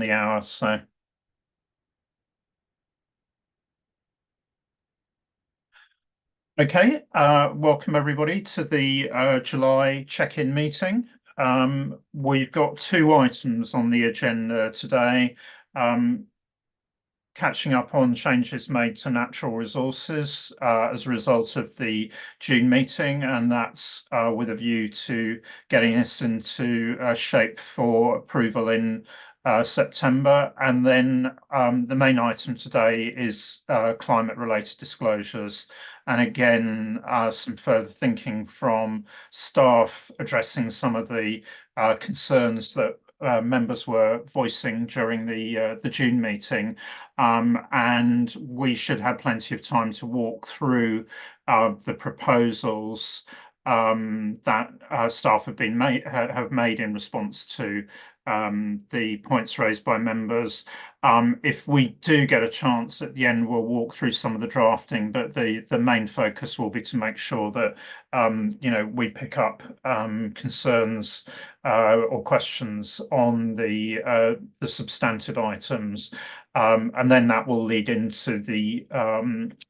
the hour. So, okay, welcome everybody to the July check-in meeting. We've got two items on the agenda today. Catching up on changes made to natural resources as a result of the June meeting, and that's with a view to getting us into shape for approval in September. And then the main item today is climate-related disclosures. And again, some further thinking from staff addressing some of the concerns that members were voicing during the June meeting. And we should have plenty of time to walk through the proposals that staff have made in response to the points raised by members. If we do get a chance at the end, we'll walk through some of the drafting, but the main focus will be to make sure that we pick up concerns or questions on the substantive items. And then that will lead into the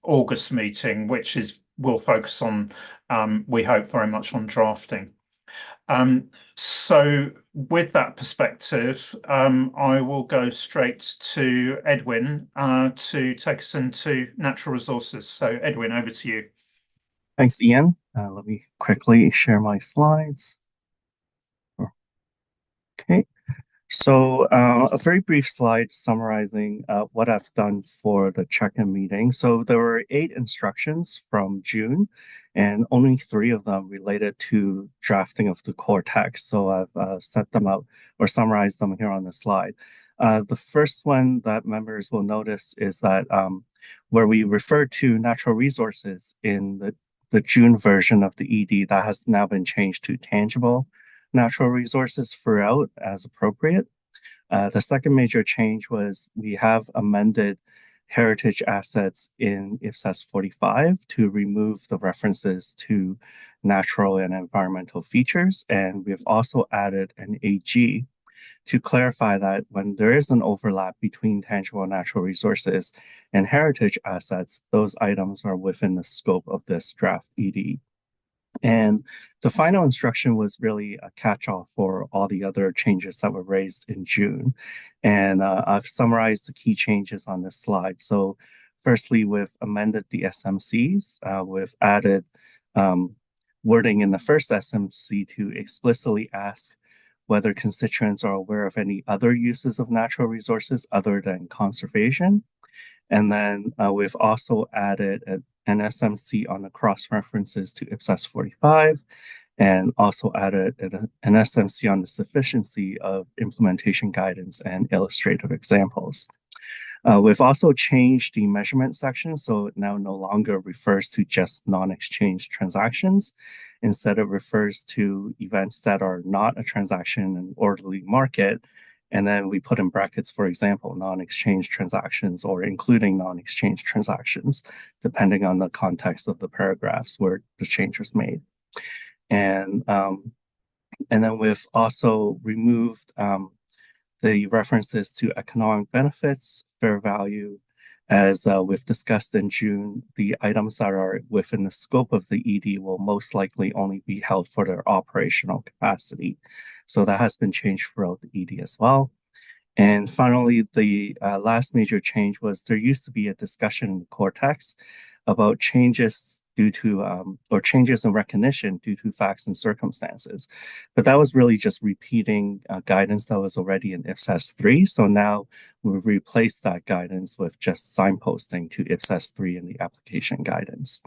August meeting, which will focus on, we hope, very much on drafting. So with that perspective, I will go straight to Edwin to take us into natural resources. So Edwin, over to you. Thanks, Ian. Let me quickly share my slides. Okay. So a very brief slide summarizing what I've done for the check-in meeting. So there were 8 instructions from June, and only 3 of them related to drafting of the core text. So I've set them out or summarized them here on the slide. The first one that members will notice is that where we refer to natural resources in the June version of the ED, that has now been changed to tangible natural resources throughout as appropriate. The second major change was we have amended heritage assets in IPSASB 45 to remove the references to natural and environmental features. And we've also added an AG to clarify that when there is an overlap between tangible natural resources and heritage assets, those items are within the scope of this draft ED. And the final instruction was really a catch-all for all the other changes that were raised in June. And I've summarized the key changes on this slide. So firstly, we've amended the SMCs. We've added wording in the first SMC to explicitly ask whether constituents are aware of any other uses of natural resources other than conservation. And then we've also added an SMC on the cross-references to IPSASB 45, and also added an SMC on the sufficiency of implementation guidance and illustrative examples. We've also changed the measurement section, so it now no longer refers to just non-exchange transactions. Instead, it refers to events that are not a transaction in an orderly market. And then we put in brackets, for example, non-exchange transactions or including non-exchange transactions, depending on the context of the paragraphs where the change was made. And then we've also removed the references to economic benefits, fair value. As we've discussed in June, the items that are within the scope of the ED will most likely only be held for their operational capacity. So that has been changed throughout the ED as well. And finally, the last major change was there used to be a discussion in the core text about changes due to, or changes in recognition due to facts and circumstances. But that was really just repeating guidance that was already in IPSASB 3. So now we've replaced that guidance with just signposting to IPSASB 3 in the application guidance.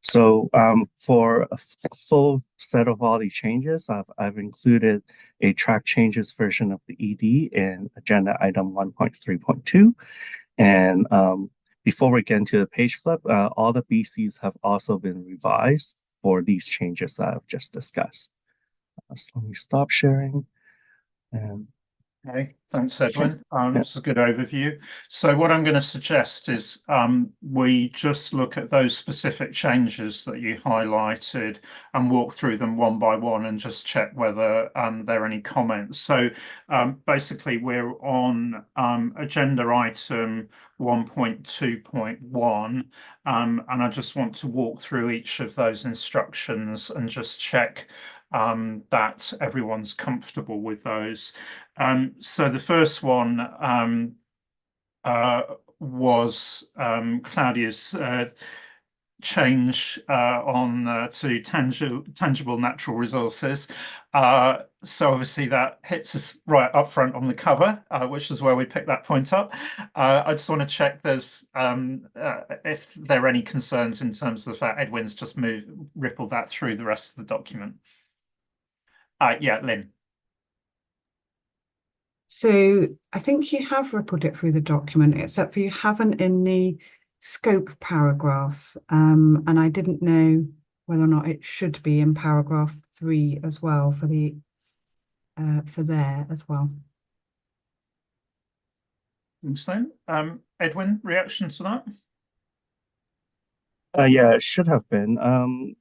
So for a full set of all these changes, I've included a track changes version of the ED in agenda item 1.3.2. And before we get into the page flip, all the BCs have also been revised for these changes that I've just discussed. So let me stop sharing. And Okay, thanks, Edwin. Yeah. It's a good overview. So what I'm going to suggest is we just look at those specific changes that you highlighted and walk through them one by one and just check whether there are any comments. So basically, we're on agenda item 1.2.1, and I just want to walk through each of those instructions and just check that everyone's comfortable with those. So the first one was Claudia's change on to tangible natural resources. So obviously that hits us right up front on the cover, which is where we picked that point up. I just want to check there's if there are any concerns in terms of the fact Edwin's just rippled that through the rest of the document. Yeah, Lynn. So I think you have rippled it through the document, except for you haven't in the scope paragraphs. And I didn't know whether or not it should be in paragraph 3 as well for the for there as well. So, Edwin, reaction to that? Yeah, it should have been.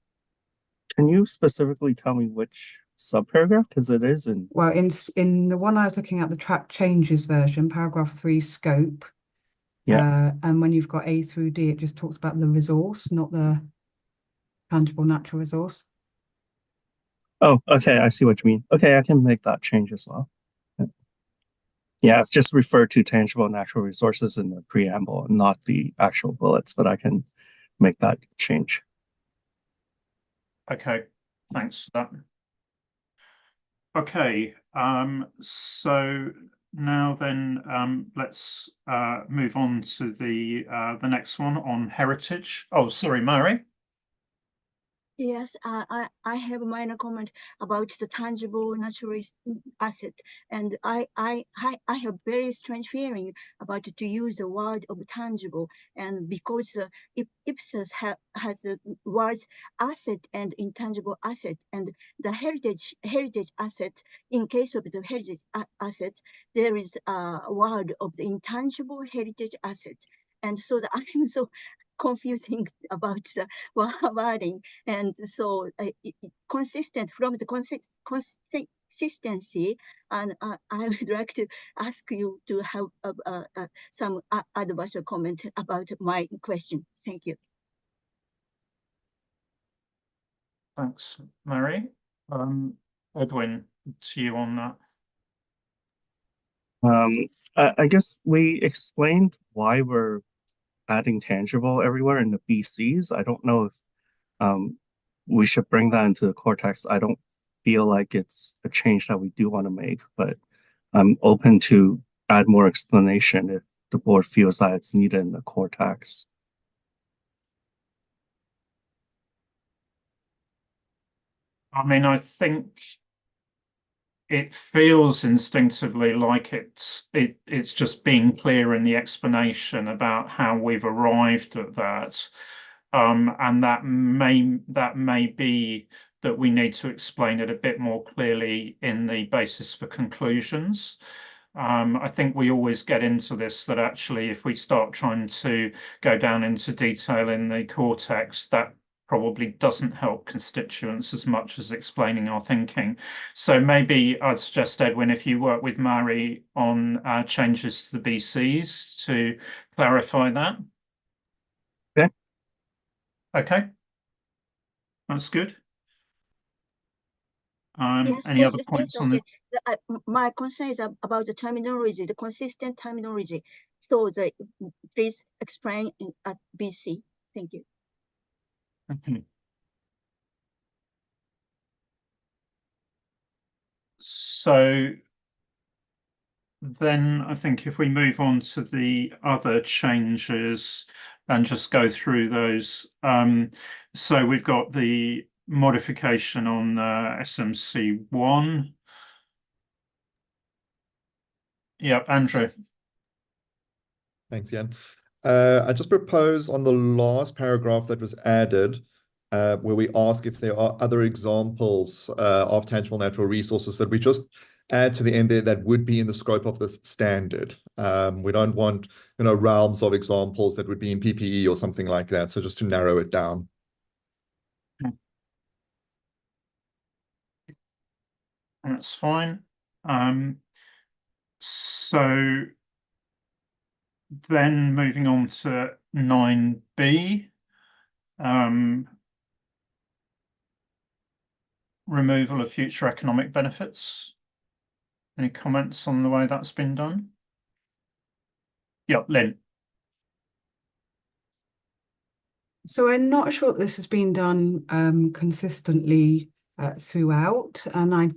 Can you specifically tell me which subparagraph? Because it is in. Well, in the one I was looking at, the track changes version, paragraph 3 scope. Yeah. And when you've got A through D, it just talks about the resource, not the tangible natural resource. Oh, okay. I see what you mean. Okay, I can make that change as well. Yeah, it's just referred to tangible natural resources in the preamble, not the actual bullets, but I can make that change. Okay, thanks for that. Okay, so now then let's move on to the next one on heritage. Oh, sorry, Murray. Yes, I have a minor comment about the tangible natural asset, and I have very strange feeling about to use the word of tangible, and because IPSAS has the words asset and intangible asset, and the heritage asset. In case of the heritage assets, there is a word of the intangible heritage asset, and so I'm so confusing about the wording, and so consistent from the consistency, and I would like to ask you to have some advice or comment about my question. Thank you. Thanks, Mary. Edwin, to you on that. I guess we explained why we're adding tangible everywhere in the BCs. I don't know if we should bring that into the core text. I don't feel like it's a change that we do want to make, but I'm open to add more explanation if the board feels that it's needed in the core text. I mean, I think it feels instinctively like it's just being clear in the explanation about how we've arrived at that, and that may be that we need to explain it a bit more clearly in the basis for conclusions. I think we always get into this that actually, if we start trying to go down into detail in the core text, that probably doesn't help constituents as much as explaining our thinking. So maybe I'd suggest, Edwin, if you work with Mary on changes to the BCs to clarify that. Okay. Okay. That's good. Yes, Any other points on okay. My concern is about the terminology, the consistent terminology. So please explain at BC. Thank you. Okay. So then I think if we move on to the other changes and just go through those. So we've got the modification on SMC1. Yep, Andrew. Thanks, Jan. I just propose on the last paragraph that was added, where we ask if there are other examples of tangible natural resources, that we just add to the end there that would be in the scope of this standard. We don't want, realms of examples that would be in PPE or something like that. So just to narrow it down. That's fine. So then moving on to 9B, removal of future economic benefits. Any comments on the way that's been done? Yeah, Lynn. So I'm not sure that this has been done consistently throughout, and I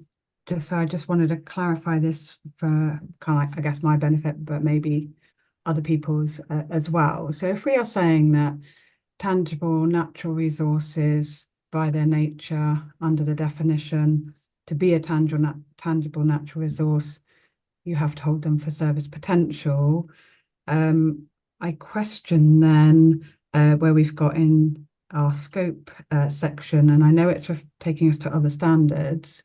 just wanted to clarify this for kind of, I guess, my benefit, but maybe other people's as well. So if we are saying that tangible natural resources by their nature under the definition to be a tangible natural resource, you have to hold them for service potential. I question then where we've got in our scope section, and I know it's taking us to other standards,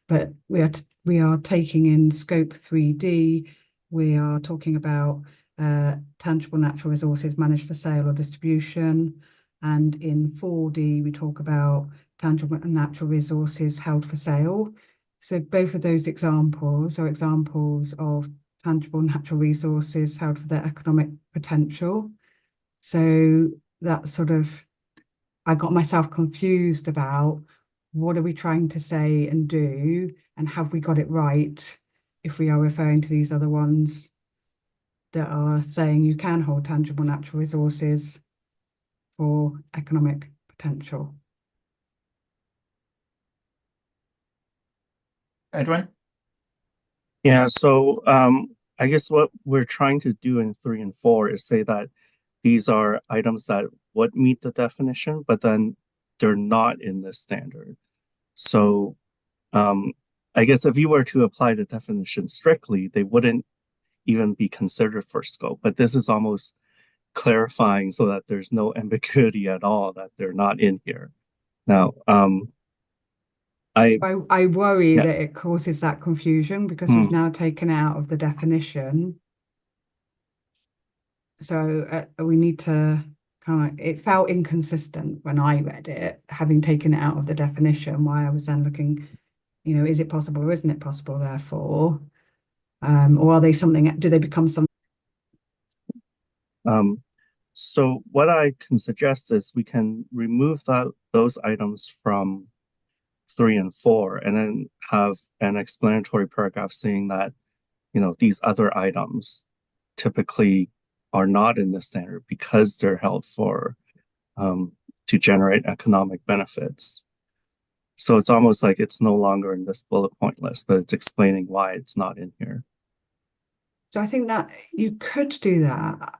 but we are taking in scope 3D. We are talking about tangible natural resources managed for sale or distribution, and in 4D we talk about tangible natural resources held for sale. So both of those examples are examples of tangible natural resources held for their economic potential. So that sort of, I got myself confused about what are we trying to say and do, and have we got it right if we are referring to these other ones that are saying you can hold tangible natural resources for economic potential. Edwin? Yeah, so I guess what we're trying to do in 3 and 4 is say that these are items that would meet the definition, but then they're not in this standard. So I guess if you were to apply the definition strictly, they wouldn't even be considered for scope. But this is almost clarifying so that there's no ambiguity at all that they're not in here. Now, I worry Yeah. that it causes that confusion because we've now taken out of the definition. So we need to kind of, it felt inconsistent when I read it, having taken it out of the definition, why I was then looking, is it possible or isn't it possible therefore? Or are they something, do they become something? So what I can suggest is we can remove those items from 3 and 4 and then have an explanatory paragraph saying that, these other items typically are not in the standard because they're held for to generate economic benefits. So it's almost like it's no longer in this bullet point list, but it's explaining why it's not in here. So I think that you could do that.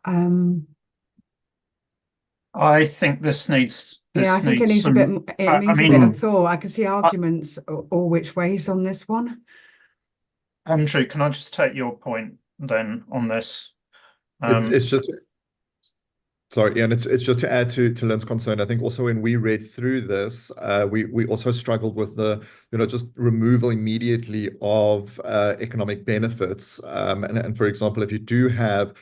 I think this needs. Yeah, I think it needs some, a bit. It needs a bit of thought. I can see arguments all which ways on this one. Andrew, can I just take your point then on this? It's just, sorry, and it's just to add to Lynn's concern. I think also when we read through this, we also struggled with the, just removal immediately of economic benefits. And for example, if you do have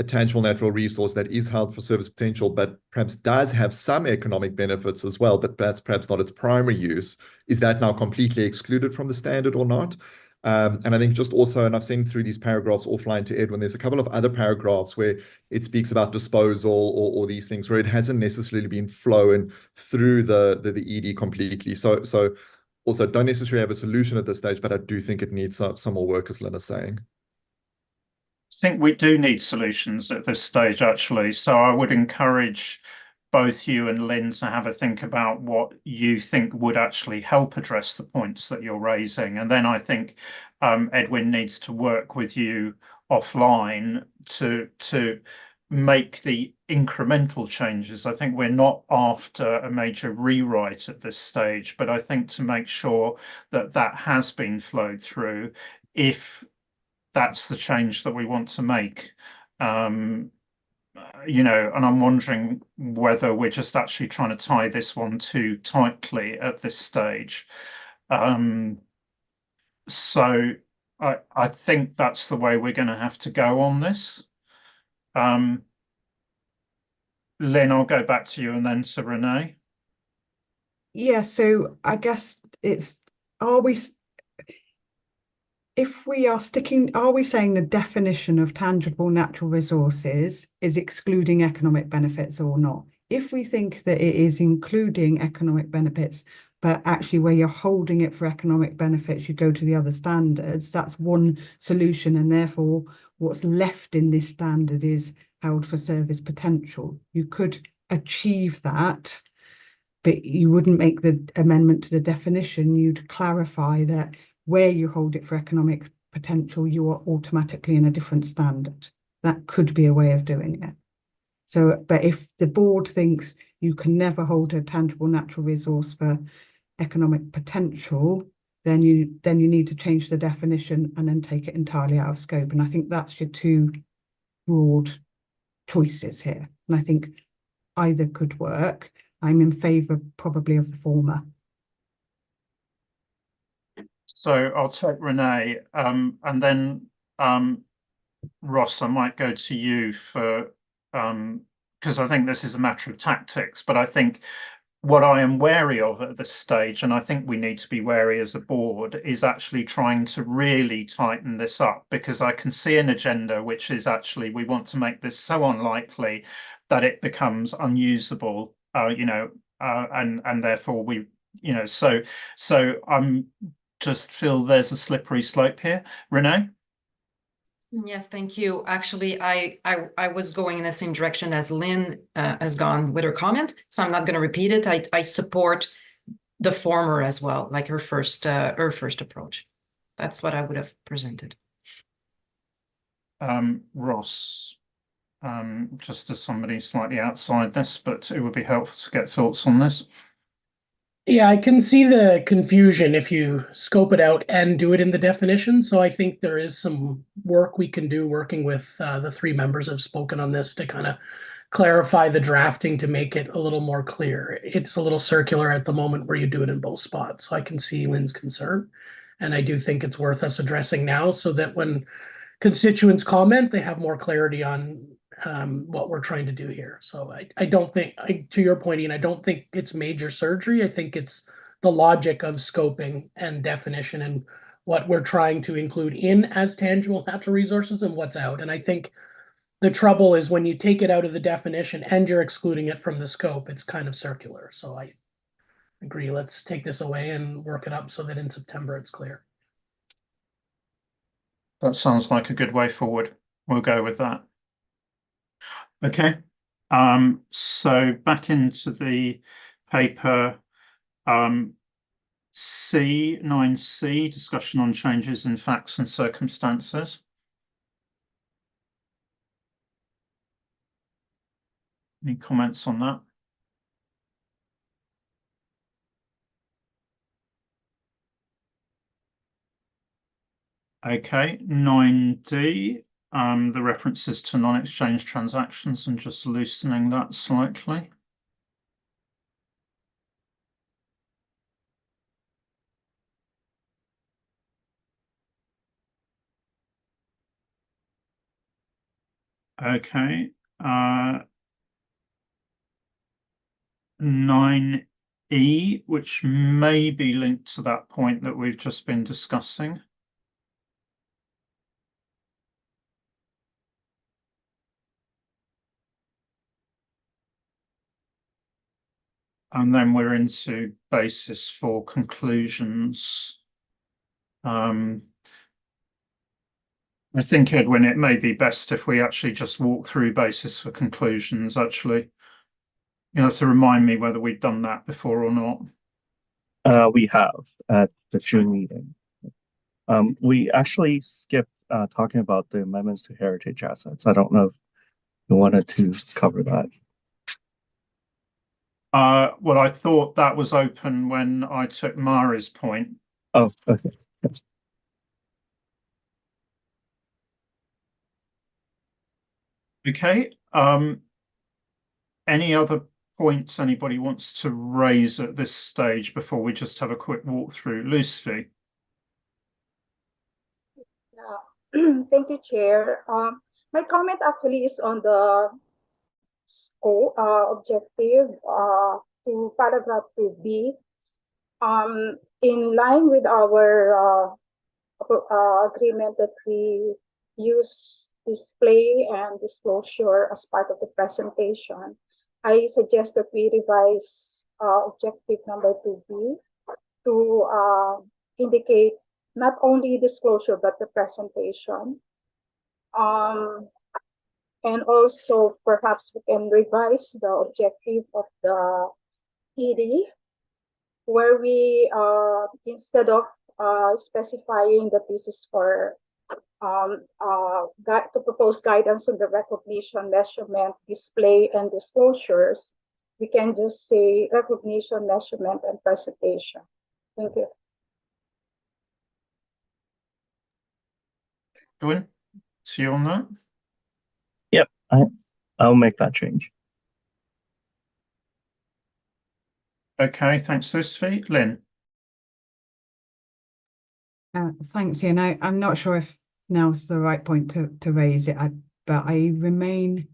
a tangible natural resource that is held for service potential, but perhaps does have some economic benefits as well, but that's perhaps not its primary use, is that now completely excluded from the standard or not? And I think just also, and I've seen through these paragraphs offline to Edwin, there's a couple of other paragraphs where it speaks about disposal or these things where it hasn't necessarily been flown through the ED completely. So also don't necessarily have a solution at this stage, but I do think it needs some more work, as Lynn is saying. I think we do need solutions at this stage, actually. So I would encourage both you and Lynn to have a think about what you think would actually help address the points that you're raising. And then I think Edwin needs to work with you offline to make the incremental changes. I think we're not after a major rewrite at this stage, but I think to make sure that that has been flowed through, if that's the change that we want to make. And I'm wondering whether we're just actually trying to tie this one too tightly at this stage. So I think that's the way we're going to have to go on this. Lynn, I'll go back to you and then to Renee. Yeah, so I guess it's, if we are we saying the definition of tangible natural resources is excluding economic benefits or not? If we think that it is including economic benefits, but actually where you're holding it for economic benefits, you go to the other standards, that's one solution. And therefore, what's left in this standard is held for service potential. You could achieve that, but you wouldn't make the amendment to the definition. You'd clarify that where you hold it for economic potential, you are automatically in a different standard. That could be a way of doing it. So, but if the board thinks you can never hold a tangible natural resource for economic potential, then you need to change the definition and then take it entirely out of scope. And I think that's your two broad choices here. And I think either could work. I'm in favour probably of the former. So I'll take Renee, and then Ross, I might go to you for because I think this is a matter of tactics, but I think what I am wary of at this stage, and I think we need to be wary as a board, is actually trying to really tighten this up, because I can see an agenda which is actually we want to make this so unlikely that it becomes unusable, and therefore we, so I'm just feel there's a slippery slope here. Renee? Yes, thank you. Actually, I was going in the same direction as Lynn has gone with her comment, so I'm not going to repeat it. I support the former as well, like her first approach. That's what I would have presented. Ross, just as somebody slightly outside this, but it would be helpful to get thoughts on this. Yeah, I can see the confusion if you scope it out and do it in the definition. So I think there is some work we can do working with the three members have spoken on this to kind of clarify the drafting to make it a little more clear. It's a little circular at the moment where you do it in both spots. So I can see Lynn's concern. And I do think it's worth us addressing now so that when constituents comment, they have more clarity on what we're trying to do here. So I don't think, to your point, Ian, I don't think it's major surgery. I think it's the logic of scoping and definition and what we're trying to include in as tangible natural resources and what's out. And I think the trouble is when you take it out of the definition and you're excluding it from the scope, it's kind of circular. So I agree. Let's take this away and work it up so that in September it's clear. That sounds like a good way forward. We'll go with that. Okay. So back into the paper, C9C, discussion on changes in facts and circumstances. Any comments on that? Okay, 9D, the references to non-exchange transactions and just loosening that slightly. Okay, 9E, which may be linked to that point that we've just been discussing. And then we're into basis for conclusions. I think, Edwin, it may be best if we actually just walk through basis for conclusions, actually. You have to remind me whether we've done that before or not. We have at the June meeting. We actually skipped talking about the amendments to heritage assets. I don't know if you wanted to cover that. Well, I thought that was open when I took Mari's point. Oh, okay. Okay. Any other points anybody wants to raise at this stage before we just have a quick walk through? Lucy? Thank you, Chair. My comment actually is on the scope objective to paragraph 2B. In line with our agreement that we use display and disclosure as part of the presentation, I suggest that we revise objective number 2B to indicate not only disclosure but the presentation. And also perhaps we can revise the objective of the ED, where we instead of specifying that this is for to propose guidance on the recognition, measurement, display, and disclosures, we can just say recognition, measurement, and presentation. Thank you. Edwin, see you on that? Yep, I'll make that change. Okay, thanks, Sophie. Lynn. Thanks, Ian. I'm not sure if now's the right point to raise it, but I remain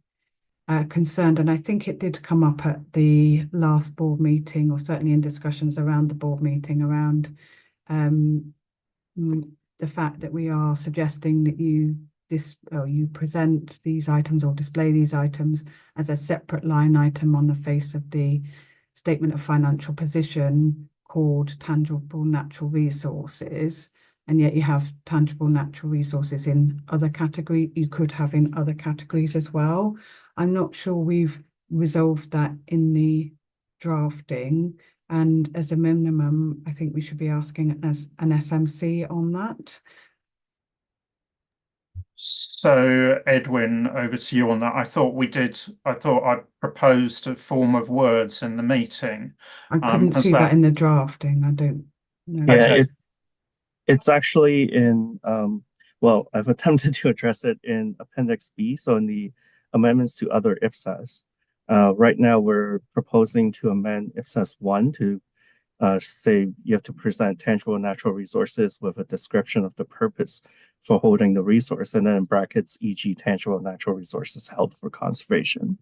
concerned, and I think it did come up at the last board meeting, or certainly in discussions around the board meeting, around the fact that we are suggesting that you present these items or display these items as a separate line item on the face of the statement of financial position called tangible natural resources, and yet you have tangible natural resources in other category. You could have in other categories as well. I'm not sure we've resolved that in the drafting, and as a minimum, I think we should be asking as an SMC on that. So, Edwin, over to you on that. I thought I proposed a form of words in the meeting. I couldn't see that in the drafting. I don't know. Yeah, Okay. it's actually in, well, I've attempted to address it in Appendix B, so in the amendments to other IPSAS. Right now, we're proposing to amend IPSAS 1 to say you have to present tangible natural resources with a description of the purpose for holding the resource, and then in brackets, e.g. tangible natural resources held for conservation.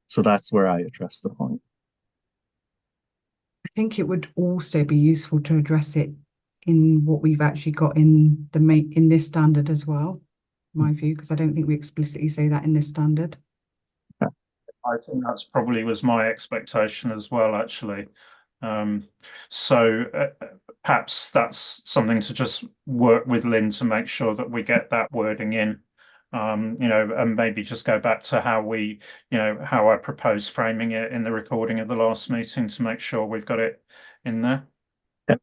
So that's where I address the point. I think it would also be useful to address it in what we've actually got in this standard as well, my view, because I don't think we explicitly say that in this standard. I think that's probably was my expectation as well, actually. So perhaps that's something to just work with Lynn to make sure that we get that wording in, and maybe just go back to how how I proposed framing it in the recording of the last meeting to make sure we've got it in there. Yep.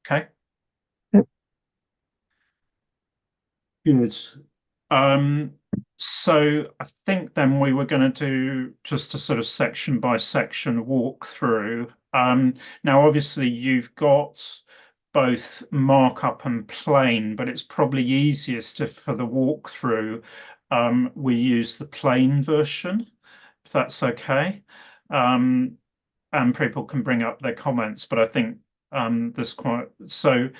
Okay. Yep. Good. So I think then we were going to do just a sort of section by section walk through. Now, obviously, you've got both markup and plain, but it's probably easiest for the walkthrough, we use the plain version, if that's okay. And people can bring up their comments, but I think there's quite so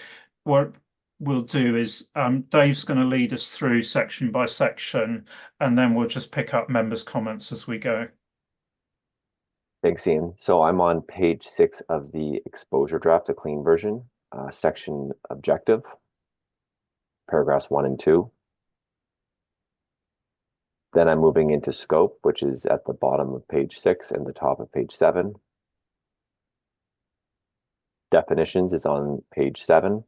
what we'll do is Dave's going to lead us through section by section, and then we'll just pick up members' comments as we go. Thanks, Ian. So I'm on page 6 of the exposure draft, a clean version, section objective, paragraphs 1 and 2. Then I'm moving into scope, which is at the bottom of page 6 and the top of page 7. Definitions is on page 7.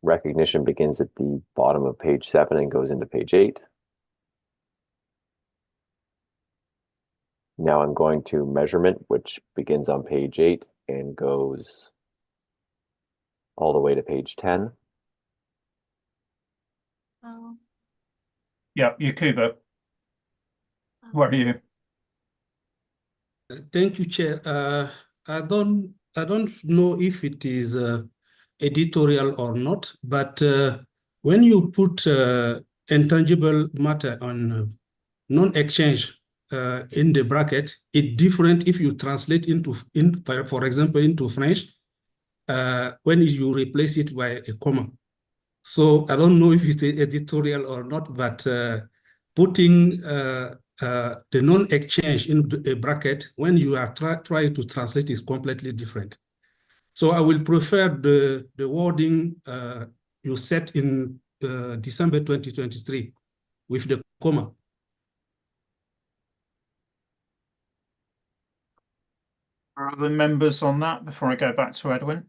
Recognition begins at the bottom of page 7 and goes into page 8. Now I'm going to measurement, which begins on page 8 and goes all the way to page 10. Yeah, Yakuba, where are you? Thank you, Chair. I don't know if it is editorial or not, but when you put intangible matter on non-exchange in the bracket, it's different if you translate for example, into French, when you replace it by a comma. So I don't know if it's editorial or not, but putting the non-exchange in a bracket when you are trying to translate is completely different. So I will prefer the wording you set in December 2023 with the comma. Are other members on that before I go back to Edwin?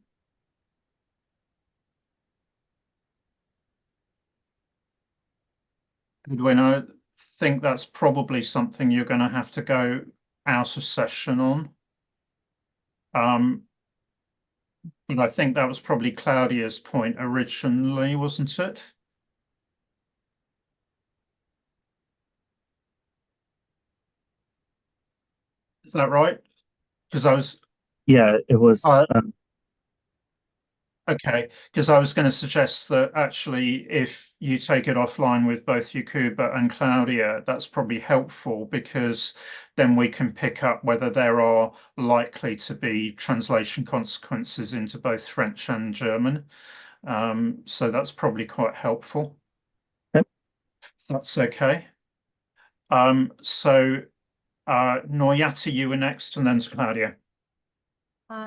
Edwin, I think that's probably something you're going to have to go out of session on. But I think that was probably Claudia's point originally, wasn't it? Is that right? Because I was Yeah, it was. Okay, because I was going to suggest that actually if you take it offline with both Yakuba and Claudia, that's probably helpful because then we can pick up whether there are likely to be translation consequences into both French and German. So that's probably quite helpful. Yep. If that's okay. So Noyati, you were next, and then to Claudia.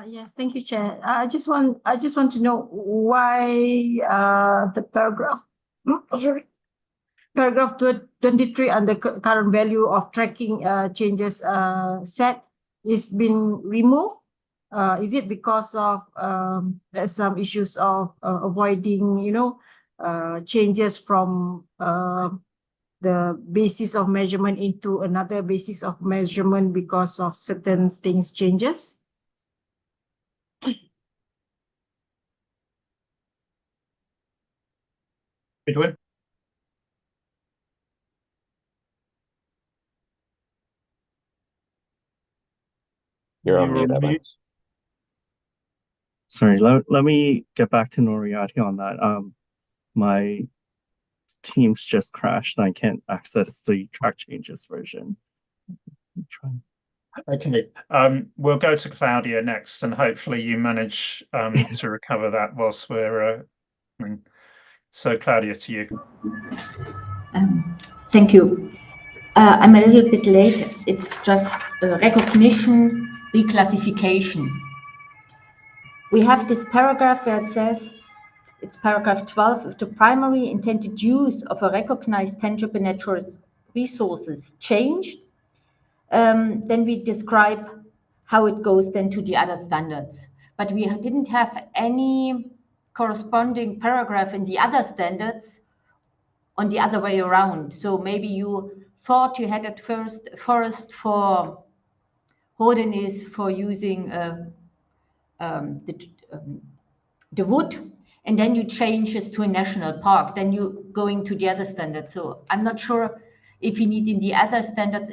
Yes, thank you, Chair. I just want to know why the paragraph, sorry, paragraph 23 and the current value of tracking changes set is been removed. Is it because of there's some issues of avoiding, changes from the basis of measurement into another basis of measurement because of certain things changes? Edwin? You're on mute, Edwin. Sorry, let me get back to Noriati on that. My Teams just crashed and I can't access the track changes version. Okay, we'll go to Claudia next, and hopefully you manage to recover that whilst we're. So, Claudia, to you. Thank you. I'm a little bit late. It's just recognition, reclassification. We have this paragraph where it says, it's paragraph 12, if the primary intended use of a recognized tangible natural resources changed, then we describe how it goes then to the other standards. But we didn't have any corresponding paragraph in the other standards on the other way around. So maybe you thought you had at first forest for holiness for using the wood, and then you change it to a national park, then you going to the other standard. So I'm not sure if you need in the other standards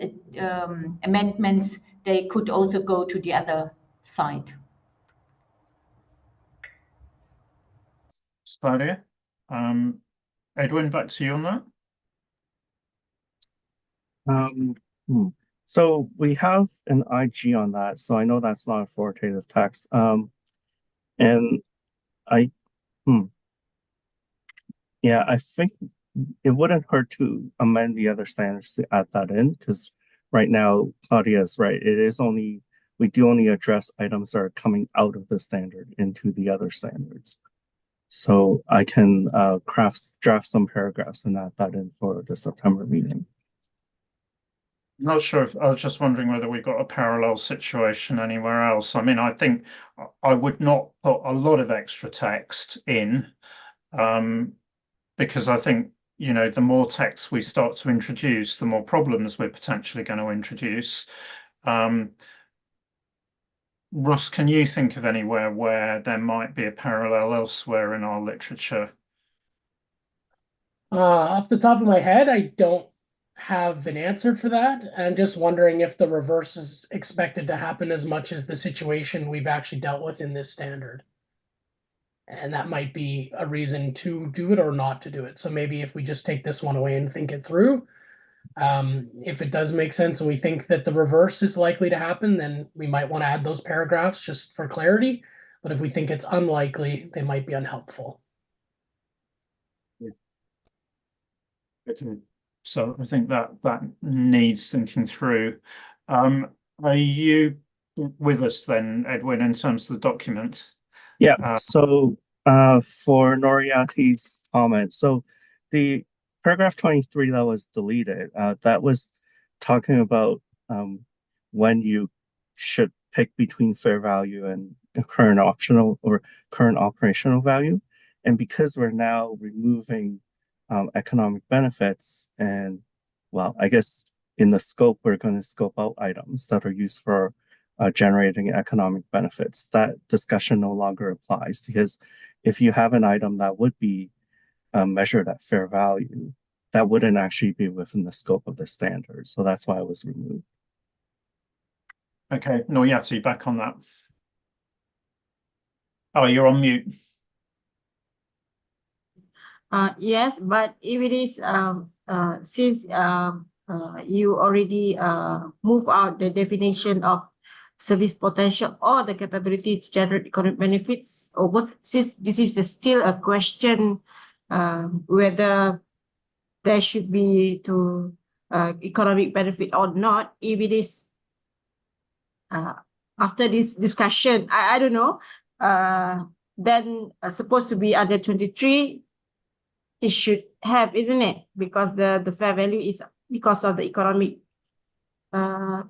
amendments, they could also go to the other side. Claudia, Edwin, back to you on that. So we have an IG on that, so I know that's not authoritative text. And yeah, I think it wouldn't hurt to amend the other standards to add that in, because right now Claudia is right. It is only, we do only address items that are coming out of the standard into the other standards. So I can draft some paragraphs and add that in for the September meeting. Not sure if I was just wondering whether we've got a parallel situation anywhere else. I mean, I think I would not put a lot of extra text in, because I think, the more text we start to introduce, the more problems we're potentially going to introduce. Ross, can you think of anywhere where there might be a parallel elsewhere in our literature? Off the top of my head, I don't have an answer for that. I'm just wondering if the reverse is expected to happen as much as the situation we've actually dealt with in this standard. And that might be a reason to do it or not to do it. So maybe if we just take this one away and think it through, if it does make sense and we think that the reverse is likely to happen, then we might want to add those paragraphs just for clarity. But if we think it's unlikely, they might be unhelpful. Okay. So I think that needs thinking through. Are you with us then, Edwin, in terms of the document? Yeah, so for Noriati's comment, so the paragraph 23 that was deleted, that was talking about when you should pick between fair value and current optional or current operational value. And because we're now removing economic benefits, and well, I guess in the scope, we're going to scope out items that are used for generating economic benefits. That discussion no longer applies, because if you have an item that would be measured at fair value, that wouldn't actually be within the scope of the standard. So that's why it was removed. Okay, Noriati, back on that. Oh, you're on mute. Yes, but if it is since you already move out the definition of service potential or the capability to generate economic benefits, or both, since this is still a question whether there should be to economic benefit or not. If it is after this discussion, I don't know, then supposed to be under 23, it should have, isn't it? Because the fair value is because of the economic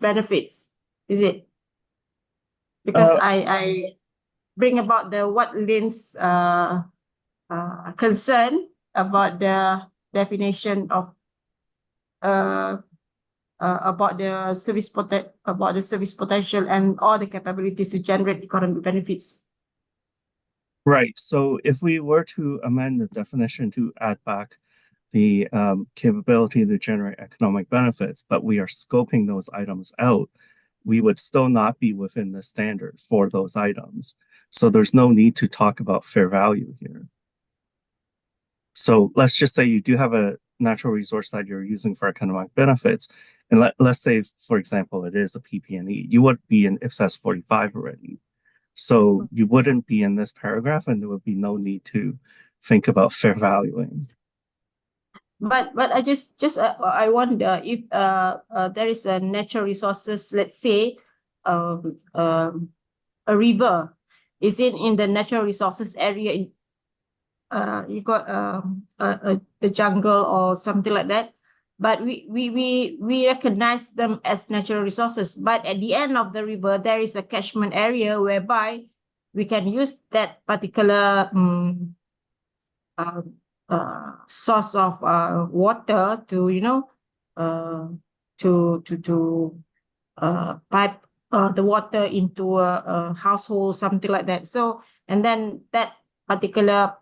benefits, is it? Because I bring about the what Lynn's concern about the definition of about the service potential and all the capabilities to generate economic benefits. Right. So if we were to amend the definition to add back the capability to generate economic benefits, but we are scoping those items out, we would still not be within the standard for those items. So there's no need to talk about fair value here. So let's just say you do have a natural resource that you're using for economic benefits. And let's say, for example, it is a PP&E. You would be in IPSASB 45 already. So you wouldn't be in this paragraph, and there would be no need to think about fair valuing. But I just I wonder if there is a natural resources, let's say a river is in the natural resources area. In you got a jungle or something like that, but we recognize them as natural resources. But at the end of the river, there is a catchment area whereby we can use that particular source of water to, you know, to pipe the water into a household, something like that. So, and then that particular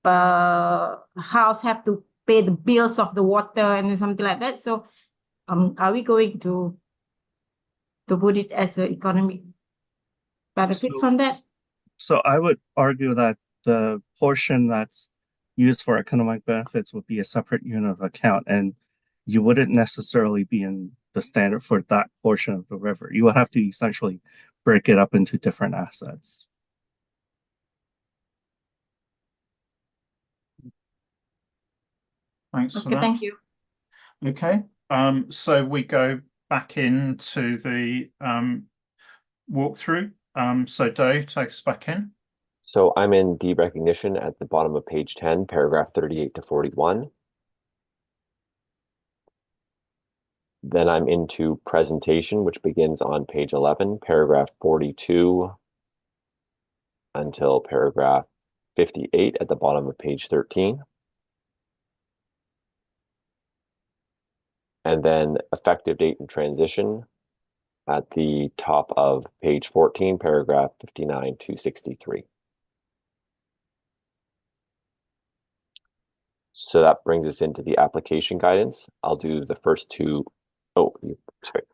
house have to pay the bills of the water and something like that. So, are we going to put it as an economic benefits on that? So I would argue that the portion that's used for economic benefits would be a separate unit of account, and you wouldn't necessarily be in the standard for that portion of the river. You would have to essentially break it up into different assets. Thanks for Okay, that. thank you. Okay, so we go back into the walkthrough. So Dave, take us back in. So I'm in deed recognition at the bottom of page 10, paragraph 38 to 41. Then I'm into presentation, which begins on page 11, paragraph 42 until paragraph 58 at the bottom of page 13. And then effective date and transition at the top of page 14, paragraph 59 to 63. So that brings us into the application guidance. I'll do the first two. Oh, sorry.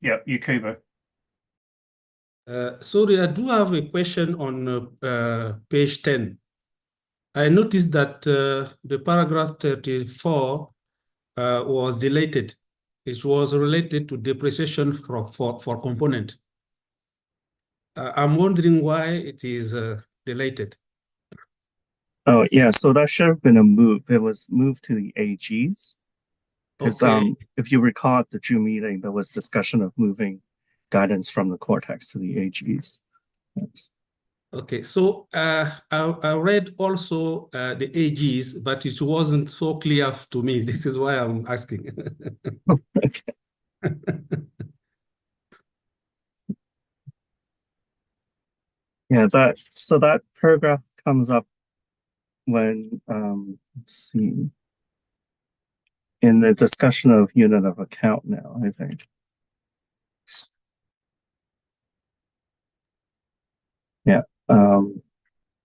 Yeah, Yakuba. Sorry, I do have a question on page 10. I noticed that the paragraph 34 was deleted. It was related to depreciation for component. I'm wondering why it is deleted. Oh, yeah, so that should have been a move. It was moved to the AGs. Because Okay. if you recall at the June meeting, there was discussion of moving guidance from the Cortex to the AGs. Yes. Okay, so I read also the AGs, but it wasn't so clear to me. This is why I'm asking. Okay. Yeah, that paragraph comes up when let's see, in the discussion of unit of account now, I think. Yeah.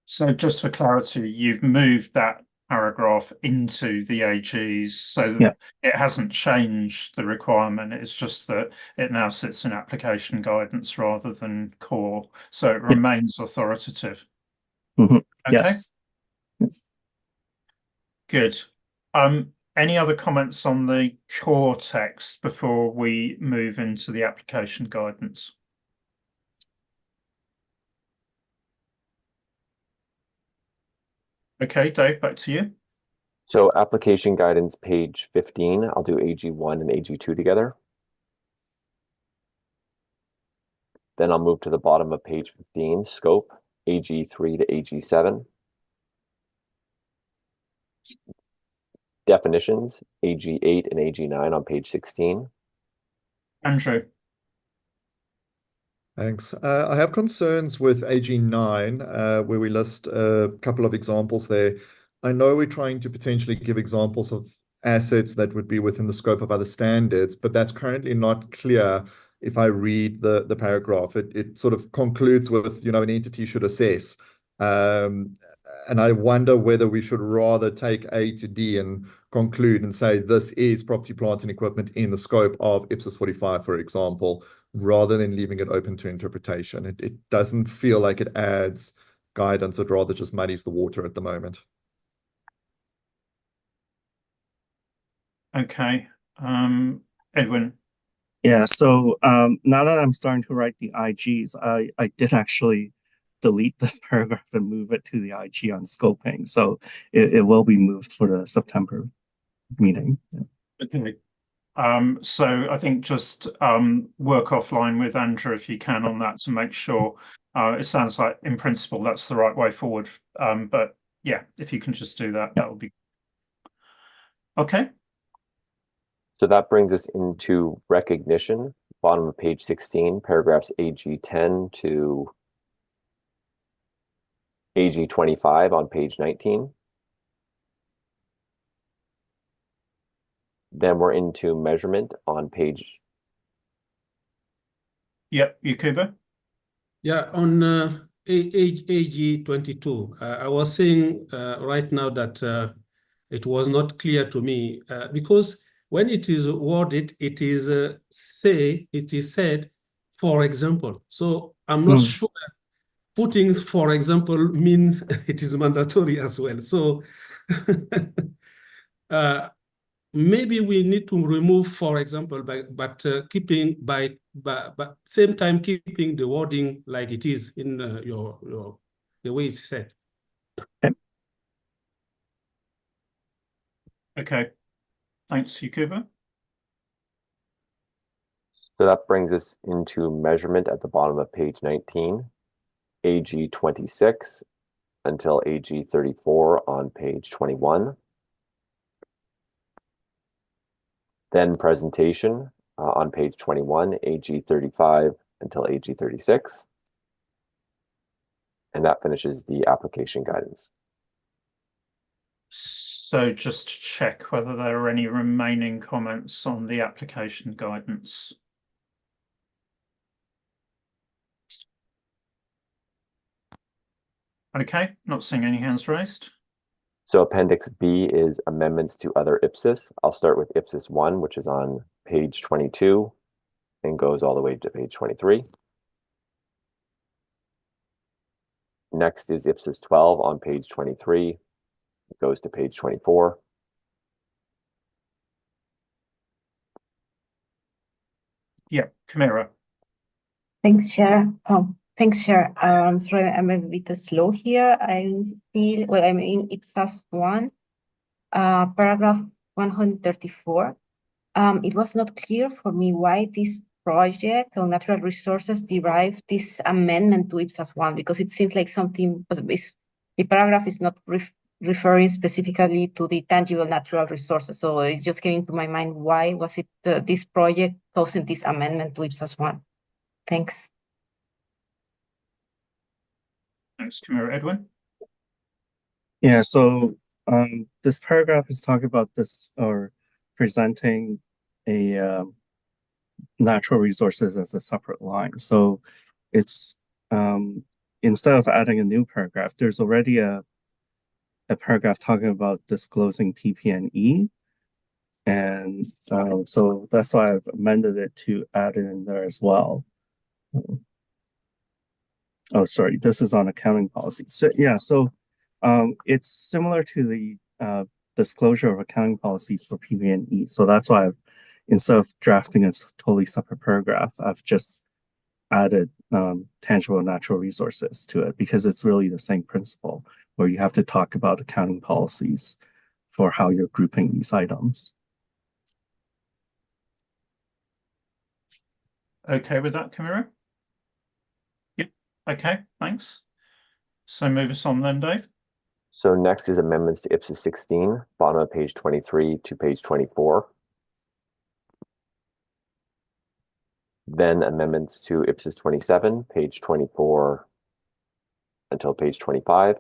So just for clarity, you've moved that paragraph into the AGs so that it hasn't changed the requirement. It's just that it now sits in application guidance rather than core. So it remains authoritative. Mm-hmm. Okay. Yes. Good. Any other comments on the core text before we move into the application guidance? Okay, Dave, back to you. So application guidance, page 15, I'll do AG1 and AG2 together. Then I'll move to the bottom of page 15, scope, AG3 to AG7. Definitions, AG8 and AG9 on page 16. Andrew. Thanks. I have concerns with AG9, where we list a couple of examples there. I know we're trying to potentially give examples of assets that would be within the scope of other standards, but that's currently not clear if I read the paragraph. It sort of concludes with, an entity should assess. And I wonder whether we should rather take A to D and conclude and say this is property, plant, and equipment in the scope of IPSAS 45, for example, rather than leaving it open to interpretation. It doesn't feel like it adds guidance. It rather just muddies the water at the moment. Okay. Edwin. Yeah, so now that I'm starting to write the IGs, I did actually delete this paragraph and move it to the IG on scoping. So it will be moved for the September meeting. Yeah. Okay. So I think just work offline with Andrew if you can on that to make sure. It sounds like in principle that's the right way forward. But yeah, if you can just do that, that would be okay. So that brings us into recognition, bottom of page 16, paragraphs AG10 to AG25 on page 19. Then we're into measurement on page. Yep, Yakuba. Yeah, on AG22, I was saying right now that it was not clear to me because when it is worded, it is said, for example. So I'm not sure putting, for example, means it is mandatory as well. So maybe we need to remove, for example, but keeping but same time keeping the wording like it is in the way it's said. Okay, thanks, Yakuba. So that brings us into measurement at the bottom of page 19, AG26 until AG34 on page 21. Then presentation on page 21, AG35 until AG36. And that finishes the application guidance. So just to check whether there are any remaining comments on the application guidance. Okay, not seeing any hands raised. So Appendix B is amendments to other IPSAS. I'll start with IPSAS 1, which is on page 22 and goes all the way to page 23. Next is IPSAS 12 on page 23. It goes to page 24. Yeah, Camira. Thanks, Chair. Thanks, Chair. Sorry, I'm a bit slow here. I'm in IPSAS 1, paragraph 134. It was not clear for me why this project on natural resources derived this amendment to IPSAS 1, because it seems like the paragraph is not referring specifically to the tangible natural resources. So it just came into my mind, why was it this project causing this amendment to IPSAS 1? Thanks. Thanks, Camilla. Edwin? Yeah, so this paragraph is talking about this or presenting a natural resources as a separate line. So it's instead of adding a new paragraph, there's already a paragraph talking about disclosing PP&E. And so that's why I've amended it to add it in there as well. Oh, sorry, this is on accounting policy. So yeah, so it's similar to the disclosure of accounting policies for PP&E. So that's why I've, instead of drafting a totally separate paragraph, I've just added tangible natural resources to it, because it's really the same principle where you have to talk about accounting policies for how you're grouping these items. Okay with that, Camilla? Yep. Okay, thanks. So move us on then, Dave. So next is amendments to IPSAS 16, bottom of page 23 to page 24. Then amendments to IPSAS 27, page 24 until page 25.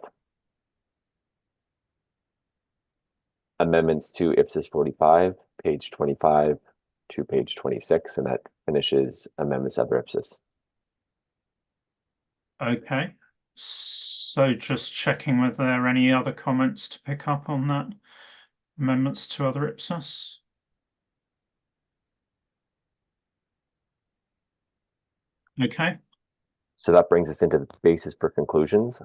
Amendments to IPSAS 45, page 25 to page 26, and that finishes amendments of IPSAS. Okay, so just checking whether there are any other comments to pick up on that. Amendments to other IPSAS. Okay. So that brings us into the basis for conclusions.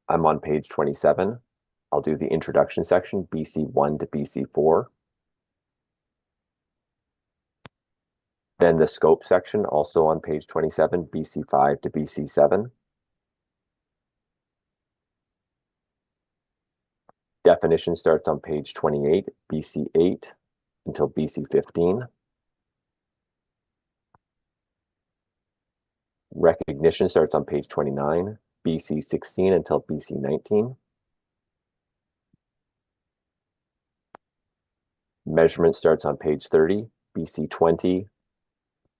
I'm on page 27. I'll do the introduction section, BC1 to BC4. Then the scope section, also on page 27, BC5 to BC7. Definition starts on page 28, BC8 until BC15. Recognition starts on page 29, BC16 until BC19. Measurement starts on page 30, BC20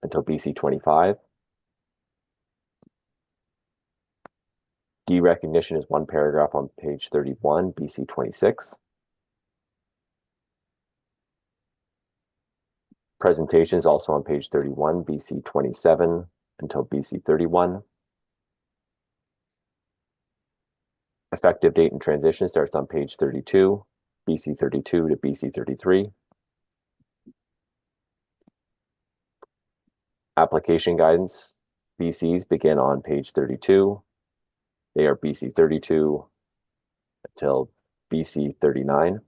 until BC25. Derecognition is one paragraph on page 31, BC26. Presentation is also on page 31, BC27 until BC31. Effective date and transition starts on page 32, BC32 to BC33. Application guidance, BCs begin on page 32. They are BC32 until BC39.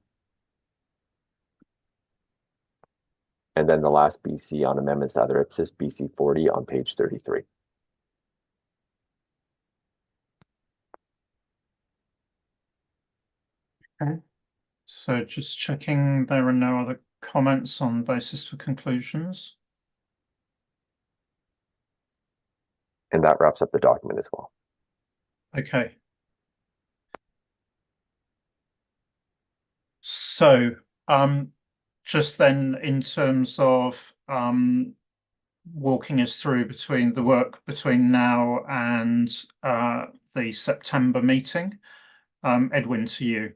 And then the last BC on amendments to other IPSAS, BC40 on page 33. Okay. So just checking there are no other comments on basis for conclusions. And that wraps up the document as well. Okay. So just then in terms of walking us through between the work between now and the September meeting, Edwin, to you.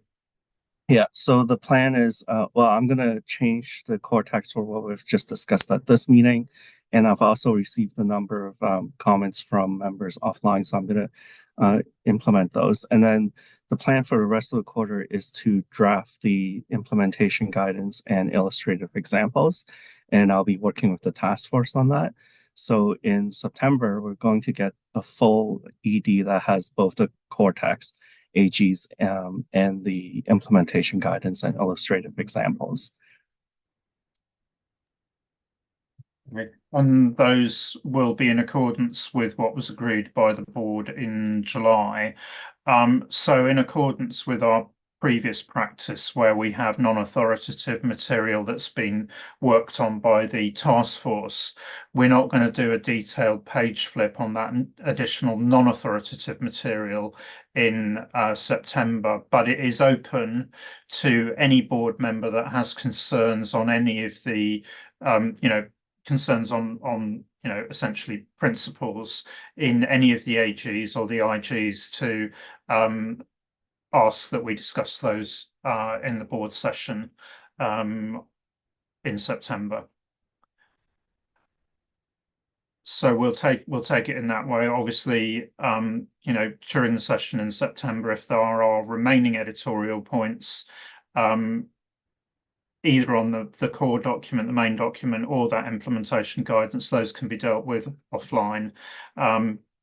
Yeah, so the plan is, well, I'm going to change the core text for what we've just discussed at this meeting. And I've also received a number of comments from members offline, so I'm going to implement those. And then the plan for the rest of the quarter is to draft the implementation guidance and illustrative examples. And I'll be working with the task force on that. So in September, we're going to get a full ED that has both the core text, AGs, and the implementation guidance and illustrative examples. And those will be in accordance with what was agreed by the board in July. So in accordance with our previous practice, where we have non-authoritative material that's been worked on by the task force, we're not going to do a detailed page flip on that additional non-authoritative material in September, but it is open to any board member that has concerns on any of the concerns on essentially principles in any of the AGs or the IGs to ask that we discuss those in the board session in September. So we'll take it in that way. Obviously, during the session in September, if there are remaining editorial points, either on the core document, the main document, or that implementation guidance, those can be dealt with offline,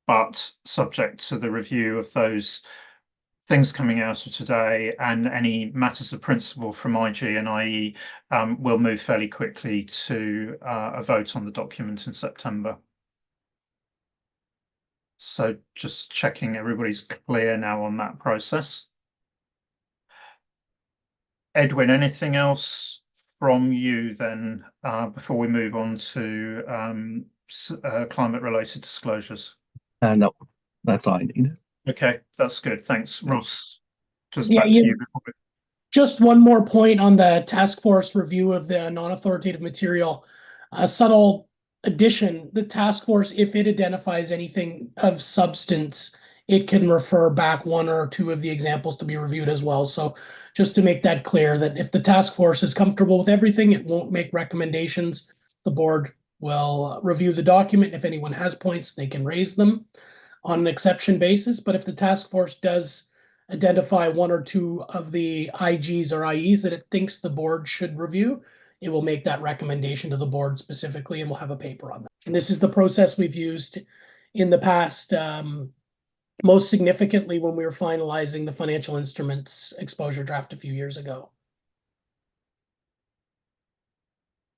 but subject to the review of those things coming out of today and any matters of principle from IG and IE, we'll move fairly quickly to a vote on the document in September. So just checking everybody's clear now on that process. Edwin, anything else from you then before we move on to climate-related disclosures? No, that's all I need. Okay, that's good. Thanks, Ross. Just Yeah, back to you before we... Just one more point on the task force review of the non-authoritative material. A subtle addition, the task force, if it identifies anything of substance, it can refer back one or two of the examples to be reviewed as well. So just to make that clear, that if the task force is comfortable with everything, it won't make recommendations. The board will review the document. If anyone has points, they can raise them on an exception basis. But if the task force does identify one or two of the IGs or IEs that it thinks the board should review, it will make that recommendation to the board specifically, and we'll have a paper on that. And this is the process we've used in the past, most significantly when we were finalizing the financial instruments exposure draft a few years ago.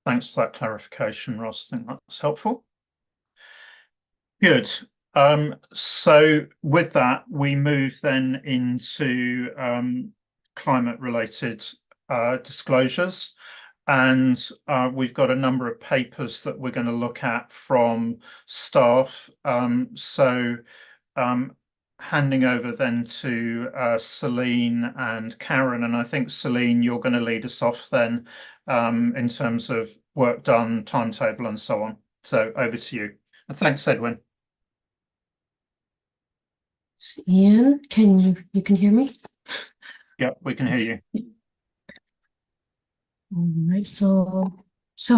Thanks for that clarification, Ross. I think that's helpful. Good. So with that, we move then into climate-related disclosures. And we've got a number of papers that we're going to look at from staff. Handing over then to Celine and Karen. And I think, Celine, you're going to lead us off then in terms of work done, timetable, and so on. So over to you. And thanks, Edwin. Ian, you can hear me? Yeah, we can hear you. All right, so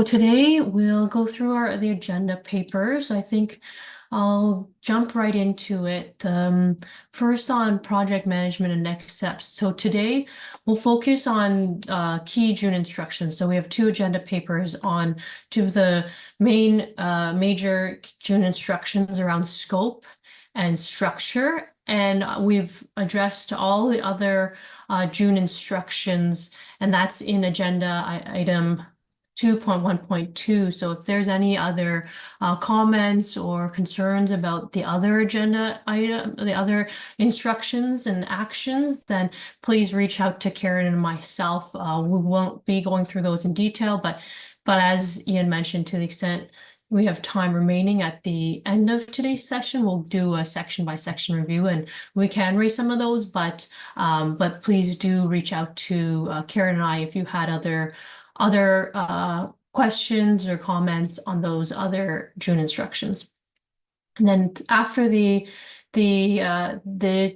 today we'll go through the agenda papers. I think I'll jump right into it. First on project management and next steps. So today we'll focus on key June instructions. So we have two agenda papers on two of the major June instructions around scope and structure. And we've addressed all the other June instructions, and that's in agenda item 2.1.2. So if there's any other comments or concerns about the other agenda item, the other instructions and actions, then please reach out to Karen and myself. We won't be going through those in detail, but as Ian mentioned, to the extent we have time remaining at the end of today's session, we'll do a section by section review, and we can raise some of those, but please do reach out to Karen and I if you had other questions or comments on those other June instructions. And then after the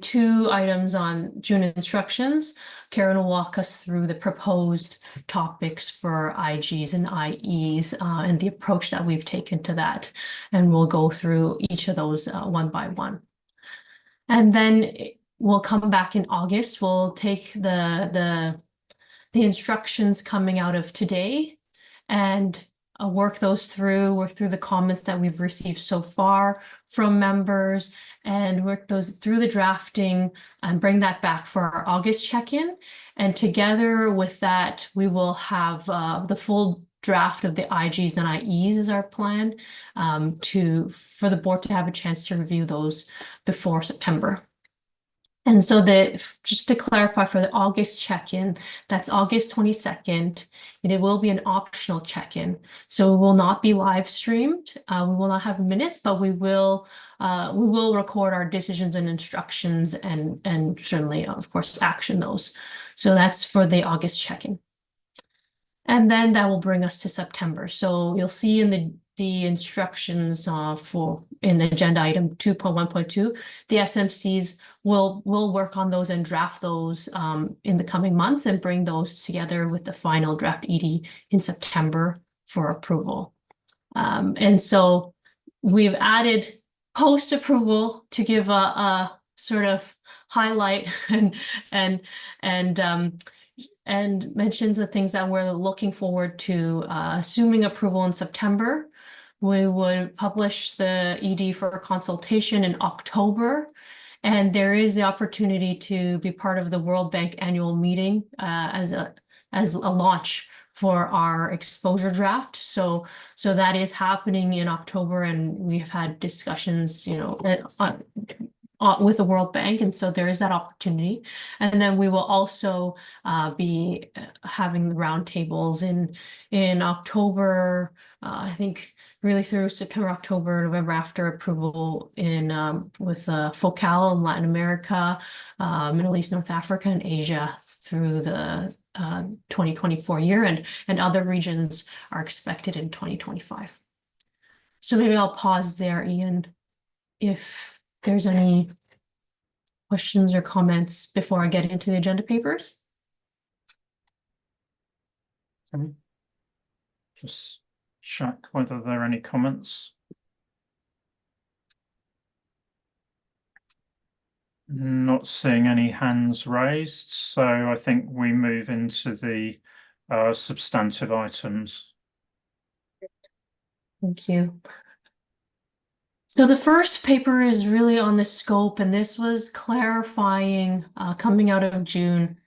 two items on June instructions, Karen will walk us through the proposed topics for IGs and IEs and the approach that we've taken to that. And we'll go through each of those one by one. And then we'll come back in August. We'll take the instructions coming out of today and work through the comments that we've received so far from members, and work those through the drafting and bring that back for our August check-in. And together with that, we will have the full draft of the IGs and IEs is our plan, for the board to have a chance to review those before September. And so just to clarify, for the August check-in, that's August 22nd, and it will be an optional check-in. So it will not be live streamed. We will not have minutes, but we will record our decisions and instructions and certainly, of course, action those. So that's for the August check-in. And then that will bring us to September. So you'll see in the instructions in agenda item 2.1.2, the SMCs will work on those and draft those in the coming months and bring those together with the final draft ED in September for approval. And so we've added post-approval to give a sort of highlight and mentions the things that we're looking forward to, assuming approval in September. We would publish the ED for consultation in October, and there is the opportunity to be part of the World Bank annual meeting as a launch for our exposure draft. So that is happening in October, and we've had discussions, with the World Bank, and so there is that opportunity. And then we will also be having the roundtables in October, I think really through September, October, November after approval with FOCAL in Latin America, Middle East, North Africa, and Asia through the 2024 year, and other regions are expected in 2025. So maybe I'll pause there, Ian, if there's any questions or comments before I get into the agenda papers. Just check whether there are any comments. Not seeing any hands raised, so I think we move into the substantive items. Thank you. So the first paper is really on the scope, and this was clarifying, coming out of June,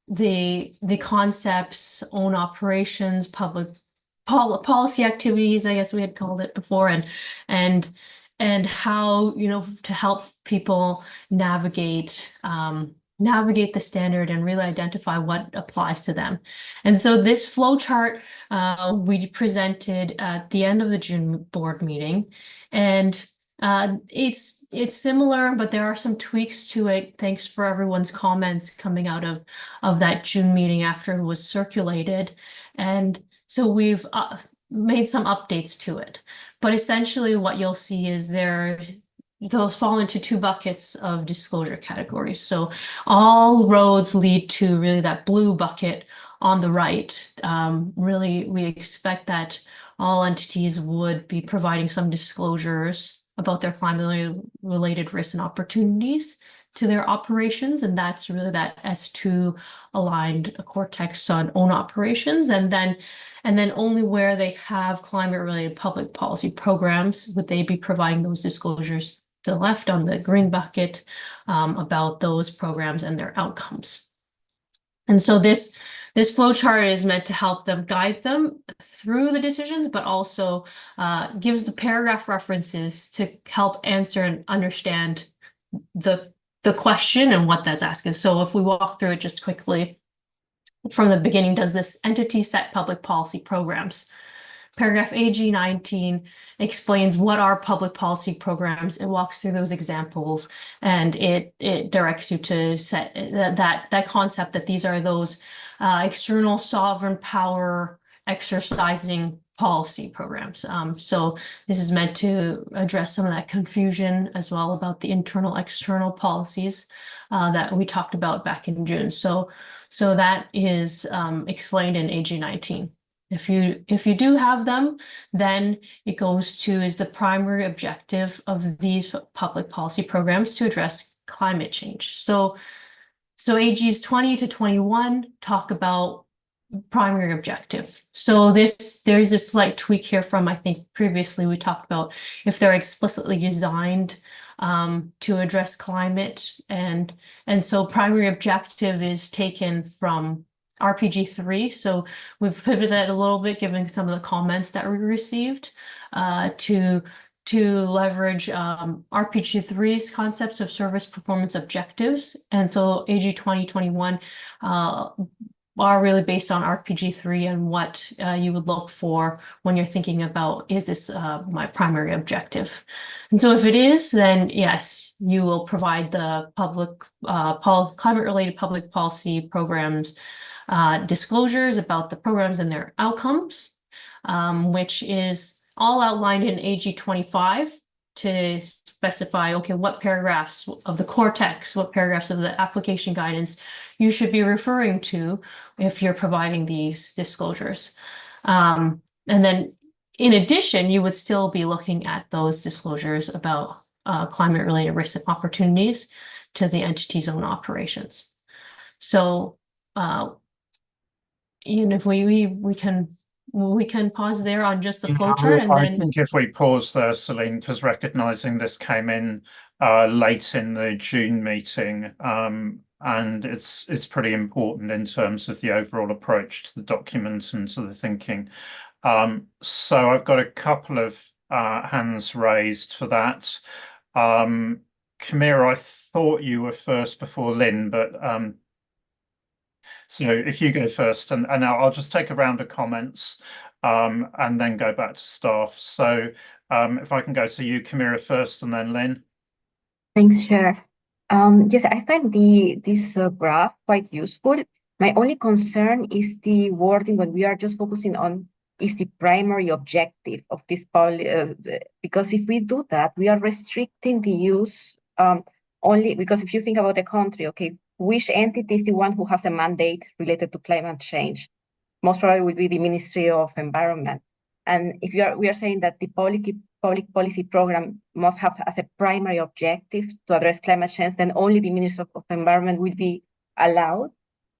the concepts, own operations, public policy activities, I guess we had called it before, and how, to help people navigate the standard and really identify what applies to them. And so this flow chart we presented at the end of the June board meeting, and it's similar, but there are some tweaks to it. Thanks for everyone's comments coming out of that June meeting after it was circulated. And so we've made some updates to it. But essentially what you'll see is those fall into two buckets of disclosure categories. So all roads lead to really that blue bucket on the right. Really, we expect that all entities would be providing some disclosures about their climate-related risks and opportunities to their operations, and that's really that S2 aligned cortex on own operations, and then only where they have climate-related public policy programs would they be providing those disclosures to the left on the green bucket about those programs and their outcomes. And so this flow chart is meant to help them guide them through the decisions, but also gives the paragraph references to help answer and understand the question and what that's asking. So if we walk through it just quickly from the beginning, does this entity set public policy programs? Paragraph AG 19 explains what are public policy programs. It walks through those examples, and it directs you to set that concept that these are those external sovereign power exercising policy programs. So this is meant to address some of that confusion as well about the internal external policies that we talked about back in June. So that is explained in AG 19. If you do have them, then it goes to is the primary objective of these public policy programs to address climate change. So AGs 20 to 21 talk about primary objective. So there's this slight tweak here from, I think previously we talked about if they're explicitly designed to address climate, and so primary objective is taken from RPG3. So we've pivoted a little bit given some of the comments that we received to leverage RPG3's concepts of service performance objectives. And so AG 2021 are really based on RPG3 and what you would look for when you're thinking about, is this my primary objective? And so if it is, then yes, you will provide the public climate-related public policy programs disclosures about the programs and their outcomes, which is all outlined in AG 25 to specify, okay, what paragraphs of the core text, what paragraphs of the application guidance you should be referring to if you're providing these disclosures. And then in addition, you would still be looking at those disclosures about climate-related risks and opportunities to the entity's own operations. So, if we can pause there on just the flowchart, and I then think if we pause there, Celine, because recognizing this came in late in the June meeting, and it's pretty important in terms of the overall approach to the document and to the thinking. So I've got a couple of hands raised for that. Camilla, I thought you were first before Lynn, but so if you go first, and I'll just take a round of comments and then go back to staff. So if I can go to you, Camilla, first, and then Lynn. Thanks, Chair. Yes, I find this graph quite useful. My only concern is the wording when we are just focusing on is the primary objective of this policy, because if we do that, we are restricting the use only because if you think about the country, okay, which entity is the one who has a mandate related to climate change? Most probably will be the Ministry of Environment. And if we are saying that the public policy program must have as a primary objective to address climate change, then only the Ministry of Environment will be allowed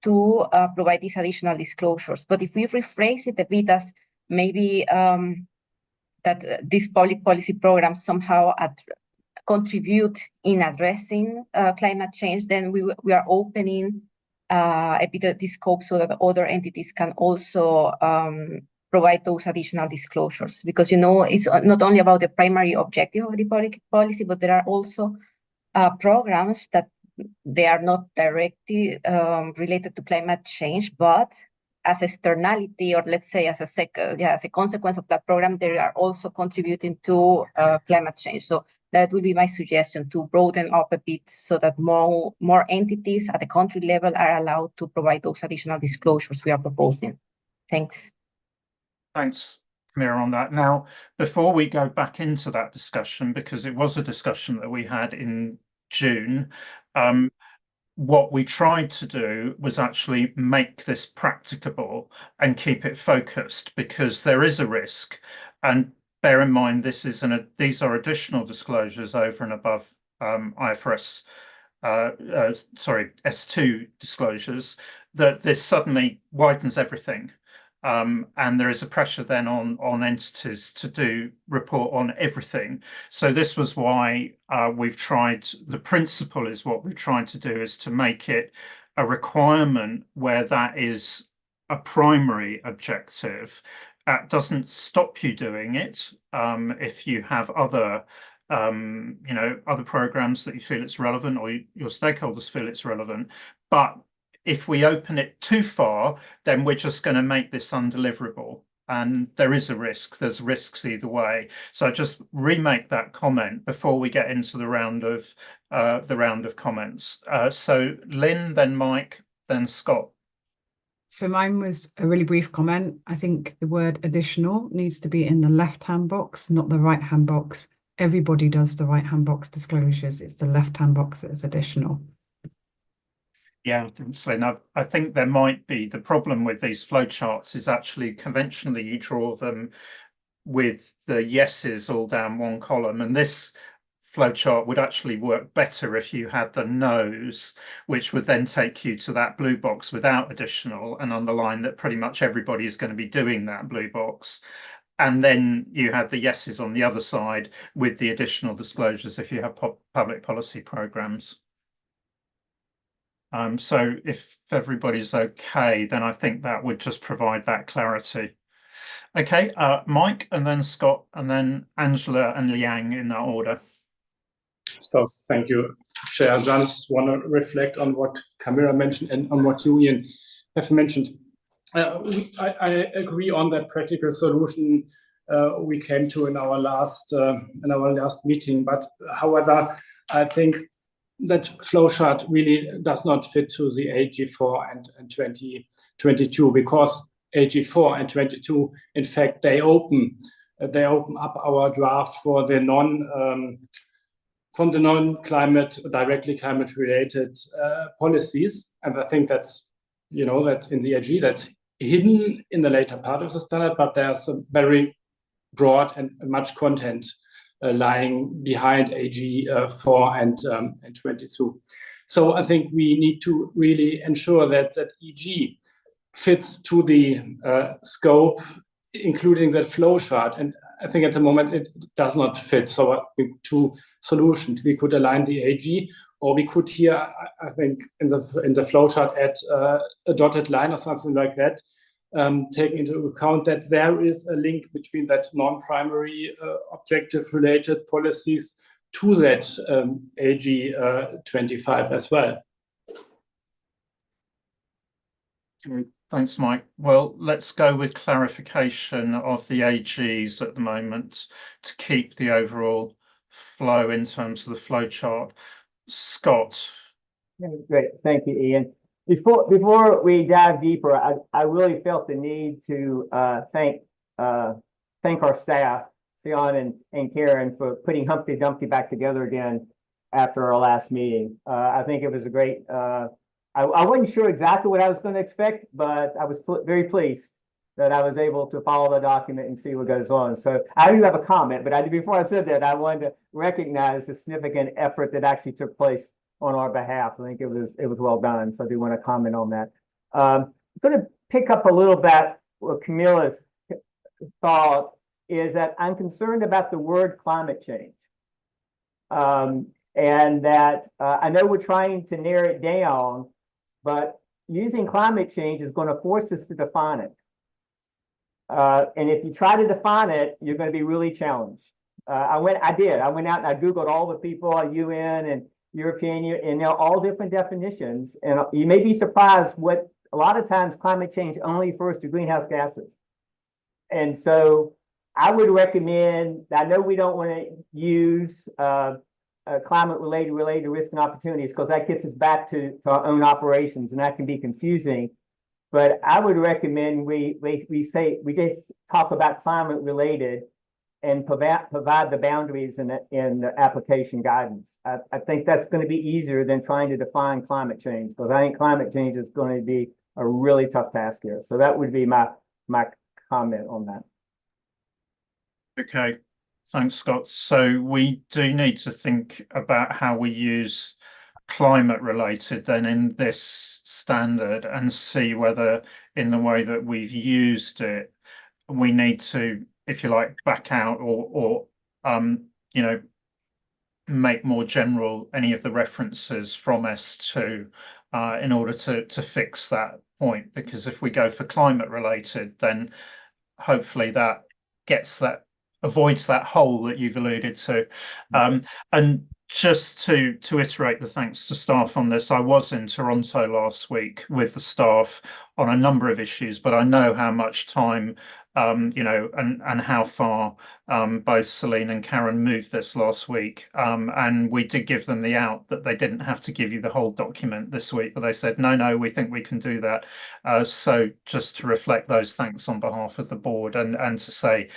to provide these additional disclosures. But if we rephrase it a bit as maybe that this public policy program somehow contribute in addressing climate change, then we are opening a bit of the scope so that other entities can also provide those additional disclosures. Because, it's not only about the primary objective of the public policy, but there are also programs that they are not directly related to climate change, but as externality, or let's say as a consequence of that program, they are also contributing to climate change. So that would be my suggestion, to broaden up a bit so that more entities at the country level are allowed to provide those additional disclosures we are proposing. Thanks. Thanks, Camilla, on that. Now, before we go back into that discussion, because it was a discussion that we had in June, what we tried to do was actually make this practicable and keep it focused, because there is a risk. And bear in mind, these are additional disclosures over and above IFRS, S2 disclosures, that this suddenly widens everything. And there is a pressure then on entities to report on everything. So this was why the principle is what we've tried to do is to make it a requirement where that is a primary objective. That doesn't stop you doing it if you have other other programs that you feel it's relevant, or your stakeholders feel it's relevant. But if we open it too far, then we're just going to make this undeliverable, and there is a risk. There's risks either way. So just remake that comment before we get into the round of comments. So Lynn, then Mike, then Scott. So mine was a really brief comment. I think the word additional needs to be in the left-hand box, not the right-hand box. Everybody does the right-hand box disclosures. It's the left-hand box that is additional. Yeah, thanks, Lynn. I think there might be the problem with these flowcharts is actually conventionally you draw them with the yeses all down one column, and this flowchart would actually work better if you had the no's, which would then take you to that blue box without additional and underline that pretty much everybody is going to be doing that blue box. And then you have the yeses on the other side with the additional disclosures if you have public policy programs. So if everybody's okay, then I think that would just provide that clarity. Okay, Mike, and then Scott, and then Angela and Liang in that order. So thank you, Chair. I just want to reflect on what Camilla mentioned and on what you, Ian, have mentioned. I agree on that practical solution we came to in our last meeting. But however, I think that flowchart really does not fit to the AG4 and 2022, because AG4 and 22, in fact, they open up our draft for the from the non-climate, directly climate-related policies. And I think that's, that in the AG, that's hidden in the later part of the standard, but there's a very broad and much content lying behind AG 4 and 22. So I think we need to really ensure that EG fits to the scope, including that flowchart. And I think at the moment it does not fit. So two solutions: we could align the AG, or we could here, I think, in the flowchart add a dotted line or something like that, taking into account that there is a link between that non-primary objective-related policies to that AG 25 as well. Thanks, Mike. Well, let's go with clarification of the AGs at the moment to keep the overall flow in terms of the flow chart. Scott. Great, thank you, Ian. Before we dive deeper, I really felt the need to thank our staff, Sion and Karen, for putting Humpty Dumpty back together again after our last meeting. I think it was a great. I wasn't sure exactly what I was going to expect, but I was very pleased that I was able to follow the document and see what goes on. So I do have a comment, but before I said that, I wanted to recognize the significant effort that actually took place on our behalf. I think it was well done. So I do want to comment on that. I'm going to pick up a little bit what Camilla's thought is that I'm concerned about the word climate change. And that I know we're trying to narrow it down, but using climate change is going to force us to define it. And if you try to define it, you're going to be really challenged. I went out and I Googled all the people at UN and European Union, and they're all different definitions. And you may be surprised what a lot of times climate change only refers to greenhouse gases. And so I would recommend, I know we don't want to use climate-related risk and opportunities, because that gets us back to our own operations, and that can be confusing. But I would recommend we just talk about climate-related and provide the boundaries in the application guidance. I think that's going to be easier than trying to define climate change, because I think climate change is going to be a really tough task here. So that would be my comment on that. Okay. Thanks, Scott. So we do need to think about how we use climate related then in this standard, and see whether in the way that we've used it, we need to, if you like, back out or make more general any of the references from S2 in order to fix that point. Because if we go for climate related, then hopefully that avoids that hole that you've alluded to. And just to iterate the thanks to staff on this, I was in Toronto last week with the staff on a number of issues, but I know how much time and how far both Celine and Karen moved this last week. And we did give them the out that they didn't have to give you the whole document this week, but they said, no, we think we can do that. So just to reflect those thanks on behalf of the board, and to say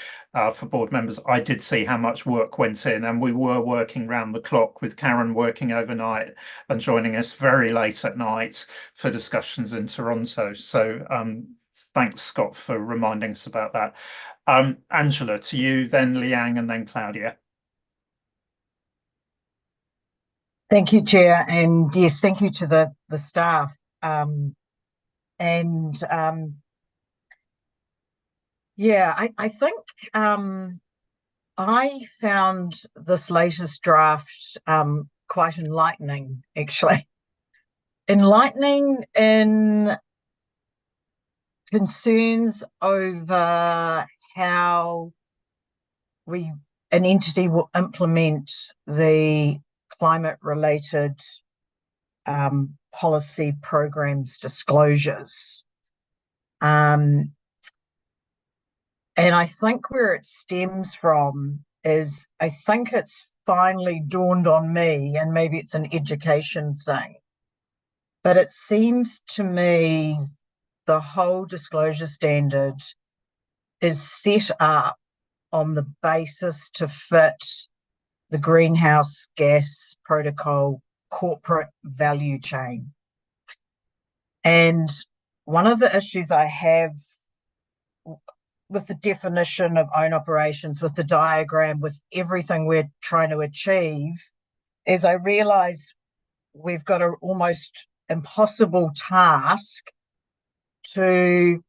for board members, I did see how much work went in, and we were working round the clock, with Karen working overnight and joining us very late at night for discussions in Toronto. So thanks, Scott, for reminding us about that. Angela, to you, then Liang, and then Claudia. Thank you, Chair, and yes, thank you to the staff. Yeah, I think I found this latest draft quite enlightening, actually. enlightening in concerns over how an entity will implement the climate-related policy programs disclosures. And I think where it stems from is, I think it's finally dawned on me, and maybe it's an education thing, but it seems to me the whole disclosure standard is set up on the basis to fit the greenhouse gas protocol corporate value chain. And one of the issues I have with the definition of own operations, with the diagram, with everything we're trying to achieve, is I realize we've got an almost impossible task to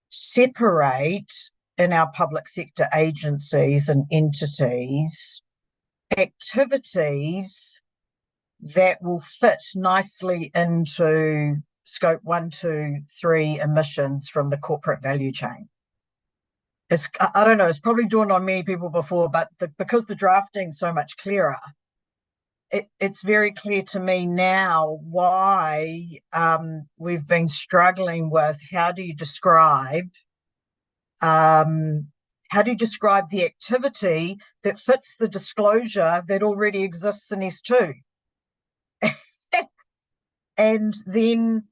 separate in our public sector agencies and entities activities that will fit nicely into scope 1, 2, 3 emissions from the corporate value chain. I don't know, it's probably dawned on many people before, but because the drafting's so much clearer, it's very clear to me now why we've been struggling with how do you describe the activity that fits the disclosure that already exists in S2. And then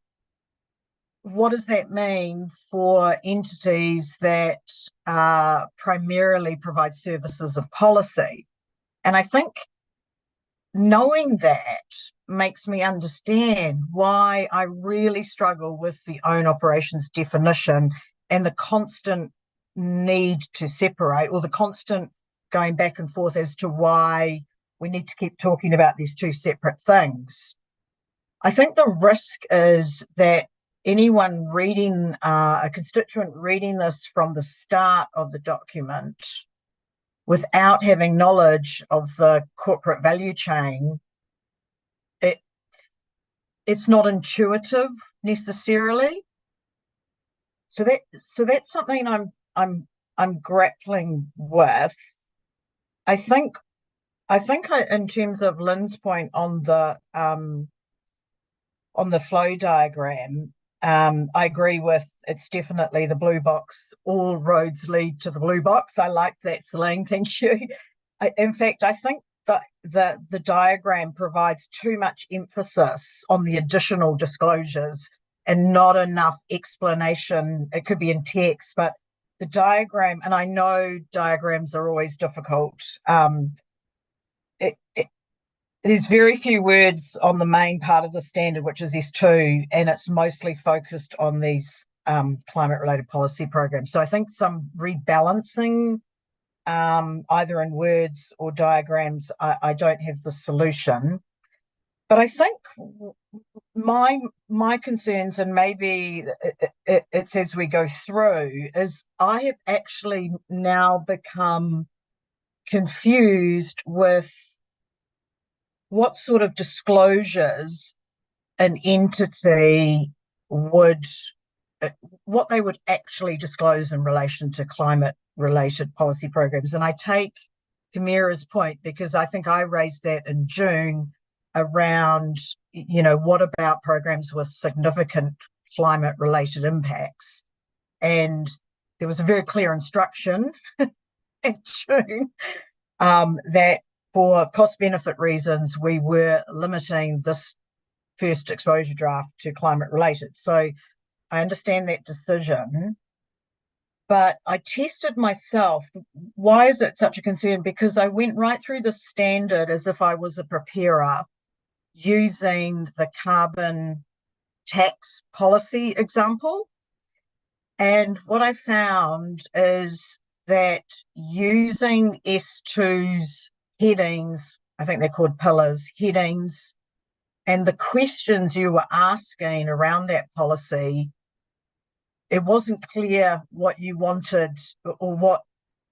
what does that mean for entities that primarily provide services of policy? And I think knowing that makes me understand why I really struggle with the own operations definition and the constant need to separate, or the constant going back and forth as to why we need to keep talking about these two separate things. I think the risk is that anyone reading, a constituent reading this from the start of the document without having knowledge of the corporate value chain, it's not intuitive necessarily. So that's something I'm grappling with. I think in terms of Lynn's point on the flow diagram, I agree with, it's definitely the blue box. All roads lead to the blue box. I like that slang, thank you. In fact, I think that the diagram provides too much emphasis on the additional disclosures and not enough explanation. It could be in text, but the diagram, and I know diagrams are always difficult, there's very few words on the main part of the standard, which is S2, and it's mostly focused on these climate-related policy programs. So I think some rebalancing, either in words or diagrams, I don't have the solution. But I think my concerns, and maybe it's as we go through, is I have actually now become confused with what sort of disclosures an entity would, what they would actually disclose in relation to climate-related policy programs. And I take Kamira's point, because I think I raised that in June around, what about programs with significant climate-related impacts? And there was a very clear instruction in June that for cost-benefit reasons, we were limiting this first exposure draft to climate-related. So I understand that decision, but I tested myself. Why is it such a concern? Because I went right through the standard as if I was a preparer, using the carbon tax policy example. And what I found is that using S2's headings, I think they're called pillars, headings, and the questions you were asking around that policy, it wasn't clear what you wanted or what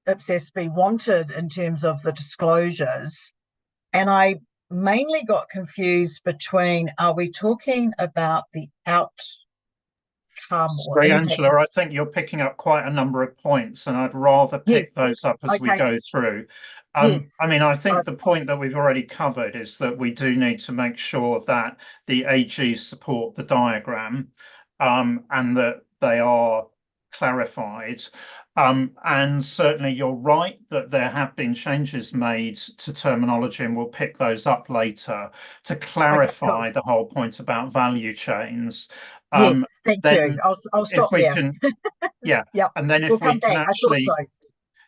IPSASB wanted in terms of the disclosures. And I mainly got confused between, are we talking about the outcome or Sorry, impact? Angela, I think you're picking up quite a number of points, and I'd rather pick Yes. those up as we Okay. go through. Yes. I mean, I think the point that we've already covered is that we do need to make sure that the AGs support the diagram, and that they are clarified. And certainly you're right that there have been changes made to terminology, and we'll pick those up later to clarify cool. the whole point about value chains. Yes, thank Then you. I'll if stop we there. can, yeah, Yep. and then if We'll we come can back. I thought actually, so.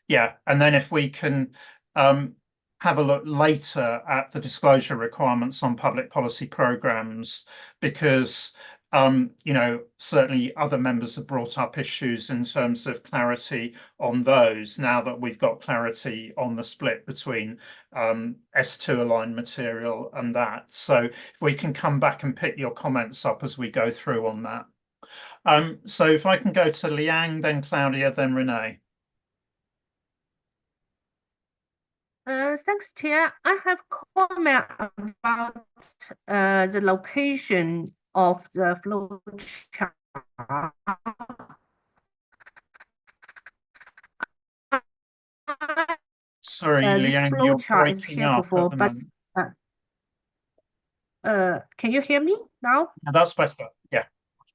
yeah, and then if we can have a look later at the disclosure requirements on public policy programs, because you know, certainly other members have brought up issues in terms of clarity on those now that we've got clarity on the split between S2 aligned material and that. So if we can come back and pick your comments up as we go through on that. So if I can go to Liang, then Claudia, then Renee. Thanks, Chair. I have comment about the location of the flow chart. Sorry, This Liang, flow you're chart is breaking up helpful, at the but moment. can you hear me now? That's better. Yeah.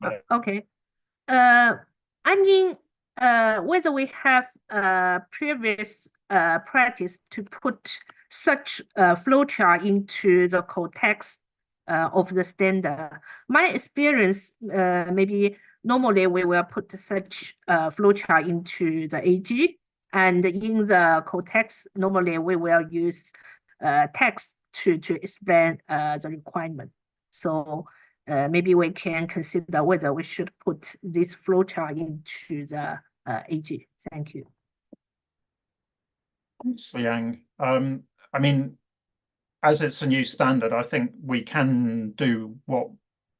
Better. Okay. I mean, whether we have previous practice to put such a flowchart into the context of the standard. My experience, maybe normally we will put such flowchart into the AG, and in the context, normally we will use text to explain the requirement. So maybe we can consider whether we should put this flowchart into the AG. Thank you. Thanks, Liang. I mean, as it's a new standard, I think we can do what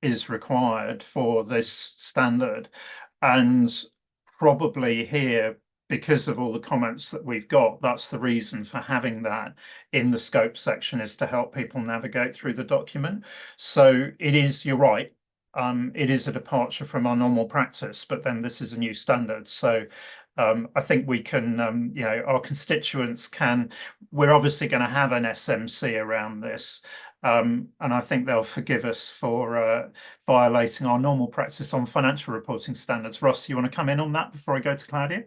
is required for this standard. And probably here, because of all the comments that we've got, that's the reason for having that in the scope section, is to help people navigate through the document. So it is, you're right, it is a departure from our normal practice, but then this is a new standard. So I think we can, you know, our constituents can, we're obviously going to have an SMC around this. And I think they'll forgive us for violating our normal practice on financial reporting standards. Ross, you want to come in on that before I go to Claudia?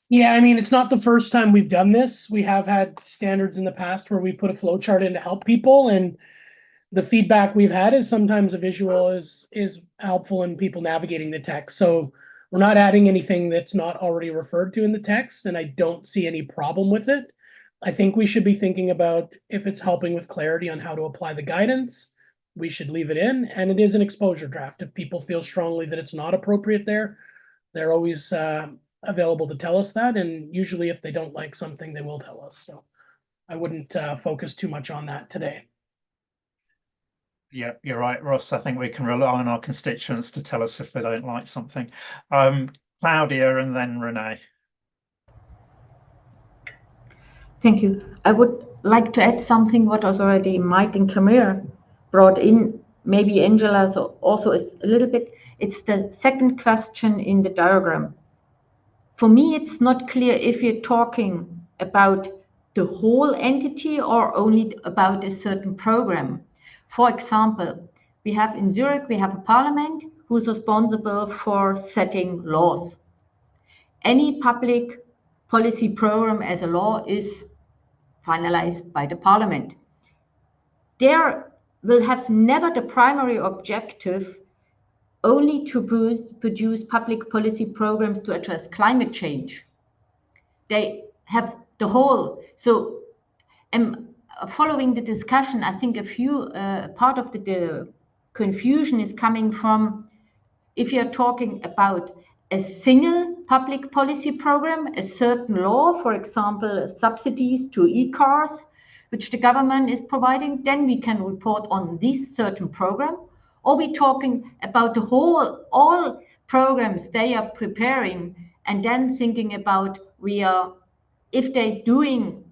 Yeah, I mean, it's not the first time we've done this. We have had standards in the past where we put a flow chart in to help people, and the feedback we've had is sometimes a visual is helpful in people navigating the text. So we're not adding anything that's not already referred to in the text, and I don't see any problem with it. I think we should be thinking about if it's helping with clarity on how to apply the guidance, we should leave it in. And it is an exposure draft. If people feel strongly that it's not appropriate there, they're always available to tell us that. And usually if they don't like something, they will tell us. So I wouldn't focus too much on that today. Yeah, you're right, Ross. I think we can rely on our constituents to tell us if they don't like something. Claudia and then Renee. Thank you. I would like to add something what was already Mike and Camille brought in. Maybe Angela also is a little bit. It's the second question in the diagram. For me, it's not clear if you're talking about the whole entity or only about a certain program. For example, we have in Zurich, we have a parliament who's responsible for setting laws. Any public policy program as a law is finalized by the parliament. There will have never the primary objective only to produce public policy programs to address climate change. They have the whole. So following the discussion, I think a few part of the confusion is coming from if you're talking about a single public policy program, a certain law, for example, subsidies to e-cars, which the government is providing, then we can report on this certain program. Or we're talking about the whole, all programs they are preparing, and then thinking about if they're doing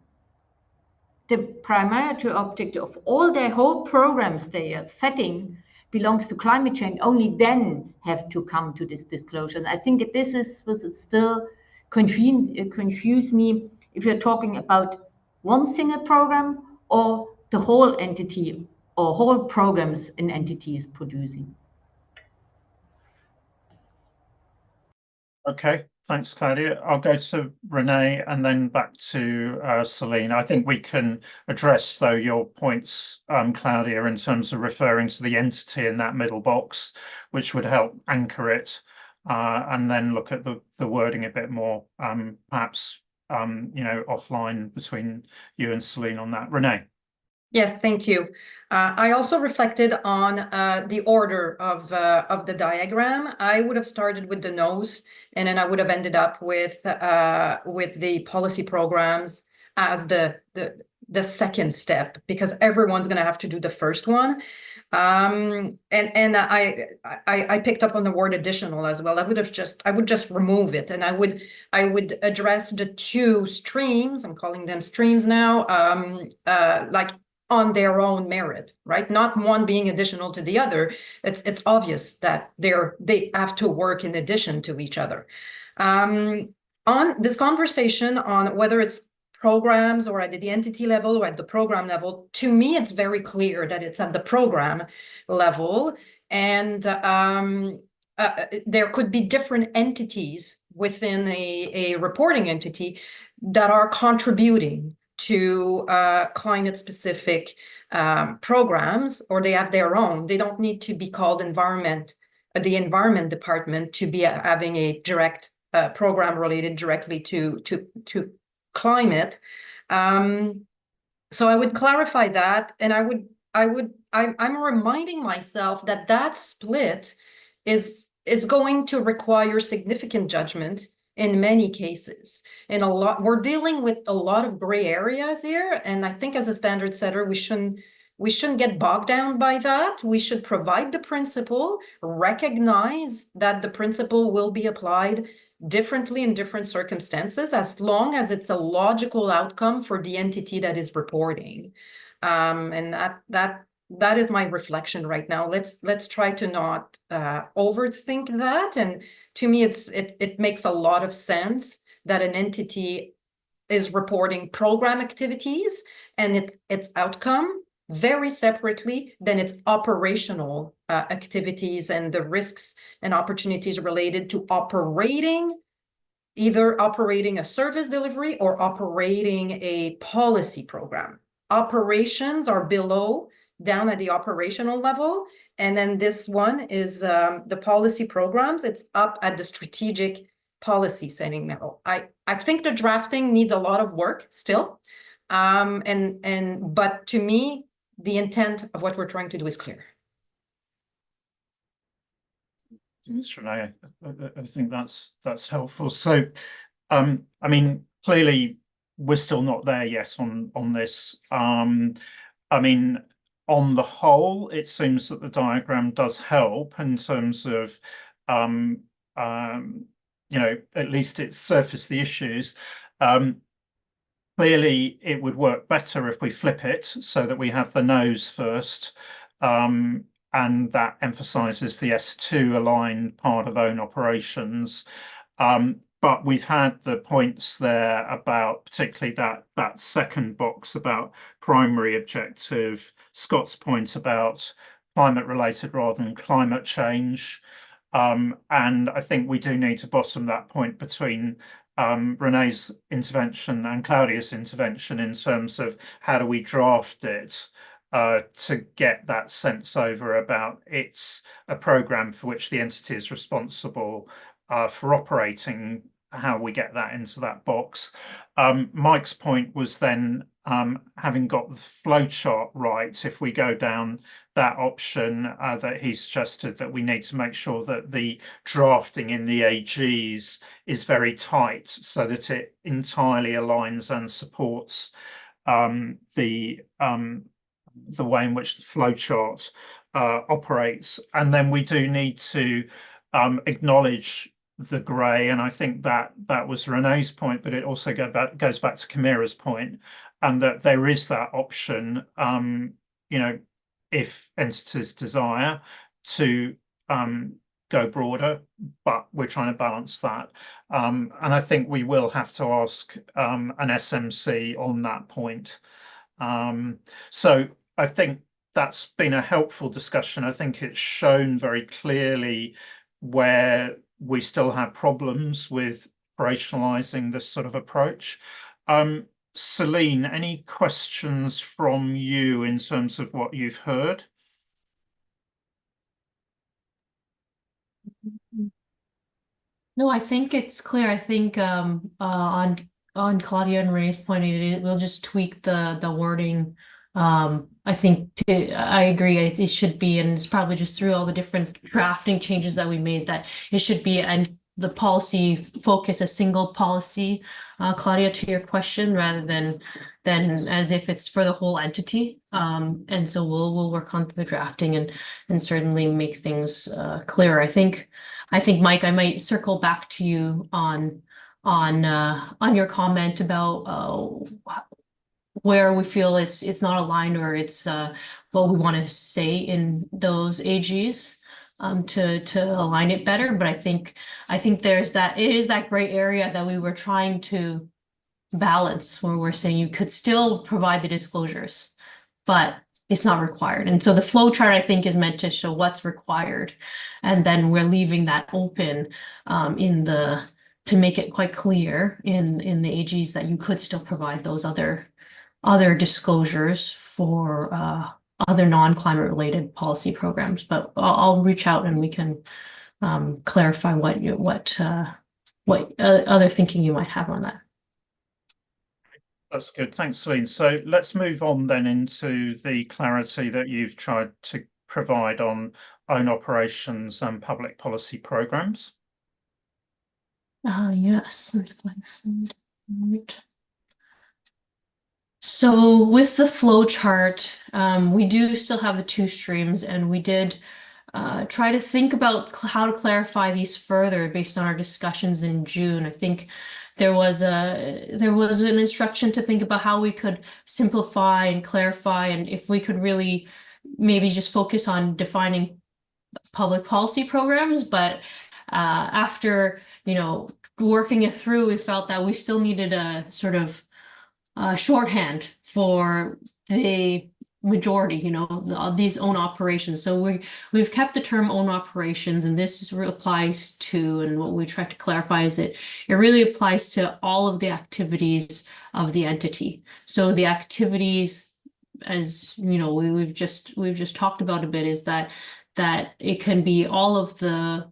the priority objective of all their whole programs they are setting belongs to climate change, only then have to come to this disclosure. And I think this is was still confuse me if you're talking about one single program or the whole entity or whole programs an entity is producing. Okay, thanks, Claudia. I'll go to Renee and then back to Celine. I think we can address, though, your points, Claudia, in terms of referring to the entity in that middle box, which would help anchor it, and then look at the wording a bit more, perhaps, offline between you and Celine on that. Renee. Yes, thank you. I also reflected on the order of the diagram. I would have started with the nose, and then I would have ended up with the policy programs as the second step, because everyone's going to have to do the first one. And I picked up on the word additional as well. I would just remove it, and I would address the two streams. I'm calling them streams now. Like on their own merit, right? Not one being additional to the other. It's obvious that they have to work in addition to each other. On this conversation on whether it's programs or at the entity level or at the program level, to me, it's very clear that it's at the program level. And there could be different entities within a reporting entity that are contributing to climate-specific programs, or they have their own. They don't need to be called the environment department to be having a direct program related directly to climate. So I would clarify that, and I'm reminding myself that split is going to require significant judgment in many cases. And we're dealing with a lot of gray areas here. And I think as a standard setter, we shouldn't get bogged down by that. We should provide the principle, recognize that the principle will be applied differently in different circumstances, as long as it's a logical outcome for the entity that is reporting. And that is my reflection right now. Let's try to not overthink that. And to me, it makes a lot of sense that an entity is reporting program activities and its outcome very separately than its operational activities and the risks and opportunities related to either operating a service delivery or operating a policy program. Operations are below, down at the operational level. And then this one is the policy programs. It's up at the strategic policy setting level. I think the drafting needs a lot of work still. But to me, the intent of what we're trying to do is clear. Thanks, Renee. I think that's helpful. So, I mean, clearly we're still not there yet on this. I mean, on the whole, it seems that the diagram does help in terms of, at least it surfaced the issues. Clearly, it would work better if we flip it so that we have the nose first, and that emphasizes the S2 aligned part of own operations. But we've had the points there about particularly that second box about primary objective, Scott's point about climate related rather than climate change. And I think we do need to bottom that point between Renee's intervention and Claudia's intervention in terms of how do we draft it to get that sense over about it's a program for which the entity is responsible for operating, how we get that into that box. Mike's point was then having got the flowchart right, if we go down that option that he suggested, that we need to make sure that the drafting in the AGs is very tight so that it entirely aligns and supports the way in which the flowchart operates. And then we do need to acknowledge the grey, and I think that was Renee's point, but it also goes back to Camira's point, and that there is that option, you know, if entities desire to go broader, but we're trying to balance that. And I think we will have to ask an SMC on that point. So I think that's been a helpful discussion. I think it's shown very clearly where we still have problems with operationalizing this sort of approach. Celine, any questions from you in terms of what you've heard? No, I think it's clear. I think on Claudia and Ray's point, we'll just tweak the wording. I think I agree. It should be, and it's probably just through all the different drafting changes that we made, that it should be, and the policy focus a single policy, Claudia, to your question, rather than as if it's for the whole entity. And so we'll work on the drafting and certainly make things clearer. I think Mike, I might circle back to you on your comment about where we feel it's not aligned, or it's what we want to say in those AGs to align it better. But I think it is that gray area that we were trying to balance, where we're saying you could still provide the disclosures, but it's not required. And so the flow chart, I think, is meant to show what's required, and then we're leaving that open to make it quite clear in the AGs that you could still provide those other disclosures for other non-climate related policy programs. But I'll reach out and we can clarify what other thinking you might have on that. That's good. Thanks, Celine. So let's move on then into the clarity that you've tried to provide on own operations and public policy programs. Yes. So with the flow chart, we do still have the two streams, and we did try to think about how to clarify these further based on our discussions in June. I think there was an instruction to think about how we could simplify and clarify, and if we could really maybe just focus on defining public policy programs. But after working it through, we felt that we still needed a sort of shorthand for the majority, these own operations. So we've kept the term own operations, and this applies to, and what we try to clarify is that it really applies to all of the activities of the entity. So the activities, as we've just talked about a bit, is that it can be all of the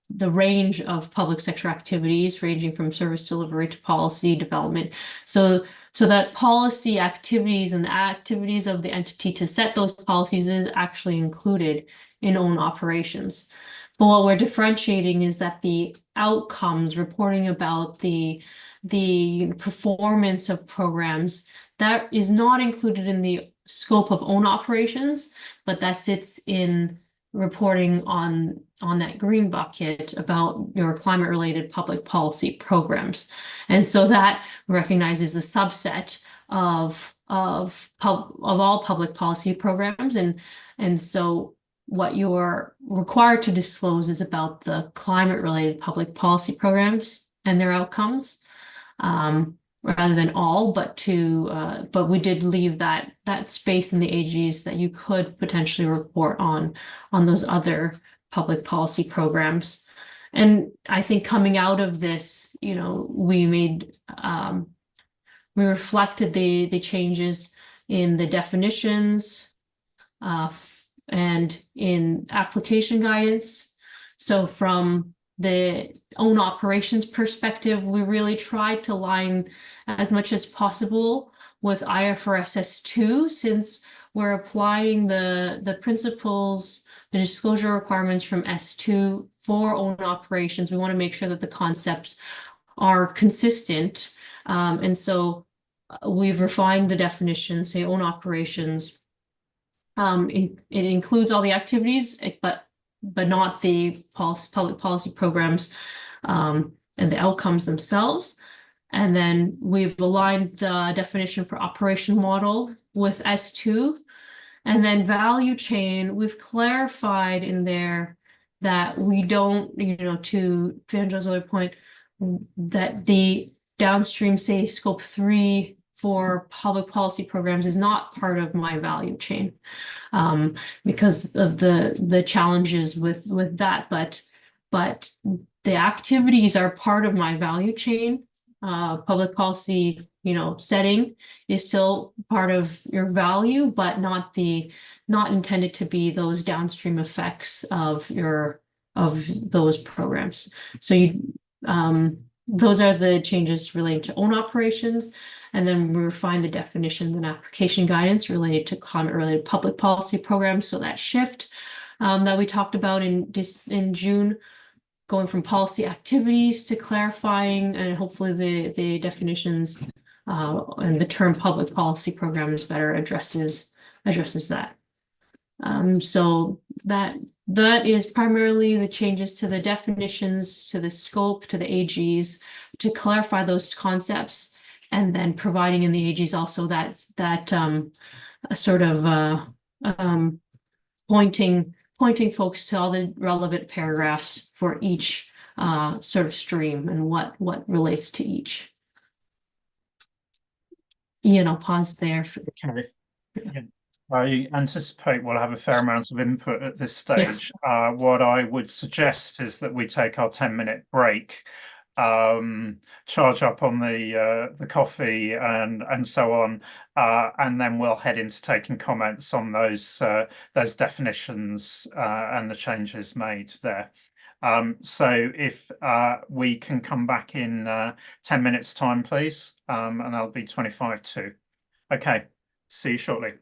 range of public sector activities, ranging from service delivery to policy development. So that policy activities and the activities of the entity to set those policies is actually included in own operations. But what we're differentiating is that the outcomes, reporting about the performance of programs, that is not included in the scope of own operations, but that sits in reporting on that green bucket about your climate related public policy programs. And so that recognizes the subset of all public policy programs. And so what you're required to disclose is about the climate related public policy programs and their outcomes, rather than all, but we did leave that space in the AGs that you could potentially report on those other public policy programs. And I think coming out of this, we reflected the changes in the definitions and in application guidance. So from the own operations perspective, we really tried to align as much as possible with IFRS S2, since we're applying the principles, the disclosure requirements from S2 for own operations. We want to make sure that the concepts are consistent. And so we've refined the definition, say own operations. It includes all the activities, but not the public policy programs. and the outcomes themselves. And then we've aligned the definition for operation model with S2. And then value chain, we've clarified in there that we don't, to Andrew's other point, that the downstream, say, scope 3 for public policy programs is not part of my value chain, because of the challenges with that. But the activities are part of my value chain. Public policy, setting is still part of your value, but not intended to be those downstream effects of those programs. So those are the changes related to own operations. And then we refine the definition and application guidance related to climate-related public policy programs. So that shift that we talked about in June, going from policy activities to clarifying, and hopefully the definitions and the term public policy programs better addresses that. So that is primarily the changes to the definitions, to the scope, to the AGs, to clarify those concepts, and then providing in the AGs also that sort of pointing folks to all the relevant paragraphs for each sort of stream and what relates to each. Ian, I'll pause there. Okay. Yeah. I anticipate we'll have a fair amount of input at this stage. Yes. What I would suggest is that we take our 10-minute break, charge up on the coffee and so on, and then we'll head into taking comments on those definitions and the changes made there. So if we can come back in 10 minutes time, please, and that'll be 25 to. Okay, see you shortly.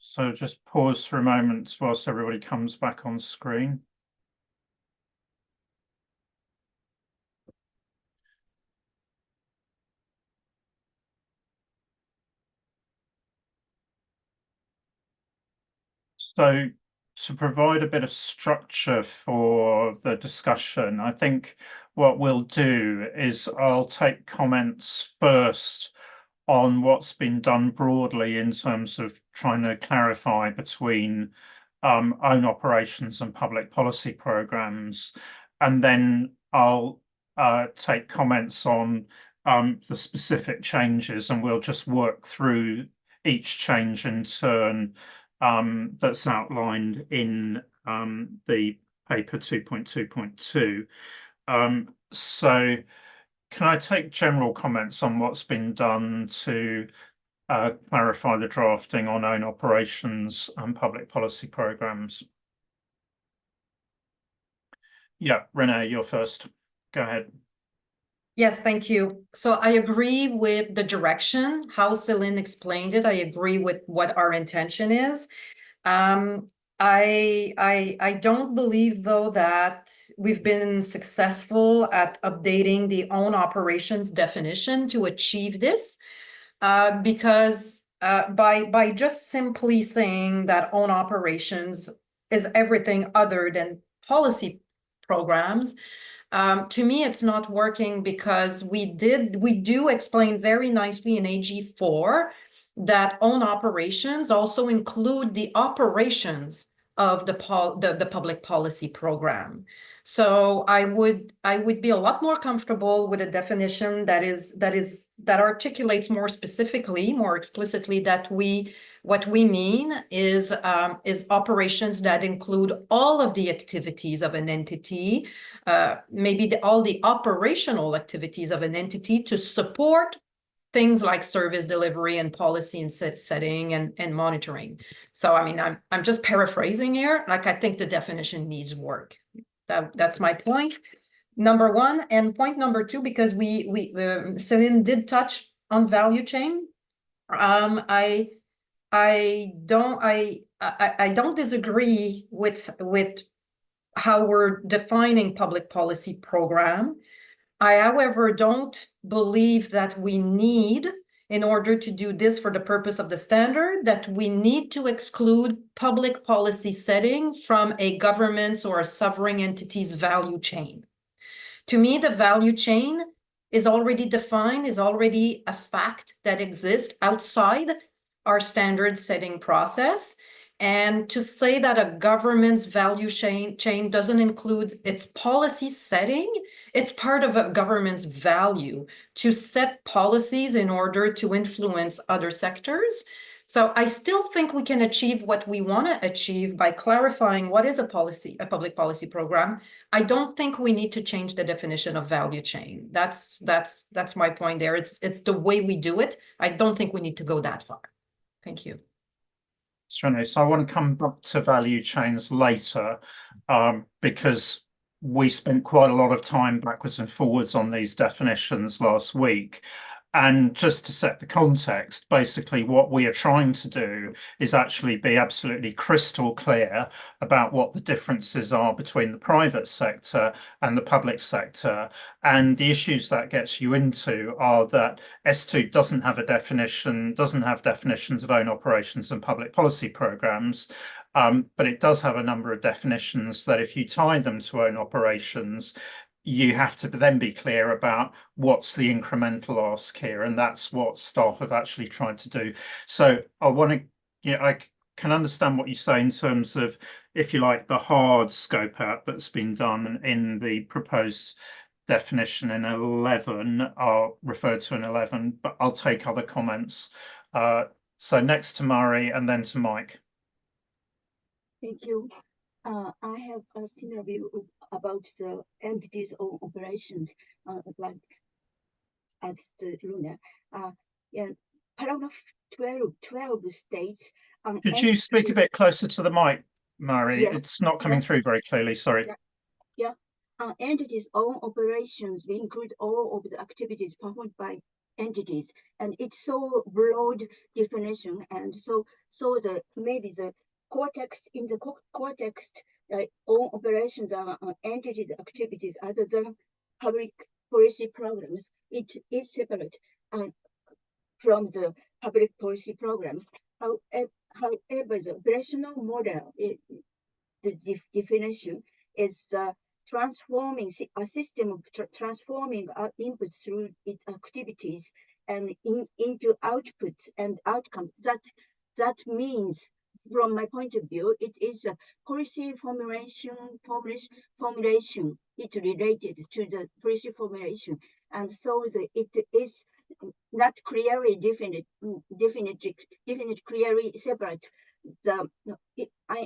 So just pause for a moment whilst everybody comes back on screen. So to provide a bit of structure for the discussion, I think what we'll do is I'll take comments first on what's been done broadly in terms of trying to clarify between own operations and public policy programs. And then I'll take comments on the specific changes, and we'll just work through each change in turn that's outlined in the paper 2.2.2. So can I take general comments on what's been done to clarify the drafting on own operations and public policy programs? Yeah, Renee, you're first. Go ahead. Yes, thank you. So I agree with the direction, how Celine explained it. I agree with what our intention is. I don't believe, though, that we've been successful at updating the own operations definition to achieve this, because by just simply saying that own operations is everything other than policy programs, to me, it's not working, because we do explain very nicely in AG4 that own operations also include the operations of the public policy program. So I would be a lot more comfortable with a definition that articulates more specifically, more explicitly, that what we mean is operations that include all of the activities of an entity, maybe all the operational activities of an entity to support things like service delivery and policy and setting and monitoring. So, I mean, I'm just paraphrasing here. Like, I think the definition needs work. That's my point, number one. And point number two, because Celine did touch on value chain. I don't disagree with how we're defining public policy program. I, however, don't believe that we need, in order to do this for the purpose of the standard, that we need to exclude public policy setting from a government's or a sovereign entity's value chain. To me, the value chain is already defined, is already a fact that exists outside our standard setting process. And to say that a government's value chain doesn't include its policy setting, it's part of a government's value to set policies in order to influence other sectors. So I still think we can achieve what we want to achieve by clarifying what is a public policy program. I don't think we need to change the definition of value chain. That's my point there. It's the way we do it. I don't think we need to go that far. Thank you. So I want to come back to value chains later, because we spent quite a lot of time backwards and forwards on these definitions last week. And just to set the context, basically what we are trying to do is actually be absolutely crystal clear about what the differences are between the private sector and the public sector. And the issues that gets you into are that S2 doesn't have definitions of own operations and public policy programs. But it does have a number of definitions that, if you tie them to own operations, you have to then be clear about what's the incremental ask here, and that's what staff have actually tried to do. So I want to, I can understand what you say in terms of, if you like, the hard scope out that's been done in the proposed definition in 11, are referred to in 11, but I'll take other comments. So next to Mari and then to Mike. Thank you. I have a similar view about the entities or operations, like as the Luna. Yeah, paragraph 12 states. Could you speak a bit closer to the mic, Mari? Yes. It's not coming through very clearly. Sorry. Yeah. Entities' own operations will include all of the activities performed by entities, and it's so broad definition, and so the maybe the core text in the core text, all operations are entities activities other than public policy programs. It is separate from the public policy programs. However, the operational model, the definition is transforming a system of transforming our inputs through its activities and into outputs and outcomes. That means, from my point of view, it is a policy formulation. It related to the policy formulation, and so it is not clearly definite, clearly separate the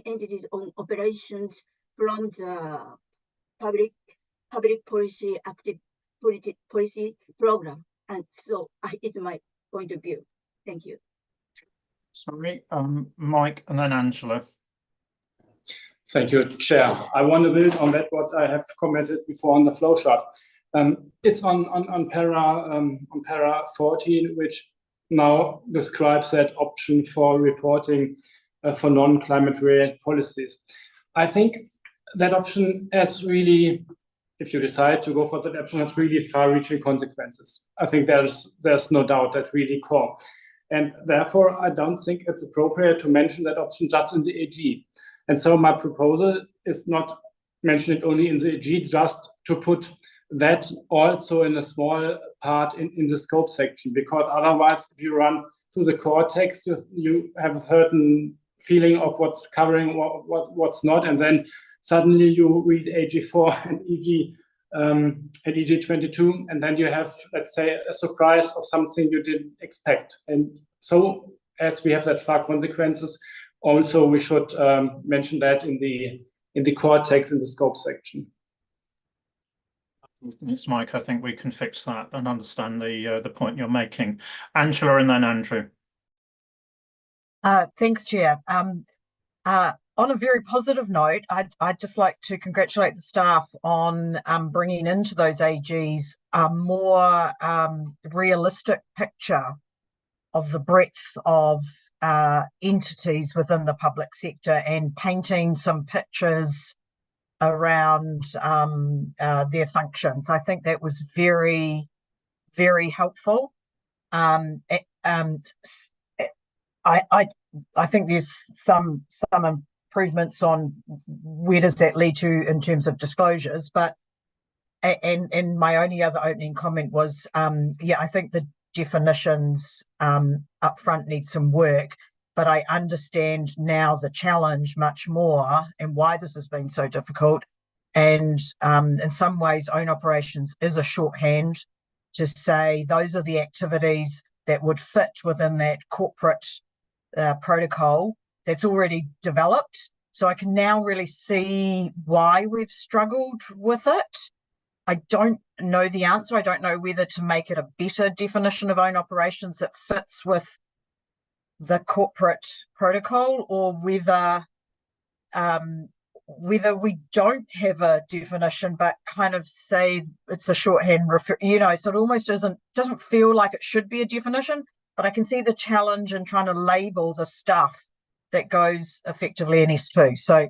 entities on operations from the public policy policy program, and so it's my point of view. Thank you. Sorry, Mike, and then Angela. Thank you, Chair. I want to build on that what I have commented before on the flowchart. It's on para 14, which now describes that option for reporting for non-climate related policies. I think that option has really, if you decide to go for that option, has really far-reaching consequences. I think there's no doubt that really core. And therefore, I don't think it's appropriate to mention that option just in the AG. And so my proposal is not mention it only in the AG, just to put that also in a small part in the scope section, because otherwise, if you run through the core text, you have a certain feeling of what's covering, what's not, and then suddenly you read AG4 and EG22, and then you have, let's say, a surprise of something you didn't expect. And so, as we have that far consequences, also we should mention that in the core text in the scope section. It's Mike. I think we can fix that and understand the point you're making. Angela, and then Andrew. Thanks, Chair. On a very positive note, I'd just like to congratulate the staff on bringing into those AGs a more realistic picture of the breadth of entities within the public sector and painting some pictures around their functions. I think that was very, very helpful. I think there's some improvements on where does that lead to in terms of disclosures, but and my only other opening comment was I think the definitions up front need some work, but I understand now the challenge much more and why this has been so difficult. And in some ways, own operations is a shorthand to say those are the activities that would fit within that corporate protocol that's already developed. So I can now really see why we've struggled with it. I don't know the answer. I don't know whether to make it a better definition of own operations that fits with the corporate protocol, or whether we don't have a definition but kind of say it's a shorthand so it almost doesn't feel like it should be a definition, but I can see the challenge in trying to label the stuff that goes effectively in S2. So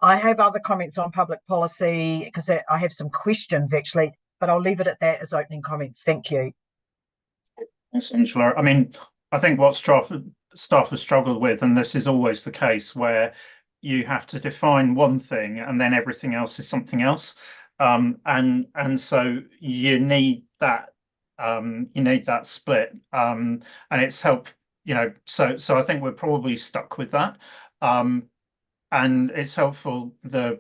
I have other comments on public policy because I have some questions actually, but I'll leave it at that as opening comments. Thank you. Thanks, Angela. I mean, I think what staff have struggled with, and this is always the case, where you have to define one thing and then everything else is something else, and so you need that split, and it's helped. So I think we're probably stuck with that. And it's helpful the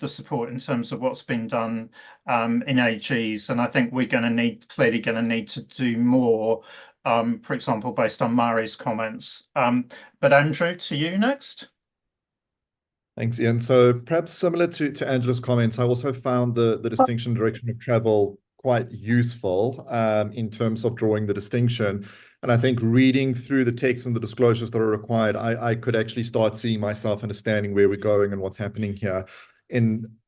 support in terms of what's been done in AGs, and I think we're clearly going to need to do more, for example, based on Mari's comments. But Andrew, to you next. Thanks, Ian. So perhaps similar to Angela's comments, I also found the distinction direction of travel quite useful in terms of drawing the distinction. And I think reading through the text and the disclosures that are required, I could actually start seeing myself understanding where we're going and what's happening here.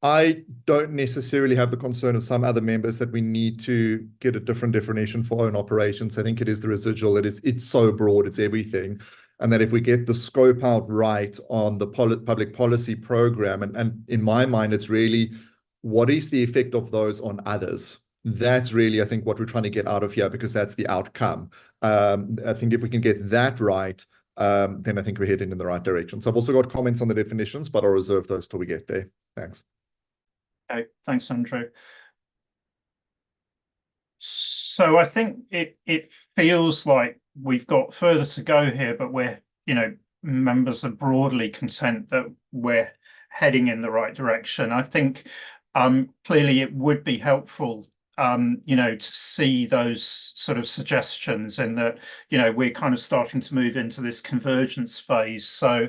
I don't necessarily have the concern of some other members that we need to get a different definition for own operations. I think it is the residual. It's so broad, it's everything. And that if we get the scope out right on the public policy program, and in my mind, it's really what is the effect of those on others? That's really, I think, what we're trying to get out of here, because that's the outcome. I think if we can get that right, then I think we're heading in the right direction. So I've also got comments on the definitions, but I'll reserve those till we get there. Thanks. Okay, thanks, Andrew. So I think it feels like we've got further to go here, but we're, members are broadly content that we're heading in the right direction. I think clearly it would be helpful to see those sort of suggestions, and that, we're kind of starting to move into this convergence phase. So,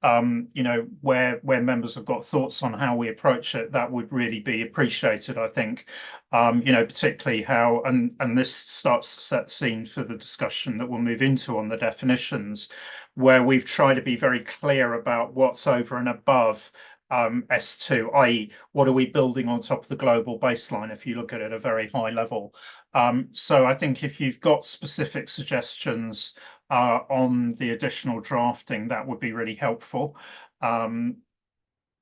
where members have got thoughts on how we approach it, that would really be appreciated, I think, particularly how, and this starts to set the scene for the discussion that we'll move into on the definitions, where we've tried to be very clear about what's over and above S2, i.e. what are we building on top of the global baseline if you look at it at a very high level. So I think if you've got specific suggestions on the additional drafting, that would be really helpful. And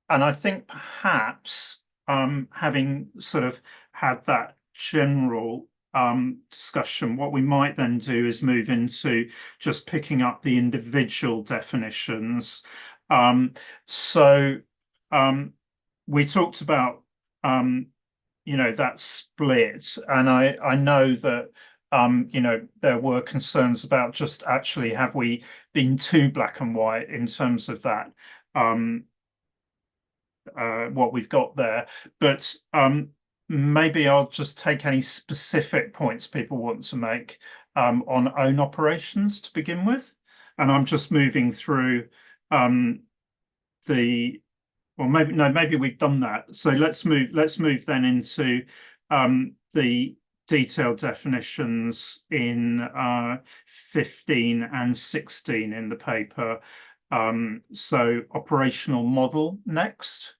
I think perhaps having sort of had that general discussion, what we might then do is move into just picking up the individual definitions. We talked about that split, and I know that there were concerns about just actually have we been too black and white in terms of that what we've got there, but maybe I'll just take any specific points people want to make on own operations to begin with, and I'm just moving through maybe we've done that. So let's move then into the detailed definitions in 15 and 16 in the paper. So operational model next.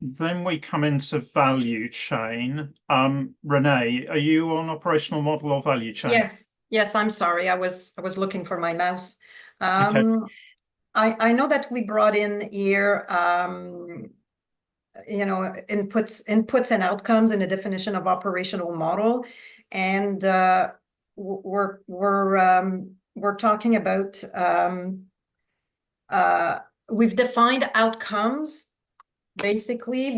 Then we come into value chain. Renee, are you on operational model or value chain? Yes, I'm sorry. I was looking for my mouse. Okay. I know that we brought in here inputs and outcomes in the definition of operational model, and we're talking about we've defined outcomes. Basically,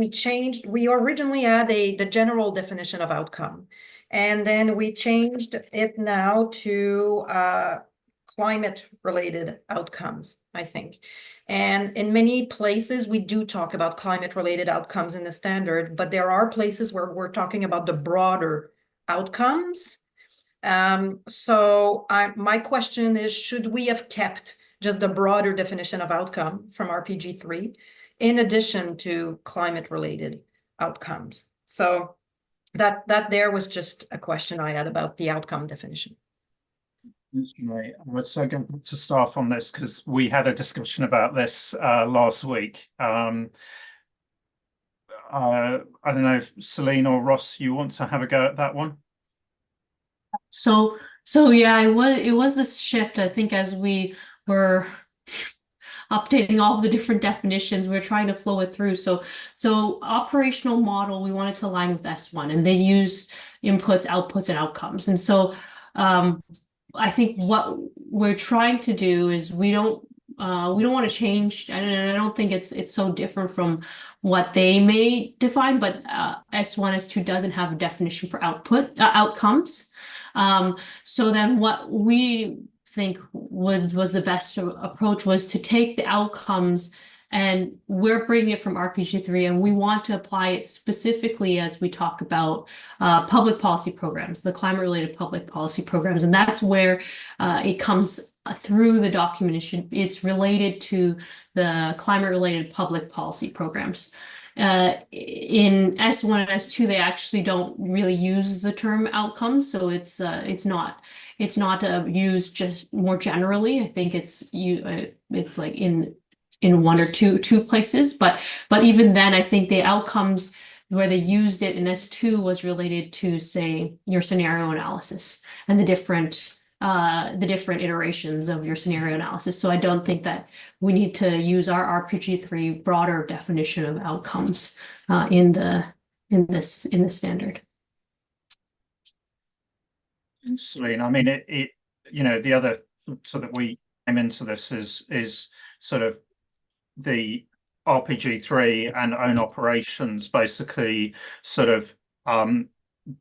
we originally had the general definition of outcome, and then we changed it now to climate-related outcomes, I think. And in many places, we do talk about climate-related outcomes in the standard, but there are places where we're talking about the broader outcomes. So my question is, should we have kept just the broader definition of outcome from RPG 3? In addition to climate-related outcomes? So that there was just a question I had about the outcome definition. That's right. Let's go to staff on this, because we had a discussion about this last week. I don't know if Celine or Ross, you want to have a go at that one? So yeah, it was this shift, I think, as we were updating all of the different definitions, we're trying to flow it through. So operational model, we wanted to align with S1, and they use inputs, outputs, and outcomes. And so I think what we're trying to do is we don't want to change, and I don't think it's so different from what they may define, but S1, S2 doesn't have a definition for outcomes. So then what we think was the best approach was to take the outcomes, and we're bringing it from RPG 3, and we want to apply it specifically as we talk about public policy programs, the climate-related public policy programs, and that's where it comes through the document. It's related to the climate-related public policy programs. in S1 and S2, they actually don't really use the term outcomes, so it's not used just more generally. I think it's like in one or two places, but even then, I think the outcomes where they used it in S2 was related to, say, your scenario analysis and the different iterations of your scenario analysis. So I don't think that we need to use our RPG3 broader definition of outcomes in this standard. Celine, I mean, it the other so that we came into this is sort of the RPG3 and own operations basically sort of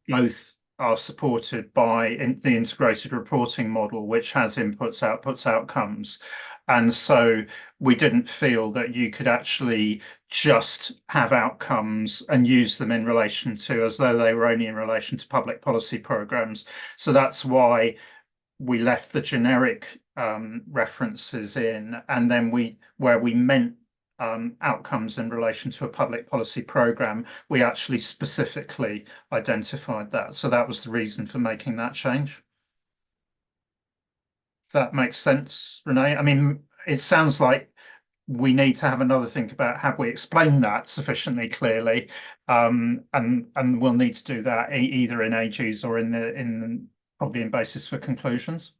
both are supported by the integrated reporting model, which has inputs, outputs, outcomes. And so we didn't feel that you could actually just have outcomes and use them in relation to, as though they were only in relation to public policy programs. So that's why we left the generic references in, and then where we meant outcomes in relation to a public policy program, we actually specifically identified that. So that was the reason for making that change. If that makes sense, Renee? I mean, it sounds like we need to have another think about have we explained that sufficiently clearly, and we'll need to do that either in AGs or probably in basis for conclusions.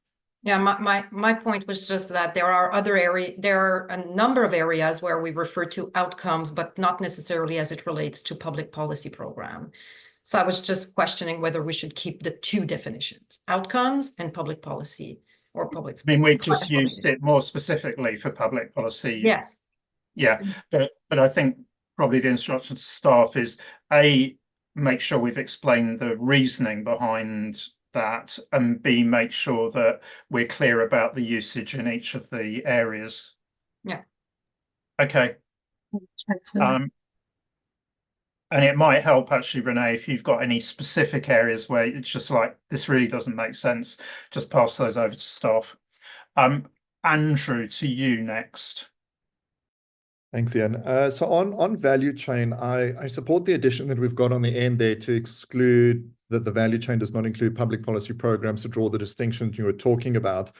Yeah, my point was just that there are a number of areas where we refer to outcomes, but not necessarily as it relates to public policy program. So I was just questioning whether we should keep the two definitions, outcomes and public policy or public. I mean, we just used it more specifically for public policy. Yes. Yeah, but I think probably the instruction to staff is make sure we've explained the reasoning behind that, and B, make sure that we're clear about the usage in each of the areas. Yeah. Okay. And it might help actually, Renee, if you've got any specific areas where it's just like, this really doesn't make sense, just pass those over to staff. Andrew, to you next. Thanks, Ian. So on value chain, I support the addition that we've got on the end there to exclude that the value chain does not include public policy programs, to draw the distinctions you were talking about.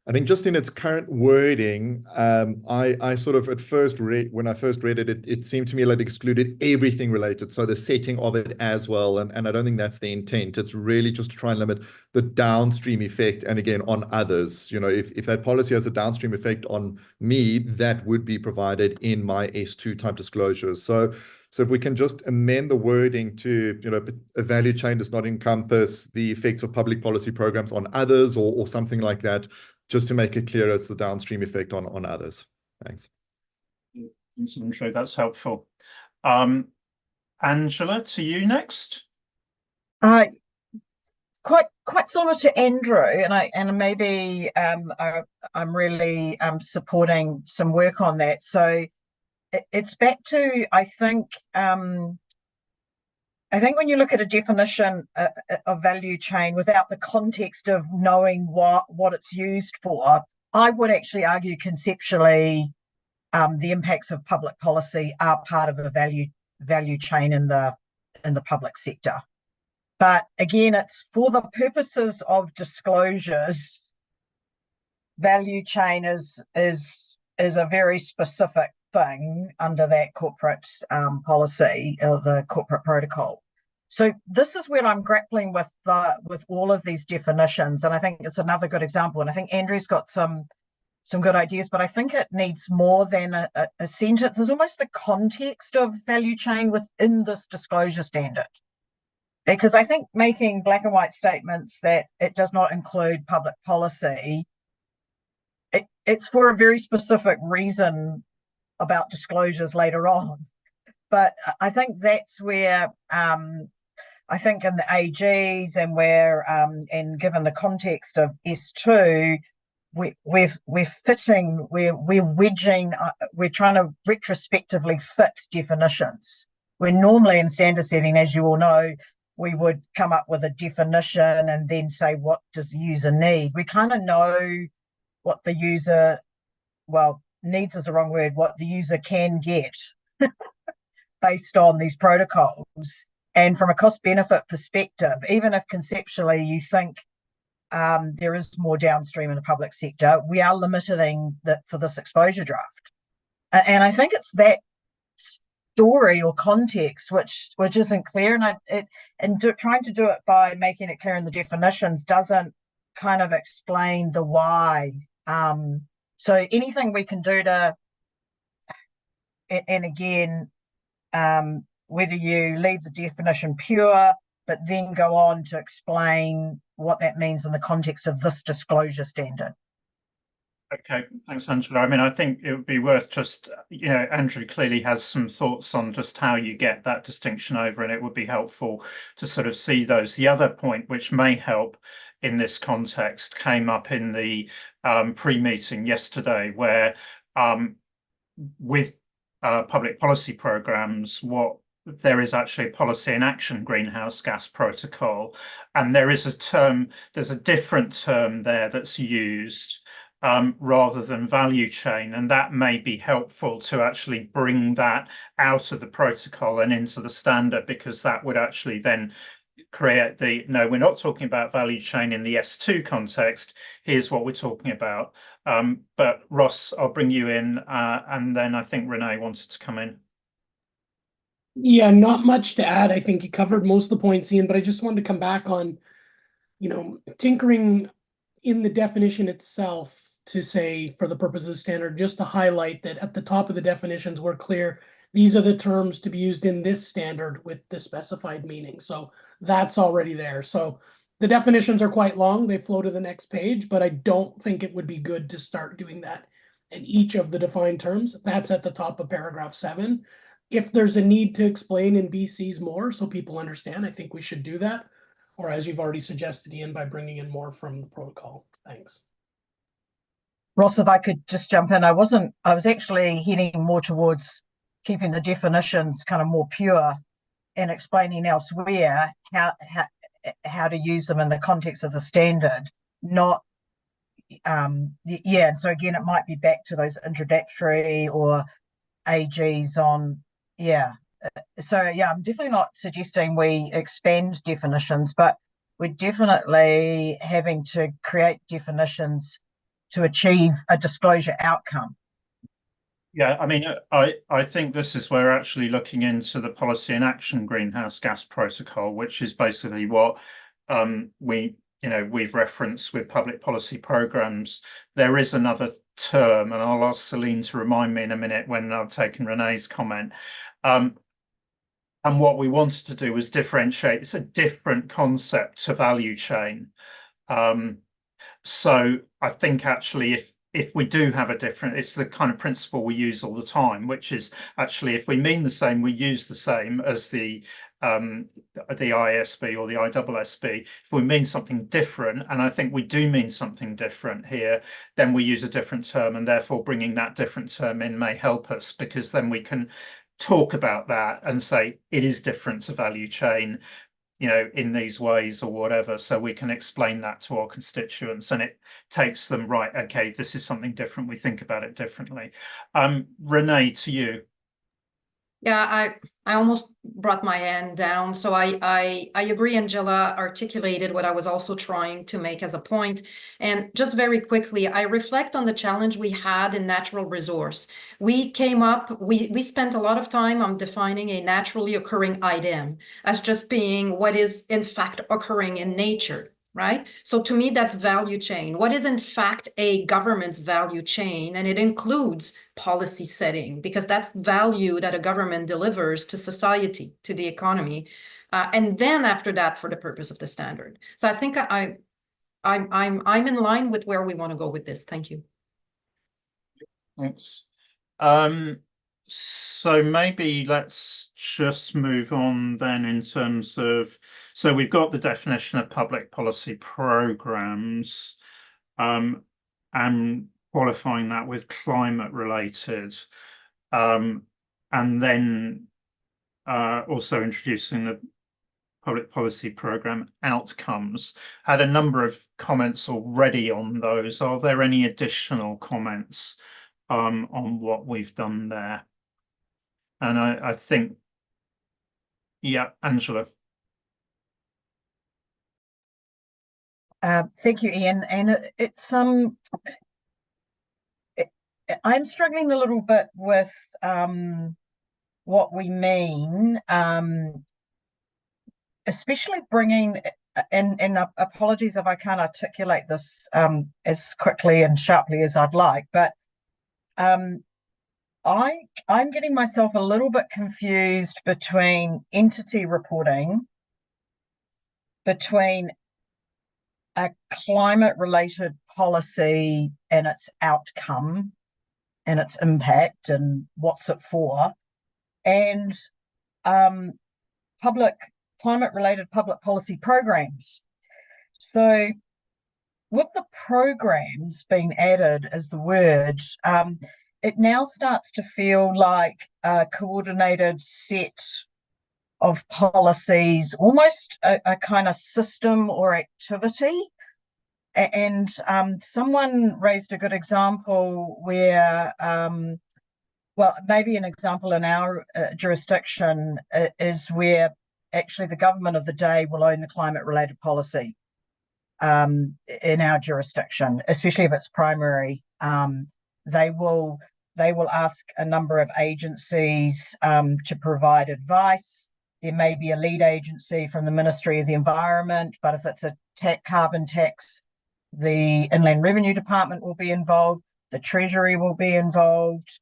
I think just in its current wording, I sort of when I first read it, it seemed to me like it excluded everything related. So the setting of it as well. And I don't think that's the intent. It's really just to try and limit the downstream effect. And again, on others, if that policy has a downstream effect on me, that would be provided in my S2 type disclosures. So if we can just amend the wording to, a value chain does not encompass the effects of public policy programs on others or something like that, just to make it clear as the downstream effect on others. Thanks. Thanks, Andrew. That's helpful. Angela, to you next. Quite similar to Andrew, and maybe I'm really supporting some work on that. So it's back to I think when you look at a definition of value chain without the context of knowing what it's used for, I would actually argue conceptually the impacts of public policy are part of a value chain in the public sector. But again, it's for the purposes of disclosures, value chain is a very specific thing under that corporate policy or the corporate protocol. So this is where I'm grappling with all of these definitions, and I think it's another good example. And I think Andrew's got some good ideas, but I think it needs more than a sentence. There's almost the context of value chain within this disclosure standard, because I think making black and white statements that it does not include public policy, it's for a very specific reason about disclosures later on. But I think that's where I think in the AGs and and given the context of S2, we're wedging, we're trying to retrospectively fit definitions. Where normally in standard setting, as you all know, we would come up with a definition and then say, what does the user need? We kind of know what the user, needs is the wrong word, what the user can get based on these protocols. And from a cost benefit perspective, even if conceptually you think there is more downstream in the public sector, we are limiting that for this exposure draft. And I think it's that story or context which isn't clear, and trying to do it by making it clear in the definitions doesn't kind of explain the why. So anything we can do to, and again, whether you leave the definition pure but then go on to explain what that means in the context of this disclosure standard. Okay, thanks, Angela. I mean, I think it would be worth just, Andrew clearly has some thoughts on just how you get that distinction over, and it would be helpful to sort of see those. The other point which may help in this context came up in the pre-meeting yesterday, where with public policy programs, there is actually a policy in action greenhouse gas protocol, and there's a different term there that's used rather than value chain, and that may be helpful to actually bring that out of the protocol and into the standard, because that would actually then create no, we're not talking about value chain in the S2 context, here's what we're talking about. But Ross, I'll bring you in, and then I think Renee wanted to come in. Yeah, not much to add. I think you covered most of the points, Ian, but I just wanted to come back on, tinkering in the definition itself to say, for the purpose of the standard, just to highlight that at the top of the definitions, we're clear, these are the terms to be used in this standard with the specified meaning. So that's already there. So the definitions are quite long. They flow to the next page, but I don't think it would be good to start doing that in each of the defined terms. That's at the top of paragraph 7. If there's a need to explain in BCs more so people understand, I think we should do that. Or as you've already suggested, Ian, by bringing in more from the protocol. Thanks. Ross, if I could just jump in, I was actually heading more towards keeping the definitions kind of more pure and explaining elsewhere how to use them in the context of the standard, not and so again, it might be back to those introductory or AGs on, so I'm definitely not suggesting we expand definitions, but we're definitely having to create definitions to achieve a disclosure outcome. Yeah, I mean, I think this is where we're actually looking into the policy in action greenhouse gas protocol, which is basically what we've referenced with public policy programs. There is another term, and I'll ask Celine to remind me in a minute when I've taken Renee's comment. And what we wanted to do was differentiate. It's a different concept to value chain. So I think actually if we do have a different, it's the kind of principle we use all the time, which is actually if we mean the same, we use the same as the ISB or the ISSB. If we mean something different, and I think we do mean something different here, then we use a different term, and therefore bringing that different term in may help us, because then we can talk about that and say it is different to value chain, in these ways or whatever, so we can explain that to our constituents, and it takes them, right, okay, this is something different, we think about it differently. Renee, to you. Yeah, I almost brought my hand down. So I agree, Angela articulated what I was also trying to make as a point. And just very quickly, I reflect on the challenge we had in natural resource. We spent a lot of time on defining a naturally occurring item as just being what is in fact occurring in nature. Right? So to me, that's value chain. What is in fact a government's value chain? And it includes policy setting, because that's value that a government delivers to society, to the economy. And then after that, for the purpose of the standard. So I think I'm in line with where we want to go with this. Thank you. Thanks. So maybe let's just move on then in terms of, so we've got the definition of public policy programs, and qualifying that with climate related, and then also introducing the public policy program outcomes. Had a number of comments already on those. Are there any additional comments on what we've done there? And I think Yeah, Angela. Thank you, Ian. And I'm struggling a little bit with what we mean, especially bringing, and apologies if I can't articulate this as quickly and sharply as I'd like, but I'm getting myself a little bit confused between entity reporting, between a climate-related policy and its outcome and its impact and what's it for, and climate-related public policy programs. So with the programs being added as the word, it now starts to feel like a coordinated set of policies, almost a kind of system or activity. And someone raised a good example where, well, maybe an example in our jurisdiction is where actually the government of the day will own the climate-related policy in our jurisdiction, especially if it's primary. They will ask a number of agencies to provide advice. There may be a lead agency from the Ministry of the Environment, but if it's a carbon tax, the Inland Revenue Department will be involved, the Treasury will be involved,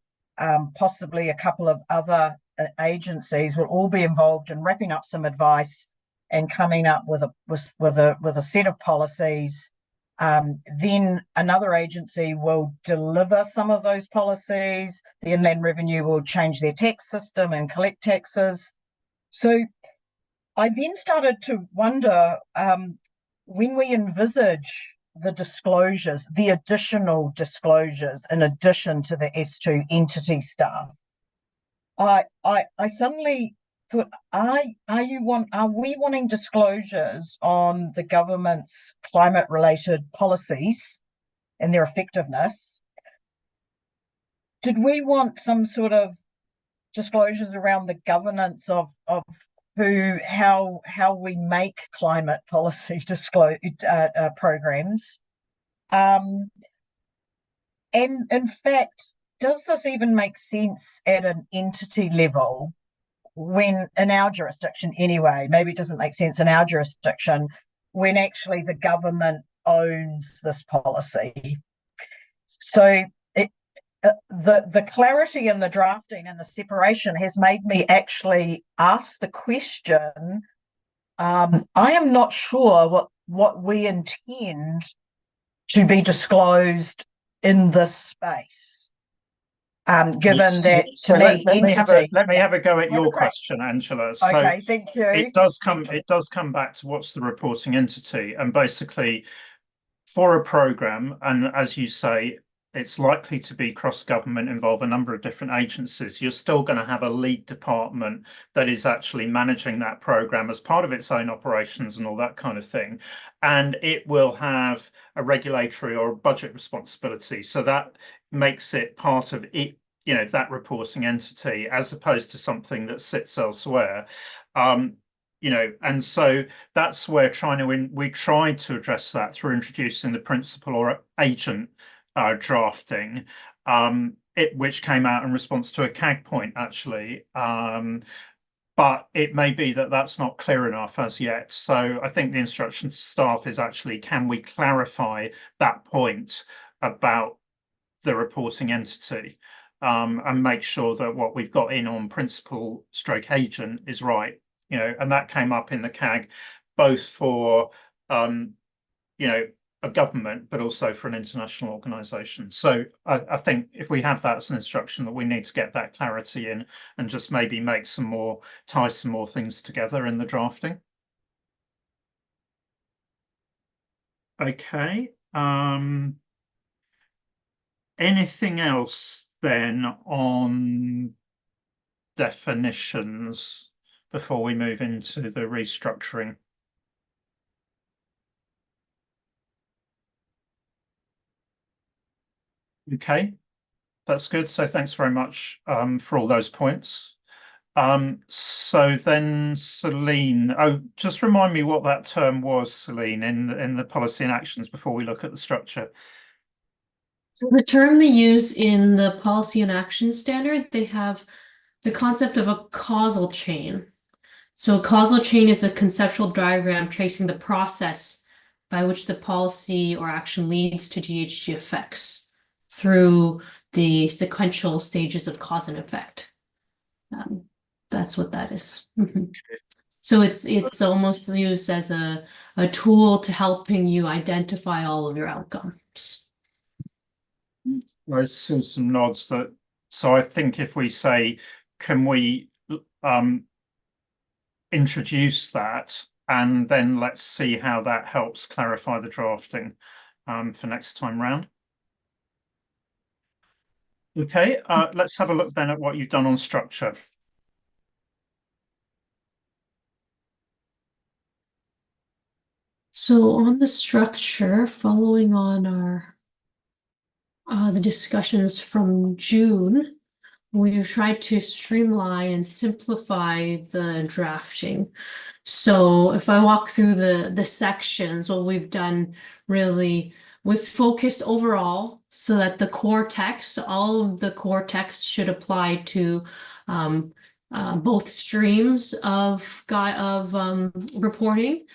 possibly a couple of other agencies will all be involved in wrapping up some advice and coming up with a set of policies. Then another agency will deliver some of those policies. The Inland Revenue will change their tax system and collect taxes. So I then started to wonder, when we envisage the disclosures, the additional disclosures in addition to the S2 entity stuff, I suddenly thought, are we wanting disclosures on the government's climate-related policies and their effectiveness? Did we want some sort of disclosures around the governance of how we make climate policy programs? And in fact, does this even make sense at an entity level when, in our jurisdiction anyway, maybe it doesn't make sense in our jurisdiction, when actually the government owns this policy? So the clarity in the drafting and the separation has made me actually ask the question, I am not sure what we intend to be disclosed in this space. Given that So to me, let me have a go at your question, Angela. So okay, thank you. It does come back to what's the reporting entity, and basically for a program, and as you say, it's likely to be cross-government, involve a number of different agencies. You're still going to have a lead department that is actually managing that program as part of its own operations and all that kind of thing. And it will have a regulatory or a budget responsibility. So that makes it part of it, you know, that reporting entity, as opposed to something that sits elsewhere. You know, and so that's where we tried to address that through introducing the principal or agent drafting, which came out in response to a CAG point, actually. But it may be that that's not clear enough as yet. So I think the instruction to staff is actually, can we clarify that point about the reporting entity, and make sure that what we've got in on principal stroke agent is right? You know, and that came up in the CAG, both for you know, a government, but also for an international organization. So I think if we have that as an instruction, that we need to get that clarity in and just maybe tie some more things together in the drafting. Okay. Anything else then on definitions before we move into the restructuring? Okay, that's good. So thanks very much for all those points. So then Celine, just remind me what that term was, Celine, in the policy and actions before we look at the structure. So the term they use in the policy and action standard, they have the concept of a causal chain. So a causal chain is a conceptual diagram tracing the process by which the policy or action leads to GHG effects through the sequential stages of cause and effect. That's what that is. So it's almost used as a tool to helping you identify all of your outcomes. I see some nods that, so I think if we say, can we introduce that, and then let's see how that helps clarify the drafting for next time round. Okay, let's have a look then at what you've done on structure. So on the structure, following on our the discussions from June, we've tried to streamline and simplify the drafting. So if I walk through the sections, what we've done really, we've focused overall so that the core text, all of the core text should apply to both streams of reporting,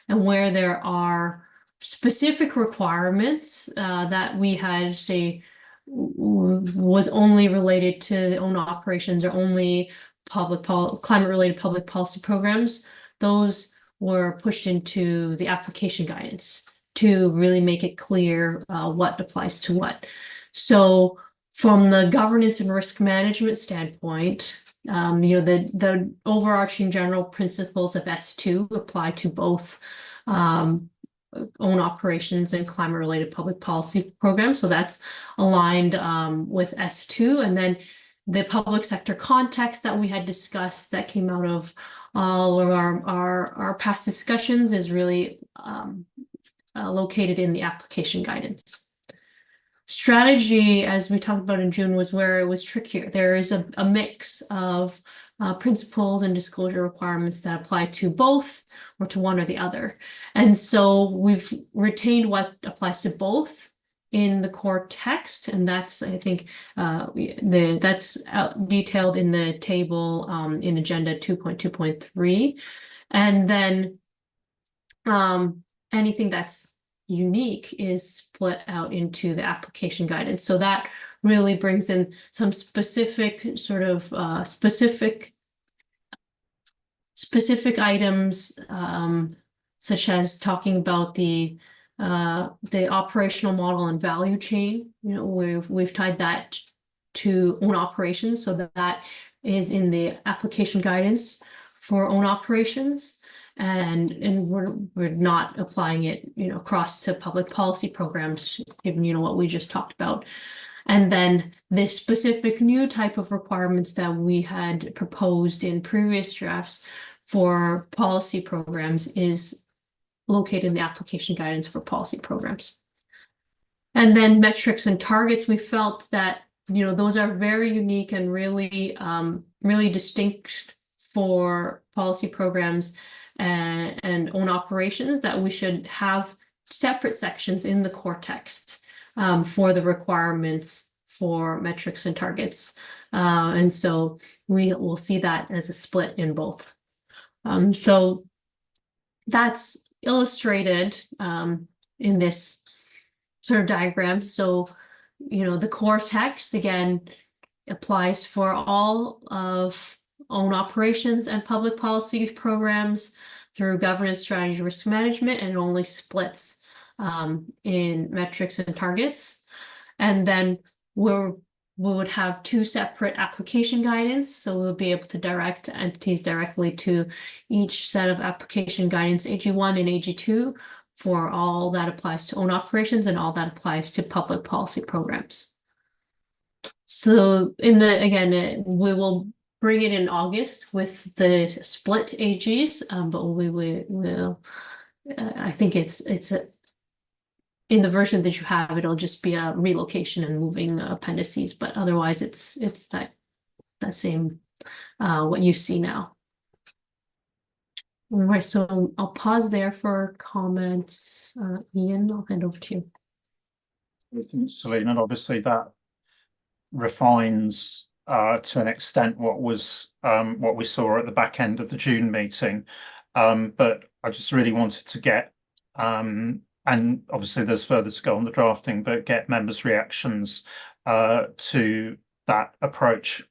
and where there are specific requirements that we had, say, was only related to the own operations or only climate-related public policy programs, those were pushed into the application guidance to really make it clear what applies to what. So from the governance and risk management standpoint, the overarching general principles of S2 apply to both own operations and climate-related public policy programs. So that's aligned with S2. And then the public sector context that we had discussed that came out of all of our past discussions is really located in the application guidance. Strategy, as we talked about in June, was where it was trickier. There is a mix of principles and disclosure requirements that apply to both or to one or the other. And so we've retained what applies to both in the core text, and that's, I think, that's detailed in the table in Agenda 2.2.3. And then anything that's unique is split out into the application guidance. So that really brings in some specific sort of specific items, such as talking about the operational model and value chain. We've tied that to own operations, so that is in the application guidance for own operations. And we're not applying it, across to public policy programs, given, what we just talked about. And then the specific new type of requirements that we had proposed in previous drafts for policy programs is located in the application guidance for policy programs. And then metrics and targets, we felt that, those are very unique and really, really distinct for policy programs and own operations, that we should have separate sections in the core text for the requirements for metrics and targets. And so we will see that as a split in both. So that's illustrated in this sort of diagram. So, the core text, again, applies for all of own operations and public policy programs through governance, strategy, risk management, and it only splits in metrics and targets. And then we would have two separate application guidance, so we'll be able to direct entities directly to each set of application guidance, AG1 and AG2, for all that applies to own operations and all that applies to public policy programs. So again, we will bring it in August with the split AGs, but we will, I think it's in the version that you have, it'll just be a relocation and moving appendices, but otherwise it's that same what you see now. All right, so I'll pause there for comments. Ian, I'll hand over to you. I think, Celine, and obviously that refines to an extent what we saw at the back end of the June meeting. But I just really wanted to get and obviously there's further to go on the drafting, but get members' reactions to that approach.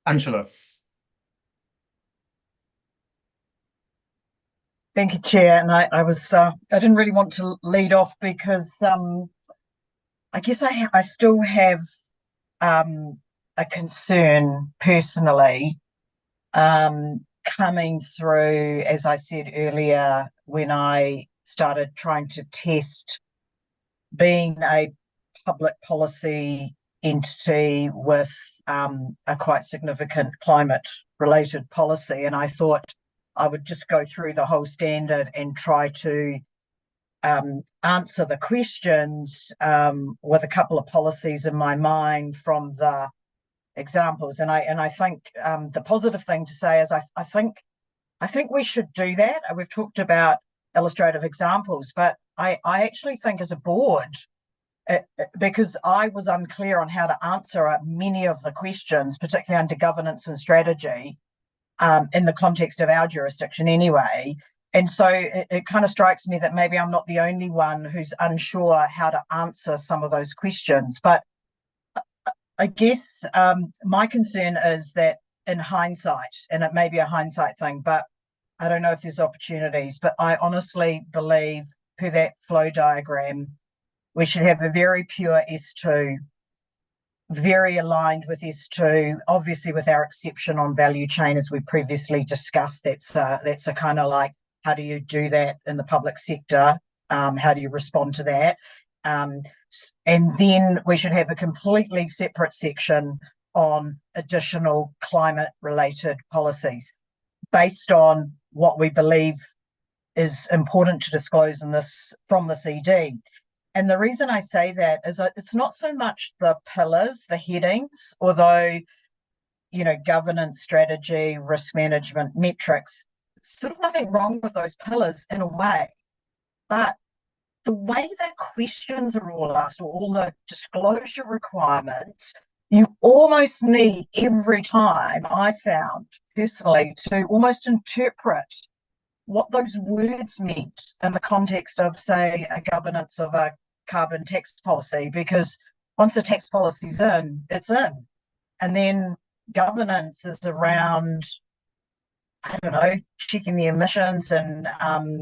Angela. Thank you, Chair. And I didn't really want to lead off because I guess I still have a concern personally coming through, as I said earlier, when I started trying to test being a public policy entity with a quite significant climate related policy. And I thought I would just go through the whole standard and try to answer the questions with a couple of policies in my mind from the examples. And I think the positive thing to say is I think we should do that. We've talked about illustrative examples, but I actually think as a board, because I was unclear on how to answer many of the questions, particularly under governance and strategy, in the context of our jurisdiction anyway. And so it kind of strikes me that maybe I'm not the only one who's unsure how to answer some of those questions. But I guess my concern is that in hindsight, and it may be a hindsight thing, but I don't know if there's opportunities, but I honestly believe per that flow diagram, we should have a very pure S2, very aligned with S2, obviously with our exception on value chain, as we previously discussed. That's a kind of like, how do you do that in the public sector? How do you respond to that? And then we should have a completely separate section on additional climate-related policies based on what we believe is important to disclose in this from this ED. And the reason I say that is that it's not so much the pillars, the headings, although, you know, governance, strategy, risk management, metrics, sort of nothing wrong with those pillars in a way. But the way the questions are all asked, or all the disclosure requirements, you almost need every time, I found personally, to almost interpret what those words meant in the context of, say, a governance of a carbon tax policy, because once a tax policy's in, it's in. And then governance is around, I don't know, checking the emissions and,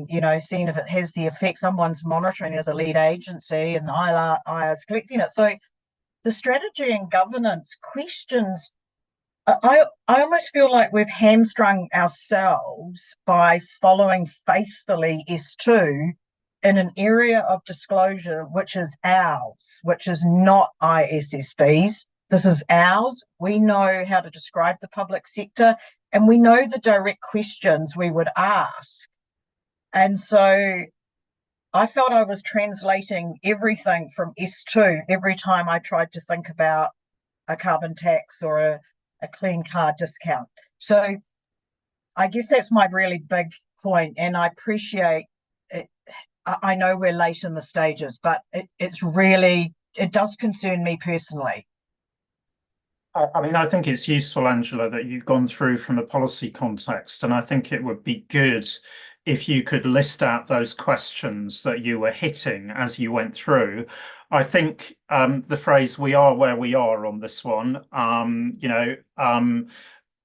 you know, seeing if it has the effect. Someone's monitoring as a lead agency and IR's collecting it. So the strategy and governance questions, I almost feel like we've hamstrung ourselves by following faithfully S2 in an area of disclosure which is ours, which is not IPSASB's. This is ours. We know how to describe the public sector, and we know the direct questions we would ask. And so I felt I was translating everything from S2 every time I tried to think about a carbon tax or a clean car discount. So I guess that's my really big point, and I appreciate it. I know we're late in the stages, but it does concern me personally. I mean, I think it's useful, Angela, that you've gone through from a policy context, and I think it would be good if you could list out those questions that you were hitting as you went through. I think the phrase "we are where we are" on this one, you know,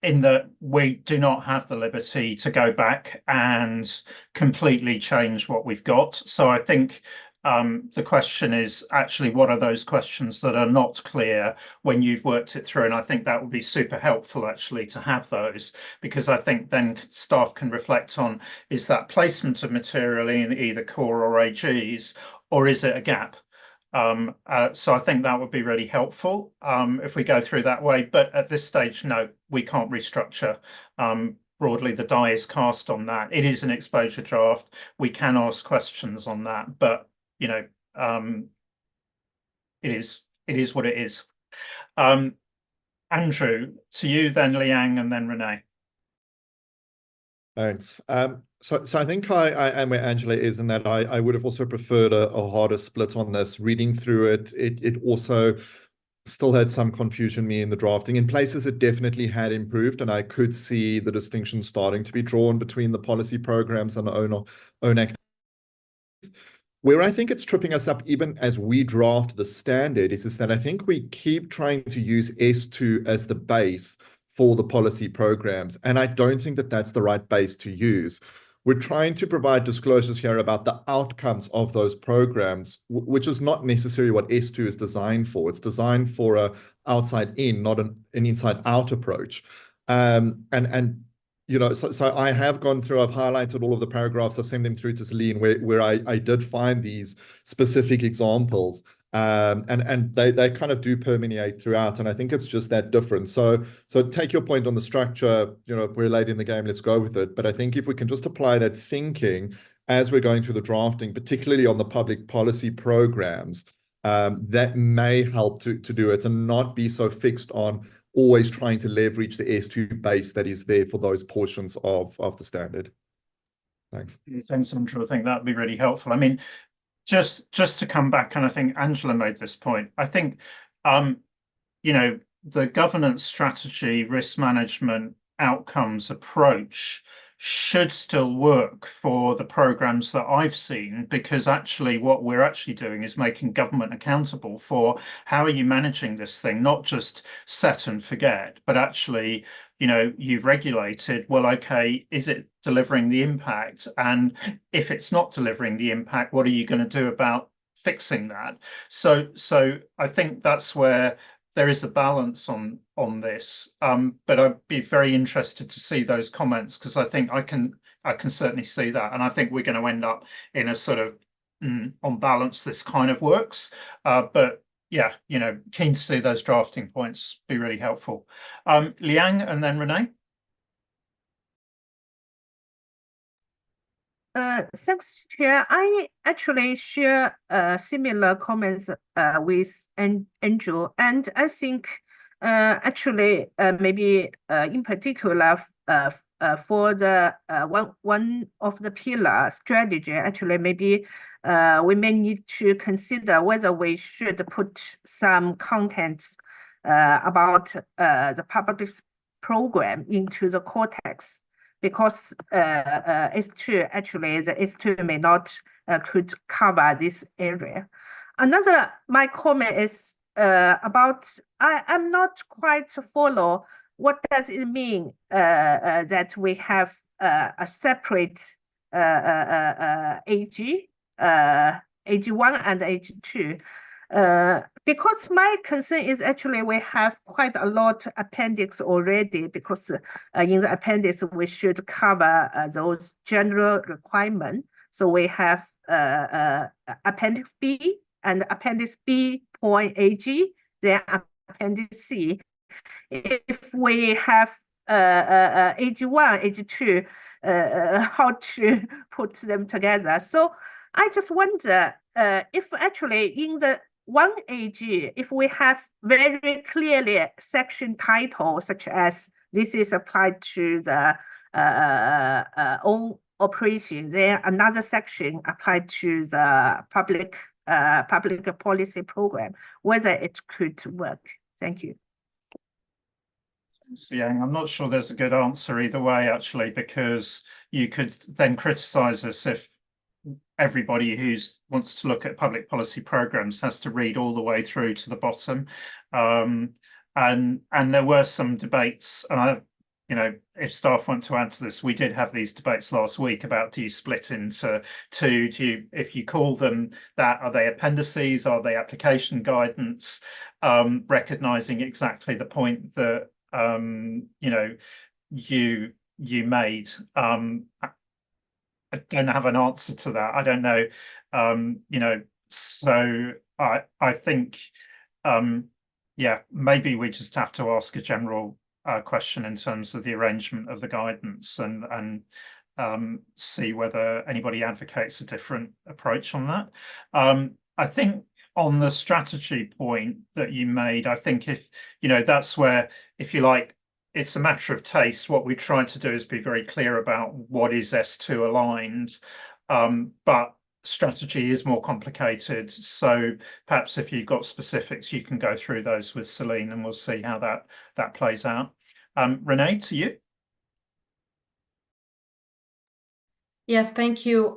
in that we do not have the liberty to go back and completely change what we've got. So I think the question is actually, what are those questions that are not clear when you've worked it through? And I think that would be super helpful actually to have those, because I think then staff can reflect on, is that placement of material in either core or AGs, or is it a gap? So I think that would be really helpful if we go through that way. But at this stage, no, we can't restructure broadly the die is cast on that. It is an exposure draft. We can ask questions on that, but you know, it is what it is. Andrew, to you, then Liang, and then Renee. Thanks. So I think I am where Angela is in that I would have also preferred a harder split on this. Reading through it also still had some confusion me in the drafting. In places it definitely had improved, and I could see the distinction starting to be drawn between the policy programs and own activities. Where I think it's tripping us up even as we draft the standard is that I think we keep trying to use S2 as the base for the policy programs. And I don't think that that's the right base to use. We're trying to provide disclosures here about the outcomes of those programs, which is not necessarily what S2 is designed for. It's designed for a outside in, not an inside out approach. You know, so I have gone through, I've highlighted all of the paragraphs, I've sent them through to Celine where I did find these specific examples. And they kind of do permeate throughout, and I think it's just that difference. So take your point on the structure, you know, we're late in the game, let's go with it. But I think if we can just apply that thinking as we're going through the drafting, particularly on the public policy programs, that may help to do it and not be so fixed on always trying to leverage the S2 base that is there for those portions of the standard. Thanks. Thanks, Andrew. I think that'd be really helpful. I mean, just to come back, and I think Angela made this point, I think, you know, the governance strategy, risk management, outcomes approach should still work for the programs that I've seen, because actually what we're actually doing is making government accountable for how are you managing this thing, not just set and forget, but actually, you know, you've regulated, well, okay, is it delivering the impact? And if it's not delivering the impact, what are you going to do about fixing that? So I think that's where there is a balance on this, but I'd be very interested to see those comments, because I think I can certainly see that, and I think we're going to end up in a sort of on balance this kind of works, but yeah, you know, keen to see those drafting points, be really helpful. Liang and then Renee. Thanks, Chair. I actually share similar comments with Andrew, and I think actually maybe in particular for the one of the pillar strategy, actually maybe we may need to consider whether we should put some contents about the public program into the cortex, because S2 actually the S2 may not could cover this area. Another my comment is about I'm not quite follow what does it mean that we have a separate AG AG1 and AG2. Because my concern is actually we have quite a lot appendix already, because in the appendix we should cover those general requirements. So we have appendix B and appendix B point AG, then appendix C. If we have AG1, AG2, how to put them together. So I just wonder if actually in the one AG, if we have very clearly section title, such as this is applied to the own operation, then another section applied to the public policy program, whether it could work. Thank you. Yang, I'm not sure there's a good answer either way, actually, because you could then criticize us if everybody who wants to look at public policy programs has to read all the way through to the bottom. And there were some debates, and you know, if staff want to add to this, we did have these debates last week about, do you split into two? If you call them that, are they appendices? Are they application guidance? Recognizing exactly the point that you know, you made. I don't have an answer to that. I don't know. You know, so I think yeah, maybe we just have to ask a general question in terms of the arrangement of the guidance and see whether anybody advocates a different approach on that. I think on the strategy point that you made, I think if, that's where, if you like, it's a matter of taste. What we tried to do is be very clear about what is S2 aligned, but strategy is more complicated. So perhaps if you've got specifics, you can go through those with Celine and we'll see how that plays out. Renee, to you. Yes, thank you.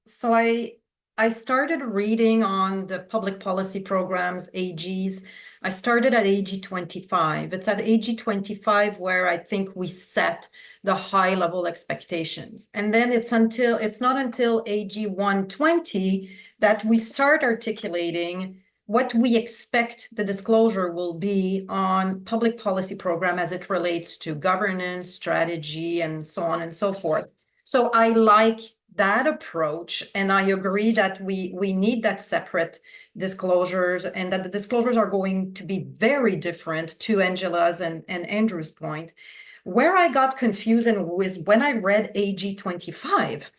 So I started reading on the public policy programs, AGs. I started at AG 25. It's at AG 25 where I think we set the high level expectations. And then it's not until AG 120 that we start articulating what we expect the disclosure will be on public policy program as it relates to governance, strategy, and so on and so forth. So I like that approach, and I agree that we need that separate disclosures, and that the disclosures are going to be very different, to Angela's and Andrew's point. Where I got confused was when I read AG 25,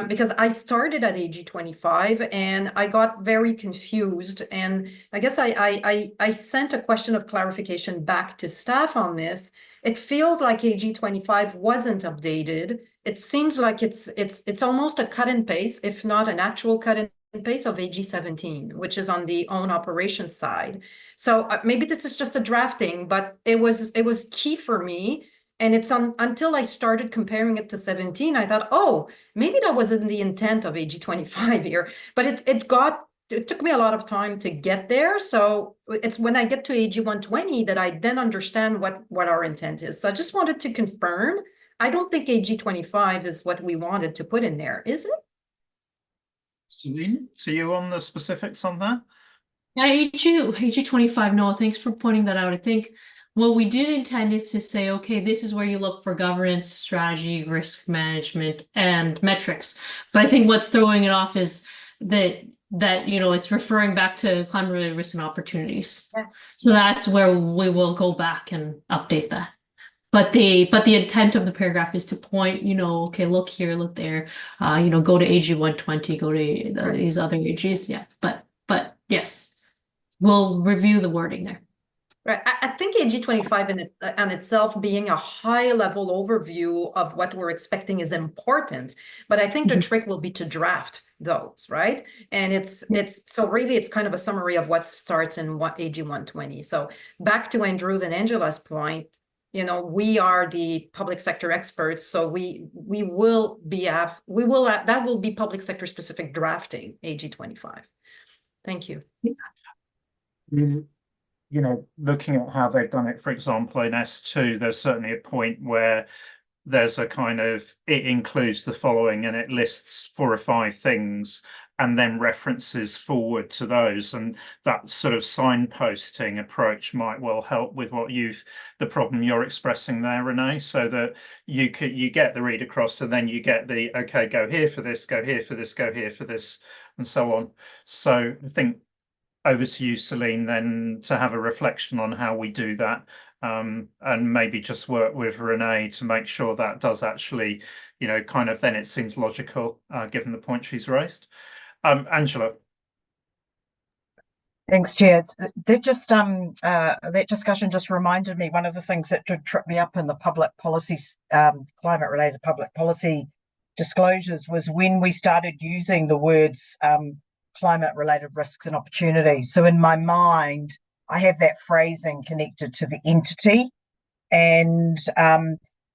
because I started at AG 25 and I got very confused, and I guess I sent a question of clarification back to staff on this. It feels like AG 25 wasn't updated. It seems like it's almost a cut and paste, if not an actual cut and paste of AG 17, which is on the own operations side. So maybe this is just a drafting, but it was key for me. And it's until I started comparing it to 17, I thought, oh, maybe that wasn't the intent of AG 25 here. But it took me a lot of time to get there. So it's when I get to AG 120 that I then understand what our intent is. So I just wanted to confirm. I don't think AG 25 is what we wanted to put in there, is it? Celine, so you on the specifics on that? Yeah, AG 25, no, thanks for pointing that out. I think what we did intend is to say, okay, this is where you look for governance, strategy, risk management, and metrics. But I think what's throwing it off is that it's referring back to climate-related risks and opportunities. Yeah. So that's where we will go back and update that. But the intent of the paragraph is to point, okay, look here, look there, go to AG 120, go to these other AGs. Yeah, but yes, we'll review the wording there. Right. I think AG 25 on itself being a high level overview of what we're expecting is important, but I think the trick will be to draft those, right? And it's really it's kind of a summary of what starts in AG 120. So back to Andrew's and Angela's point, we are the public sector experts, so that will be public sector specific drafting AG 25. Thank you. Looking at how they've done it, for example, in S2, there's certainly a point where there's a kind of, it includes the following and it lists 4 or 5 things and then references forward to those. And that sort of signposting approach might well help with the problem you're expressing there, Renee, so that you get the read across and then you get the, okay, go here for this, go here for this, go here for this, and so on. So I think over to you, Celine, then to have a reflection on how we do that, and maybe just work with Renee to make sure that does actually, kind of then it seems logical, given the point she's raised. Angela. Thanks, Chair. That discussion just reminded me, one of the things that did trip me up in the public policy, climate-related public policy disclosures was when we started using the words climate-related risks and opportunities. So in my mind, I have that phrasing connected to the entity. And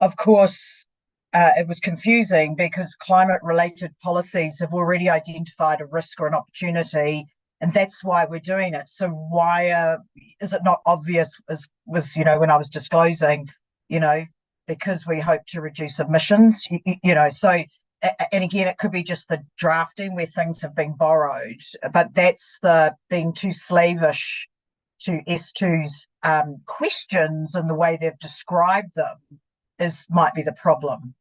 of course, it was confusing because climate-related policies have already identified a risk or an opportunity, and that's why we're doing it. So why is it not obvious, was when I was disclosing, because we hope to reduce emissions, so, and again, it could be just the drafting where things have been borrowed, but that's the being too slavish to S2's questions and the way they've described them might be the problem.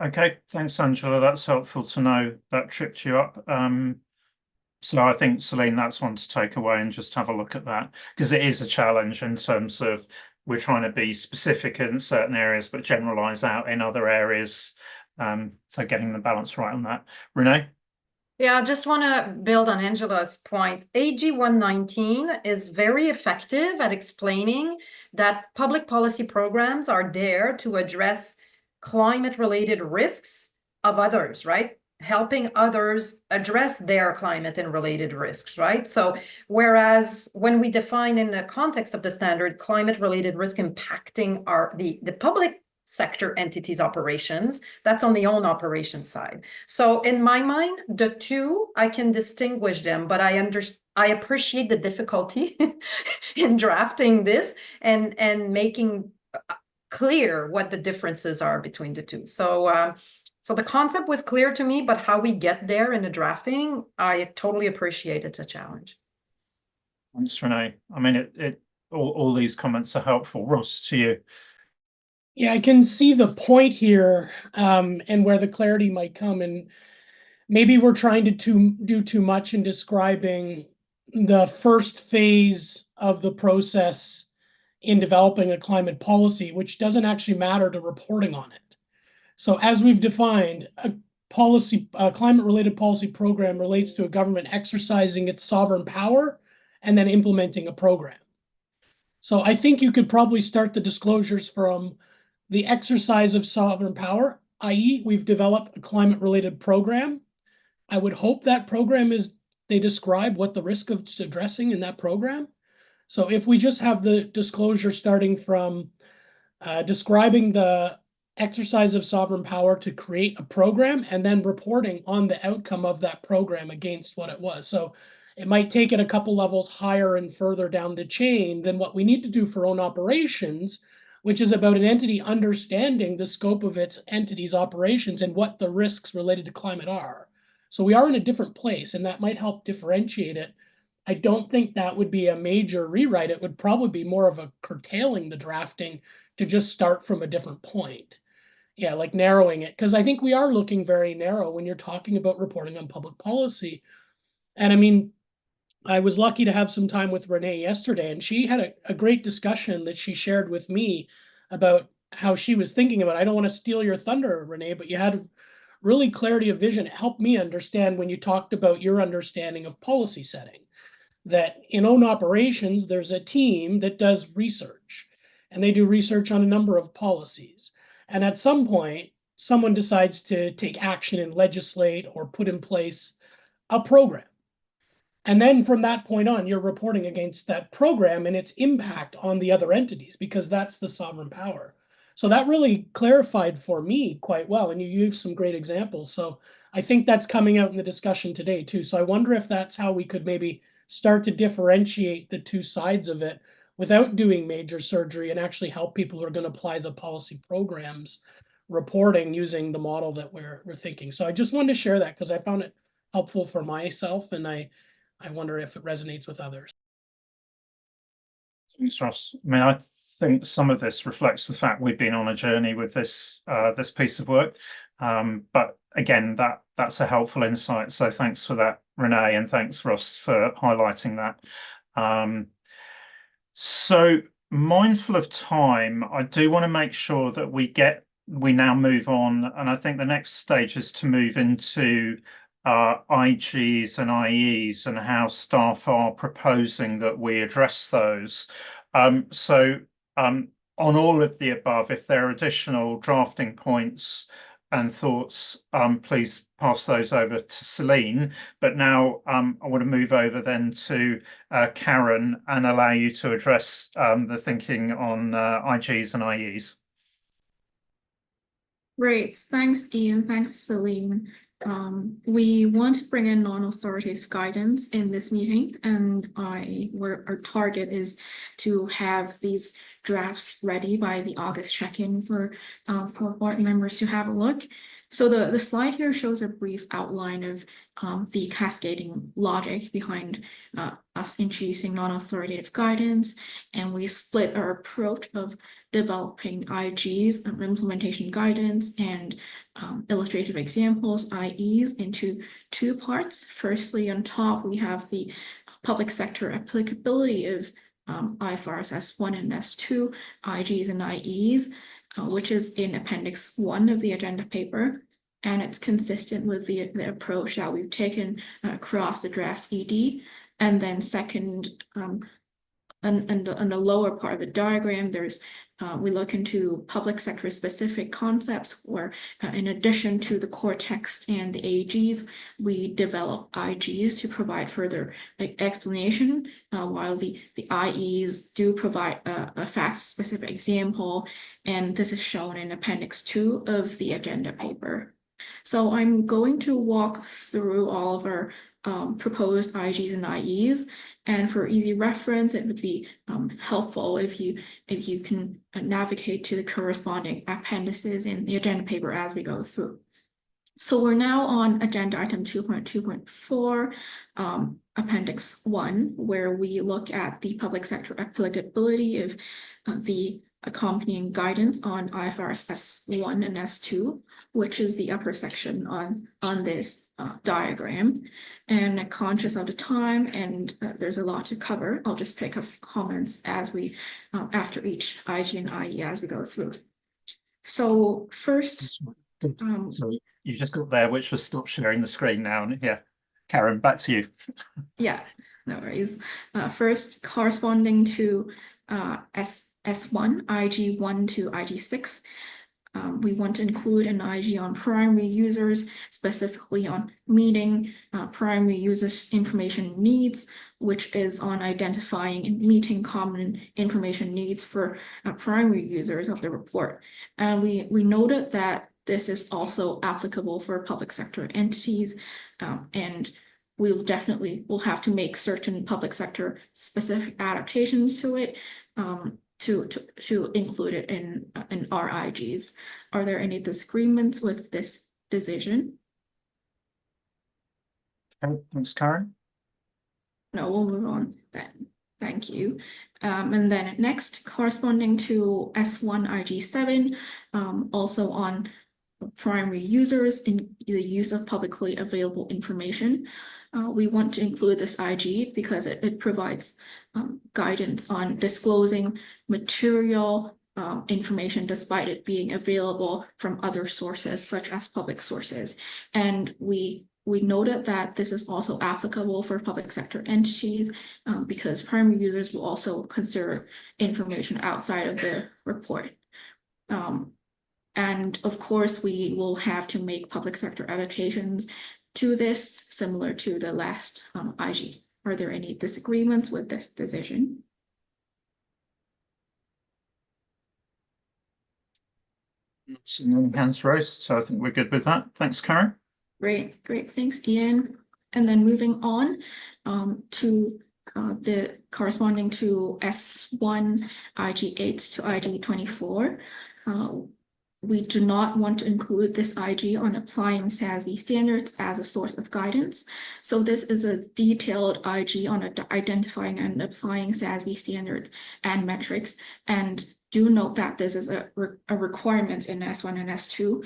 Okay, thanks, Angela. That's helpful to know that tripped you up. So I think, Celine, that's one to take away and just have a look at that, because it is a challenge in terms of we're trying to be specific in certain areas, but generalize out in other areas. So getting the balance right on that. Renee? Yeah, I just want to build on Angela's point. AG 119 is very effective at explaining that public policy programs are there to address climate-related risks of others, right? Helping others address their climate and related risks, right? So whereas when we define in the context of the standard climate-related risk impacting the public sector entities' operations, that's on the own operations side. So in my mind, the two, I can distinguish them, but I appreciate the difficulty in drafting this and making clear what the differences are between the two. So so the concept was clear to me, but how we get there in the drafting, I totally appreciate. It's a challenge. Thanks, Renee. I mean, all these comments are helpful. Ross, to you. Yeah, I can see the point here, and where the clarity might come. And maybe we're trying to do too much in describing the first phase of the process in developing a climate policy, which doesn't actually matter to reporting on it. So as we've defined, a climate-related policy program relates to a government exercising its sovereign power and then implementing a program. So I think you could probably start the disclosures from the exercise of sovereign power, i.e. we've developed a climate-related program. I would hope that program they describe what the risk of addressing in that program. So if we just have the disclosure starting from describing the exercise of sovereign power to create a program and then reporting on the outcome of that program against what it was. So it might take it a couple levels higher and further down the chain than what we need to do for own operations, which is about an entity understanding the scope of its entity's operations and what the risks related to climate are. So we are in a different place, and that might help differentiate it. I don't think that would be a major rewrite. It would probably be more of a curtailing the drafting to just start from a different point. Yeah, like narrowing it, because I think we are looking very narrow when you're talking about reporting on public policy. And I mean, I was lucky to have some time with Renee yesterday, and she had a great discussion that she shared with me about how she was thinking about it. I don't want to steal your thunder, Renee, but you had really clarity of vision. It helped me understand when you talked about your understanding of policy setting, that in own operations, there's a team that does research, and they do research on a number of policies. And at some point, someone decides to take action and legislate or put in place a program. And then from that point on, you're reporting against that program and its impact on the other entities, because that's the sovereign power. So that really clarified for me quite well. And you used some great examples. So I think that's coming out in the discussion today too. So I wonder if that's how we could maybe start to differentiate the two sides of it without doing major surgery and actually help people who are going to apply the policy programs reporting using the model that we're thinking. So I just wanted to share that because I found it helpful for myself, and I wonder if it resonates with others. Thanks, Ross. I mean, I think some of this reflects the fact we've been on a journey with this piece of work. But again, that's a helpful insight. So thanks for that, Renee, and thanks, Ross, for highlighting that. So mindful of time, I do want to make sure that we now move on, and I think the next stage is to move into IGs and IEs and how staff are proposing that we address those. So on all of the above, if there are additional drafting points and thoughts, please pass those over to Celine. But now I want to move over then to Karen and allow you to address the thinking on IGs and IEs. Great, thanks, Ian. Thanks, Celine. We want to bring in non-authoritative guidance in this meeting, and our target is to have these drafts ready by the August check-in for board members to have a look. So the slide here shows a brief outline of the cascading logic behind us introducing non-authoritative guidance, and we split our approach of developing IGs, implementation guidance, and illustrative examples, IEs, into two parts. Firstly, on top, we have the public sector applicability of IFRS S1 and S2, IGs and IEs, which is in Appendix 1 of the agenda paper. And it's consistent with the approach that we've taken across the draft ED. And then second, on the lower part of the diagram, there's we look into public sector specific concepts where in addition to the core text and the AGs, we develop IGs to provide further explanation, while the IEs do provide a fact-specific example, and this is shown in Appendix 2 of the agenda paper. So I'm going to walk through all of our proposed IGs and IEs, and for easy reference, it would be helpful if you can navigate to the corresponding appendices in the agenda paper as we go through. So we're now on agenda item 2.2.4, Appendix 1, where we look at the public sector applicability of the accompanying guidance on IFRS S1 and S2, which is the upper section on this diagram. And conscious of the time, and there's a lot to cover, I'll just pick up comments as we after each IG and IE as we go through. So first, so you just got there, which was stop sharing the screen now. And yeah, Karen, back to you. Yeah, no worries. First, corresponding to S1, IG1 to IG6, we want to include an IG on primary users, specifically on meeting primary users' information needs, which is on identifying and meeting common information needs for primary users of the report. And we noted that this is also applicable for public sector entities, and we will definitely have to make certain public sector specific adaptations to it to include it in our IGs. Are there any disagreements with this decision? Okay, thanks, Karen. No, we'll move on then. Thank you. And then next, corresponding to S1 IG7, also on primary users in the use of publicly available information. We want to include this IG because it provides guidance on disclosing material information despite it being available from other sources such as public sources. And we noted that this is also applicable for public sector entities because primary users will also consider information outside of the report. And of course, we will have to make public sector adaptations to this, similar to the last IG. Are there any disagreements with this decision? Not seeing any hands raised, so I think we're good with that. Thanks, Karen. Great, thanks, Ian. And then moving on to the corresponding to S1 IG8 to IG24. We do not want to include this IG on applying SASB standards as a source of guidance. So this is a detailed IG on identifying and applying SASB standards and metrics. And do note that this is a requirement in S1 and S2.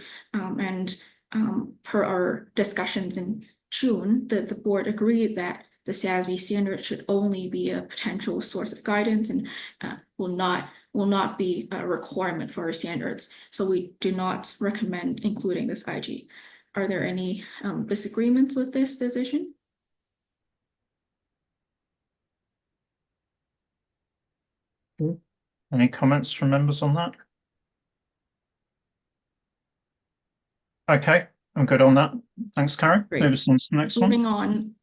Per our discussions in June, the board agreed that the SASB standard should only be a potential source of guidance and will not be a requirement for our standards. So we do not recommend including this IG. Are there any disagreements with this decision? Any comments from members on that? Okay, I'm good on that. Thanks, Karen. Great. Move us on to the next one. Moving on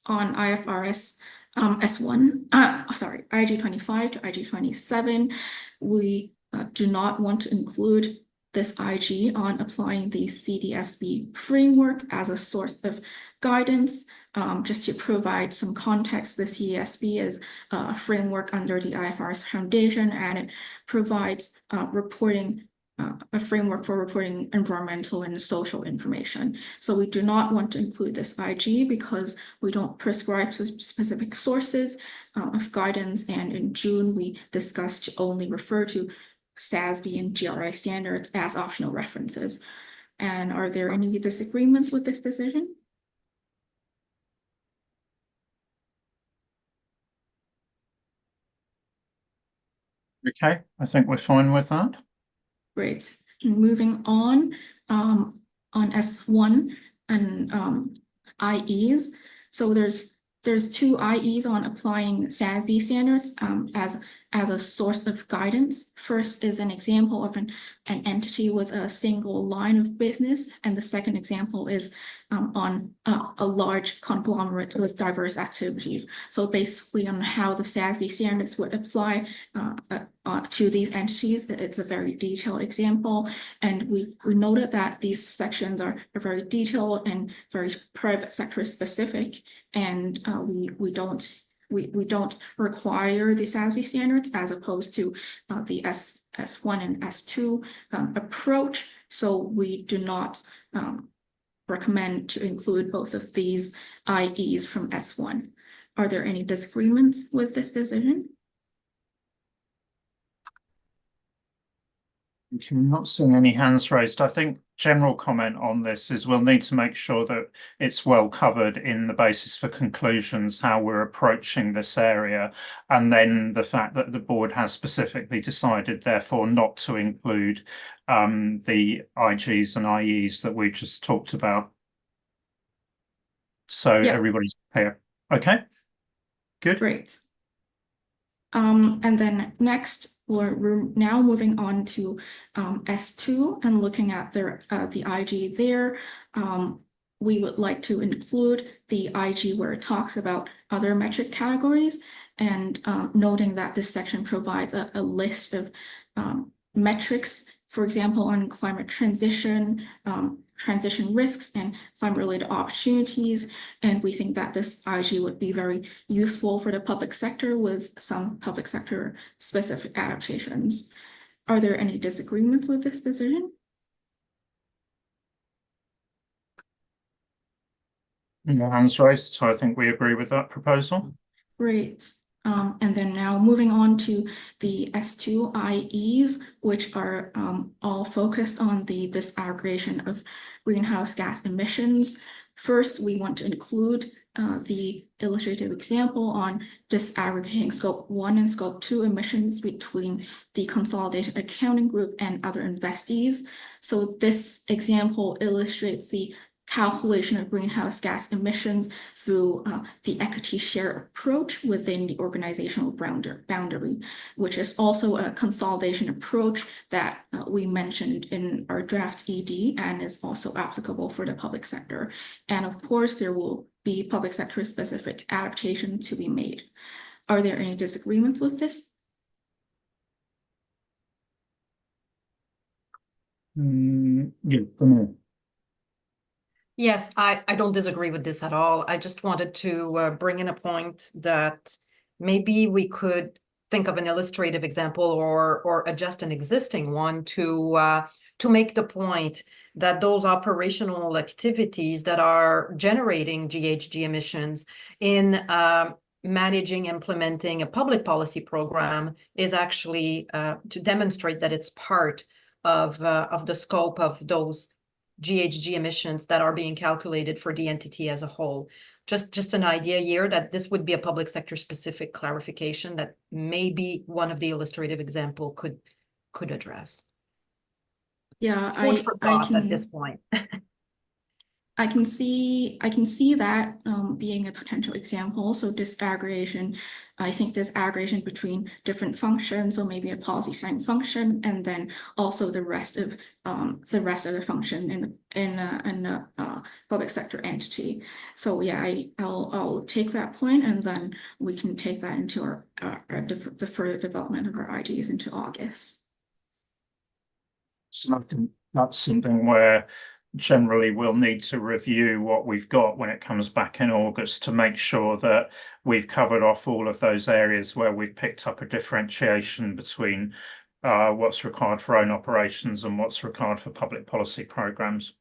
IFRS S1, sorry, IG25 to IG27, we do not want to include this IG on applying the CDSB framework as a source of guidance. Just to provide some context, the CDSB is a framework under the IFRS Foundation, and it provides a framework for reporting environmental and social information. So we do not want to include this IG because we don't prescribe specific sources, of guidance, and in June we discussed to only refer to SASB and GRI standards as optional references. And are there any disagreements with this decision? Okay, I think we're fine with that. Great. Moving on S1 and IEs. So there's two IEs on applying SASB standards as a source of guidance. First is an example of an entity with a single line of business, and the second example is on a large conglomerate with diverse activities. So basically on how the SASB standards would apply to these entities. It's a very detailed example, and we noted that these sections are very detailed and very private sector specific, and we don't require the SASB standards as opposed to the S1 and S2 approach. So we do not recommend to include both of these IEs from S1. Are there any disagreements with this decision? Okay, I'm not seeing any hands raised. I think general comment on this is we'll need to make sure that it's well covered in the basis for conclusions, how we're approaching this area, and then the fact that the board has specifically decided, therefore, not to include the IGs and IEs that we just talked about. So everybody's clear. Okay, good. Great. And then next, we're now moving on to S2 and looking at the IG there. We would like to include the IG where it talks about other metric categories, and noting that this section provides a list of metrics, for example, on climate transition, transition risks, and climate-related opportunities. And we think that this IG would be very useful for the public sector with some public sector specific adaptations. Are there any disagreements with this decision? No hands raised, so I think we agree with that proposal. Great. And then now moving on to the S2 IEs, which are all focused on the disaggregation of greenhouse gas emissions. First, we want to include the illustrative example on disaggregating scope 1 and scope 2 emissions between the consolidated accounting group and other investees. So this example illustrates the calculation of greenhouse gas emissions through the equity share approach within the organizational boundary, which is also a consolidation approach that we mentioned in our draft ED and is also applicable for the public sector. And of course, there will be public sector specific adaptation to be made. Are there any disagreements with this? Yeah, for me. Yes, I don't disagree with this at all. I just wanted to bring in a point that maybe we could think of an illustrative example or adjust an existing one to make the point that those operational activities that are generating GHG emissions in managing, implementing a public policy program is actually to demonstrate that it's part of the scope of those GHG emissions that are being calculated for the entity as a whole. Just an idea here that this would be a public sector specific clarification that maybe one of the illustrative example could address. Yeah, Food for thought at this point. I can see that being a potential example. So disaggregation, I think disaggregation between different functions, so maybe a policy setting function, and then also the rest of the function in a public sector entity. So yeah, I'll take that point, and then we can take that into the further development of our IGs into August. So I think that's something where generally we'll need to review what we've got when it comes back in August to make sure that we've covered off all of those areas where we've picked up a differentiation between what's required for own operations and what's required for public policy programs.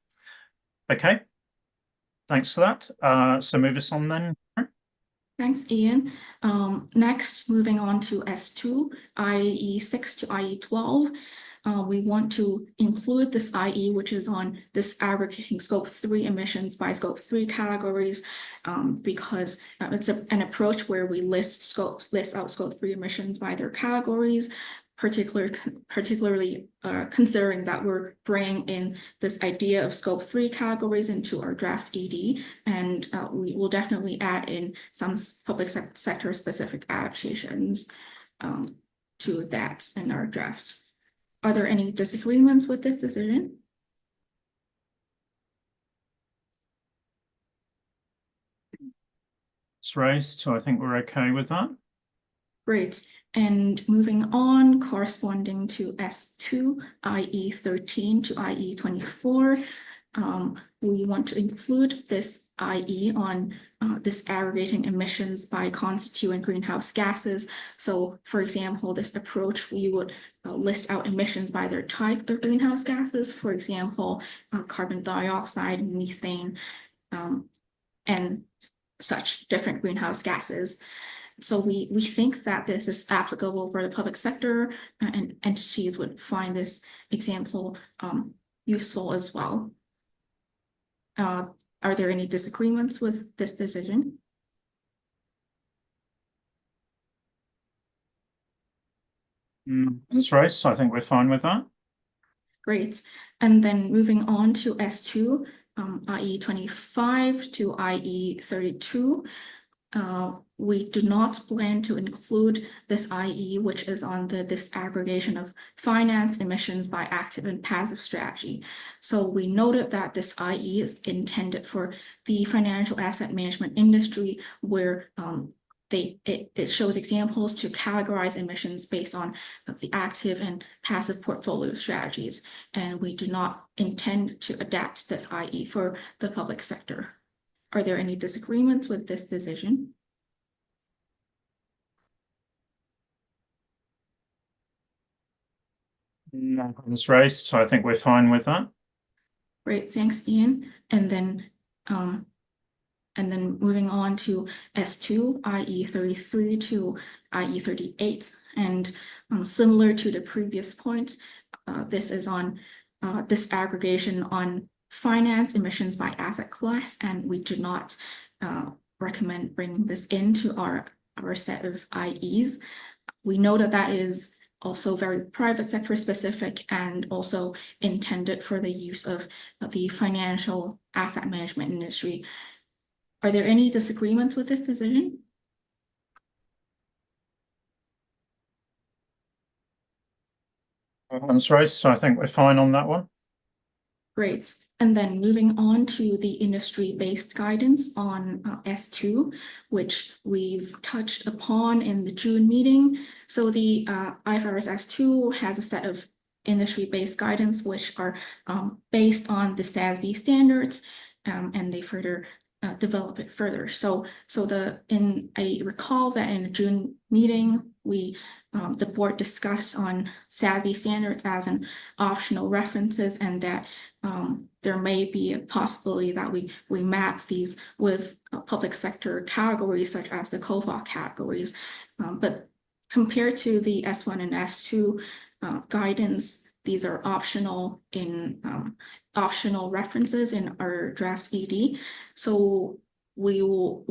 Okay, thanks for that. So move us on then. Thanks, Ian. Next, moving on to S2, IE 6 to IE 12. We want to include this IE, which is on disaggregating scope 3 emissions by scope 3 categories, because it's an approach where we list out scope 3 emissions by their categories, particularly considering that we're bringing in this idea of scope 3 categories into our draft ED, and we will definitely add in some public sector specific adaptations to that in our drafts. Are there any disagreements with this decision? It's raised, so I think we're okay with that. Great. And moving on, corresponding to S2, IE 13 to IE 24, we want to include this IE on disaggregating emissions by constituent greenhouse gases. So, for example, this approach, we would list out emissions by their type of greenhouse gases, for example, carbon dioxide, methane, and such different greenhouse gases. So we think that this is applicable for the public sector, and entities would find this example useful as well. Are there any disagreements with this decision? That's right, so I think we're fine with that. Great. And then moving on to S2, IE 25 to IE 32. We do not plan to include this IE, which is on the disaggregation of finance emissions by active and passive strategy. So we noted that this IE is intended for the financial asset management industry, where it shows examples to categorize emissions based on the active and passive portfolio strategies. And we do not intend to adapt this IE for the public sector. Are there any disagreements with this decision? No one's raised, so I think we're fine with that. Great, thanks, Ian. And then moving on to S2, IE 33 to IE 38. And similar to the previous points, this is on disaggregation on finance emissions by asset class, and we do not recommend bringing this into our set of IEs. We know that that is also very private sector specific and also intended for the use of the financial asset management industry. Are there any disagreements with this decision? That's right, so I think we're fine on that one. Great. And then moving on to the industry-based guidance on S2, which we've touched upon in the June meeting. So the IFRS S2 has a set of industry-based guidance, which are based on the IPSASB standards, and they further develop it further. I recall that in the June meeting, the board discussed on IPSASB standards as an optional references, and that there may be a possibility that we map these with public sector categories such as the COFOC categories. But compared to the S1 and S2 guidance, these are optional references in our draft ED. So we'll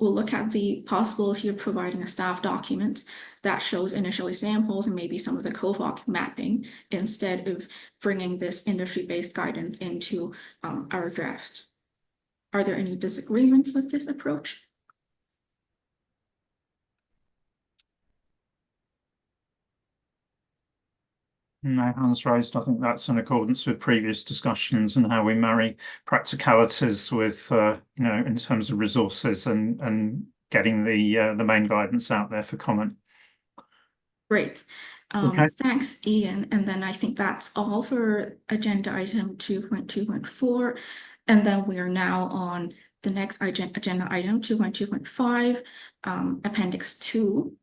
look at the possibility of providing a staff document that shows initial examples and maybe some of the COFOC mapping instead of bringing this industry-based guidance into our draft. Are there any disagreements with this approach? No hands raised. I think that's in accordance with previous discussions and how we marry practicalities with, in terms of resources and getting the main guidance out there for comment. Great. Okay. Thanks, Ian. And then I think that's all for agenda item 2.2.4. And then we are now on the next agenda item 2.2.5, Appendix 2,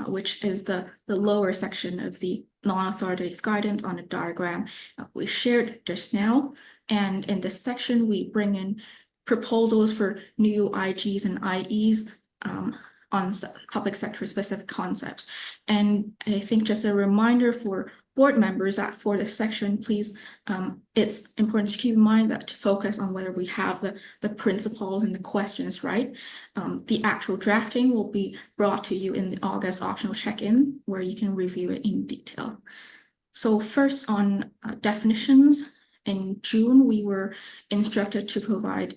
which is the lower section of the non-authoritative guidance on the diagram we shared just now. And in this section, we bring in proposals for new IGs and IEs on public sector specific concepts. And I think just a reminder for board members that for this section, please, it's important to keep in mind that to focus on whether we have the principles and the questions right. The actual drafting will be brought to you in the August optional check-in, where you can review it in detail. So first on definitions, in June, we were instructed to provide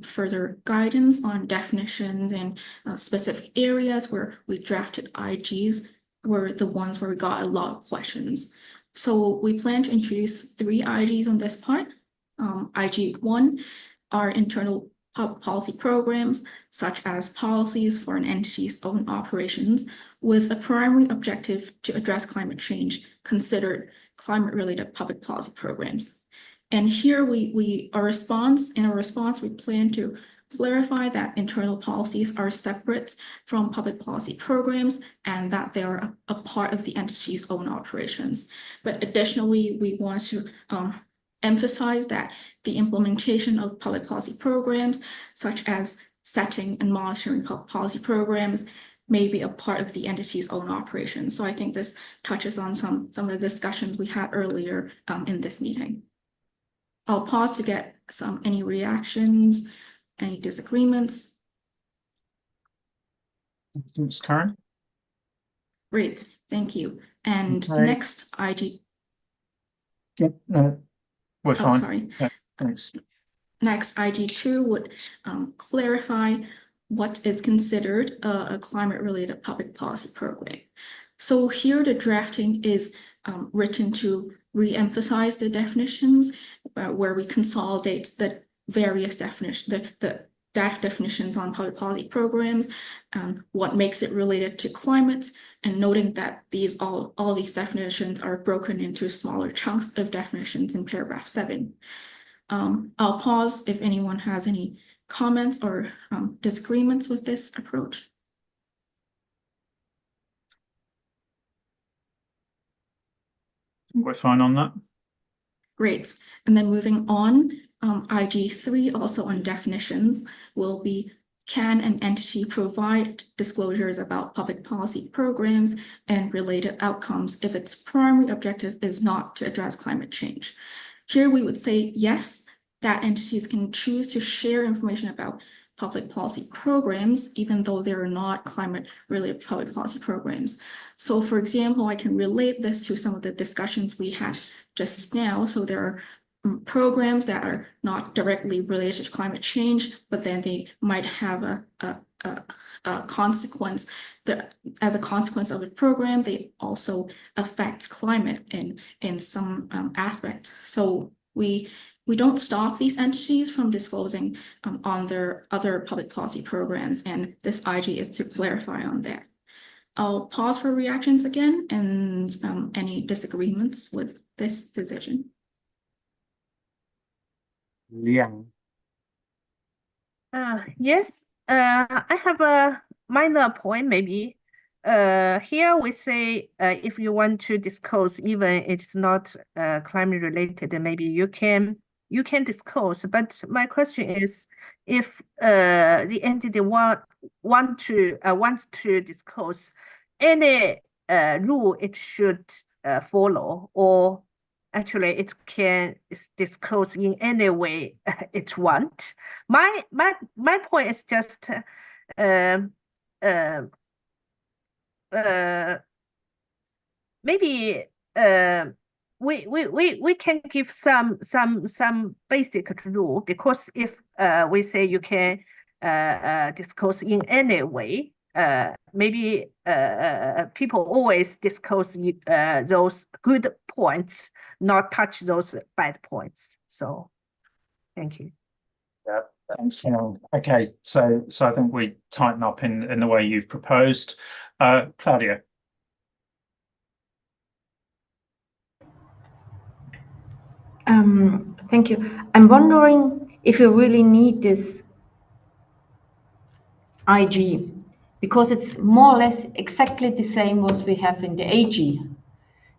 further guidance on definitions and specific areas where we drafted IGs were the ones where we got a lot of questions. So we plan to introduce 3 IGs on this part. IG1 are internal policy programs, such as policies for an entity's own operations, with a primary objective to address climate change, considered climate-related public policy programs. And here in our response, we plan to clarify that internal policies are separate from public policy programs and that they are a part of the entity's own operations. But additionally, we want to emphasize that the implementation of public policy programs, such as setting and monitoring policy programs, may be a part of the entity's own operations. So I think this touches on some of the discussions we had earlier in this meeting. I'll pause to get any reactions, any disagreements. Thanks, Karen. Great, thank you. And Okay. next IG. Yep, no, we're fine. Oh, sorry. Yeah, thanks. Next, IG2 would clarify what is considered a climate-related public policy program. So here the drafting is written to re-emphasize the definitions where we consolidate the various definitions, the definitions on public policy programs, what makes it related to climate, and noting that all these definitions are broken into smaller chunks of definitions in paragraph 7. I'll pause if anyone has any comments or disagreements with this approach. We're fine on that. Great. And then moving on, IG3, also on definitions, will be, can an entity provide disclosures about public policy programs and related outcomes if its primary objective is not to address climate change? Here we would say yes, that entities can choose to share information about public policy programs, even though they are not climate-related public policy programs. So for example, I can relate this to some of the discussions we had just now. So there are programs that are not directly related to climate change, but then they might have a consequence that as a consequence of the program, they also affect climate in some aspect. So we don't stop these entities from disclosing on their other public policy programs, and this IG is to clarify on that. I'll pause for reactions again and any disagreements with this decision. Liang. Yes, I have a minor point maybe. Here we say if you want to disclose, even it's not climate related, then maybe you can disclose. But my question is, if the entity wants to disclose, any rule it should follow, or actually it can disclose in any way it wants. My point is just maybe we can give some basic rule, because if we say you can disclose in any way, maybe people always disclose those good points, not touch those bad points. So thank you. Yeah, thanks. Okay, so I think we tighten up in the way you've proposed. Claudia. Thank you. I'm wondering if you really need this IG, because it's more or less exactly the same as we have in the AG.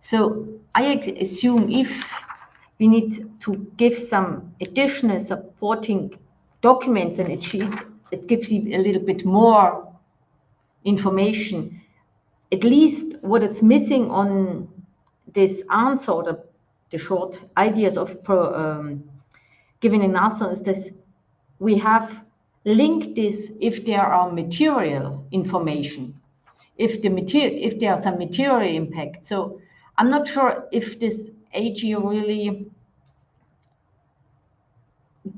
So I assume if we need to give some additional supporting documents in a sheet, it gives you a little bit more information. At least what is missing on this answer, or the short ideas of giving an answer, is this: we have linked this if there are material information, if there's a material impact. So I'm not sure if this AG really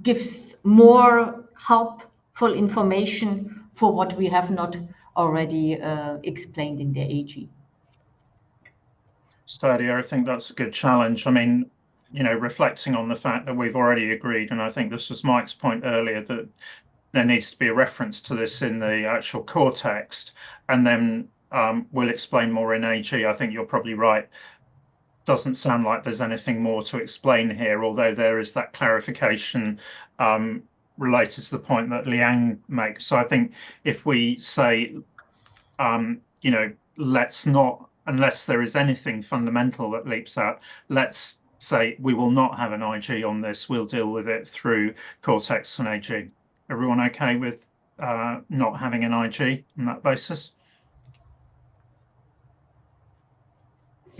gives more helpful information for what we have not already explained in the AG. Stadia, I think that's a good challenge. I mean, you know, reflecting on the fact that we've already agreed, and I think this was Mike's point earlier, that there needs to be a reference to this in the actual core text, and then we'll explain more in AG. I think you're probably right. Doesn't sound like there's anything more to explain here, although there is that clarification related to the point that Liang makes. So I think if we say, you know, let's not, unless there is anything fundamental that leaps out, let's say we will not have an IG on this. We'll deal with it through core text and AG. Everyone okay with not having an IG on that basis?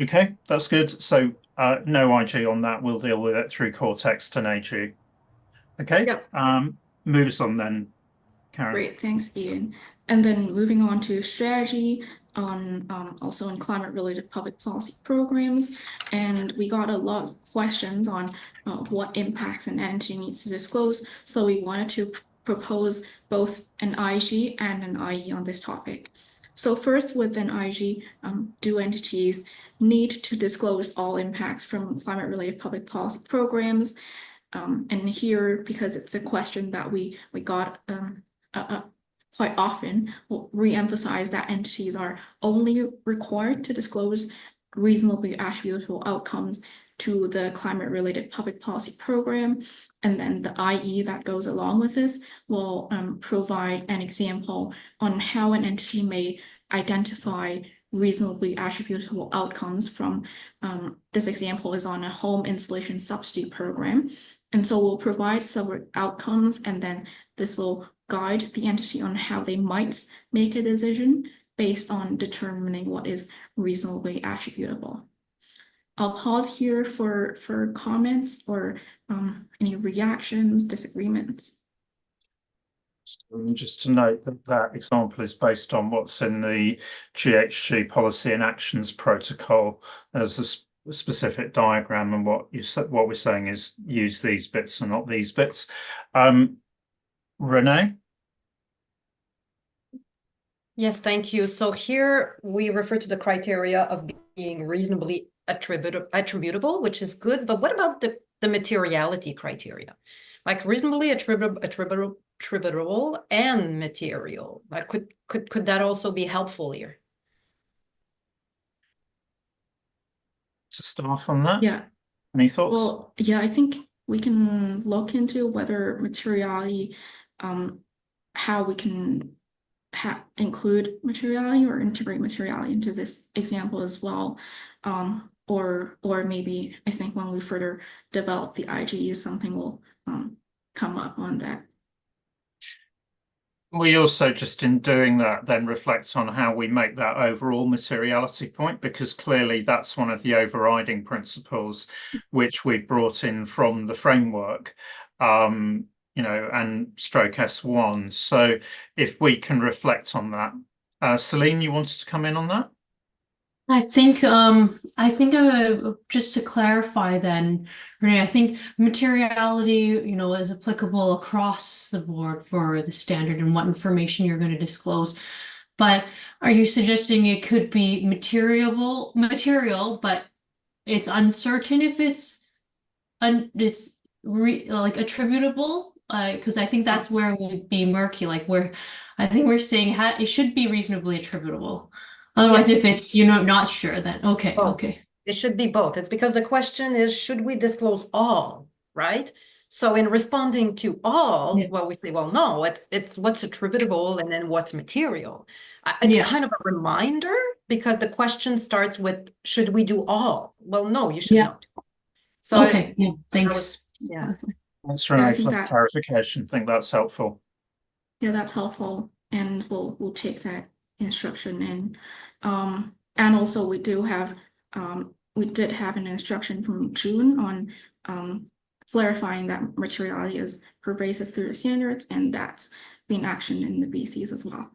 Okay, that's good. So no IG on that. We'll deal with it through core text and AG. Okay. Yep. Move us on then, Karen. Great, thanks, Ian. And then moving on to strategy on also in climate-related public policy programs. And we got a lot of questions on what impacts an entity needs to disclose. So we wanted to propose both an IG and an IE on this topic. So first, with an IG, do entities need to disclose all impacts from climate-related public policy programs? And here, because it's a question that we got quite often, we'll re-emphasize that entities are only required to disclose reasonably attributable outcomes to the climate-related public policy program. And then the IE that goes along with this will provide an example on how an entity may identify reasonably attributable outcomes from, this example is on a home installation subsidy program. And so we'll provide several outcomes, and then this will guide the entity on how they might make a decision based on determining what is reasonably attributable. I'll pause here for comments or any reactions, disagreements. Just to note that that example is based on what's in the GHG policy and actions protocol. There's a specific diagram, and what we're saying is use these bits and not these bits. Renee? Yes, thank you. So here we refer to the criteria of being reasonably attributable, which is good. But what about the materiality criteria? Like reasonably attributable and material. Like could that also be helpful here? To start on that? Yeah. Any thoughts? Well, yeah, I think we can look into whether materiality, how we can include materiality or integrate materiality into this example as well. Or maybe I think when we further develop the IGE, something will come up on that. We also, just in doing that, then reflect on how we make that overall materiality point, because clearly that's one of the overriding principles which we brought in from the framework, you know, and stroke S1. So if we can reflect on that. Celine, you wanted to come in on that? I think just to clarify then, Renee, I think materiality, you know, is applicable across the board for the standard and what information you're going to disclose. But are you suggesting it could be material, but it's uncertain if it's like attributable? Because I think that's where it would be murky. Like I think we're saying it should be reasonably attributable. Otherwise, if it's, you know, not sure, then okay, okay. It should be both. It's because the question is, should we disclose all, right? So in responding to all, well, we say, well, no, it's what's attributable and then what's material. It's kind of a reminder because the question starts with, should we do all? Well, no, you should not. So okay, thanks. Thanks, Renee, for the clarification. I think that's helpful. Yeah, that's helpful, and we'll take that instruction in. And also we did have an instruction from June on clarifying that materiality is pervasive through the standards, and that's being actioned in the BCs as well.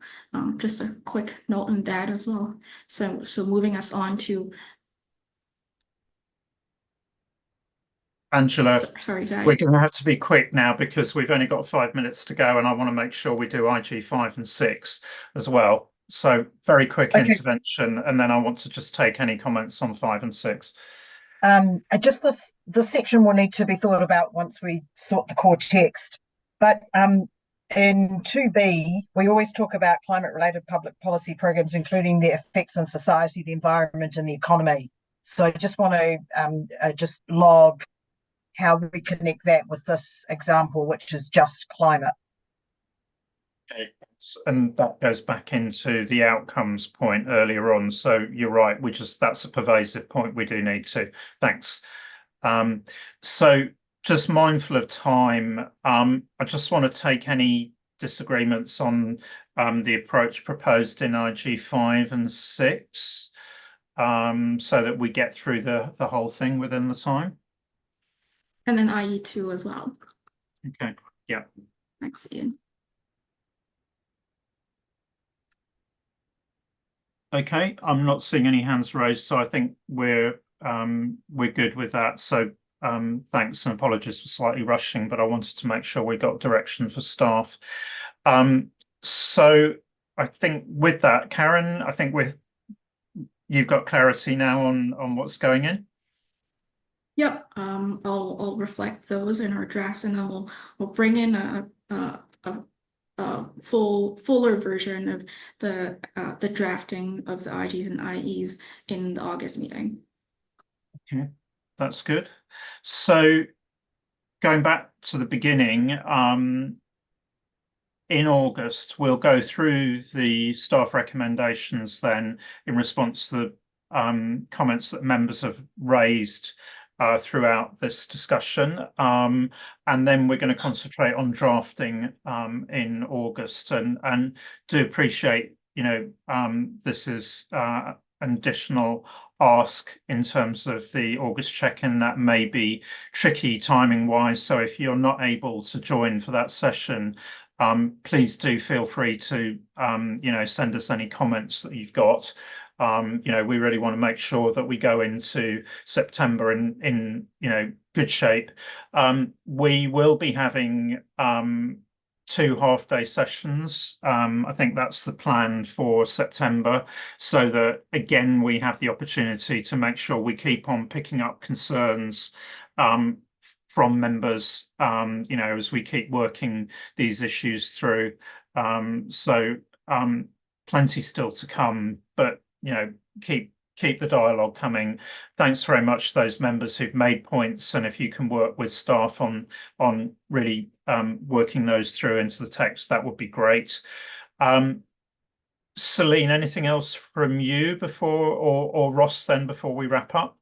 Just a quick note on that as well. So moving us on to Angela, sorry, we're going to have to be quick now because we've only got 5 minutes to go, and I want to make sure we do IG 5 and 6 as well. So very quick intervention, and then I want to just take any comments on 5 and 6. Just this section will need to be thought about once we sort the core text. But in 2B, we always talk about climate-related public policy programs, including their effects on society, the environment, and the economy. So I just want to just log how we connect that with this example, which is just climate. Okay. And that goes back into the outcomes point earlier on. So you're right, that's a pervasive point we do need to. Thanks. So just mindful of time, I just want to take any disagreements on the approach proposed in IG 5 and 6, so that we get through the whole thing within the time. And then IE 2 as well. Okay, yeah. Thanks, Ian. Okay, I'm not seeing any hands raised, so I think we're good with that. So thanks and apologies for slightly rushing, but I wanted to make sure we got direction for staff. So I think with that, Karen, I think you've got clarity now on what's going in. Yep, I'll reflect those in our drafts, and then we'll bring in a fuller version of the drafting of the IGs and IEs in the August meeting. Okay, that's good. So going back to the beginning, in August, we'll go through the staff recommendations then in response to the comments that members have raised throughout this discussion, and then we're going to concentrate on drafting in August, and do appreciate, this is an additional ask in terms of the August check-in that may be tricky timing wise. So if you're not able to join for that session, please do feel free to send us any comments that you've got. We really want to make sure that we go into September in good shape. We will be having 2 half-day sessions. I think that's the plan for September, so that again we have the opportunity to make sure we keep on picking up concerns from members, as we keep working these issues through. So plenty still to come, but keep the dialogue coming. Thanks very much to those members who've made points, and if you can work with staff on really working those through into the text, that would be great. Celine, anything else from you before, or Ross then before we wrap up?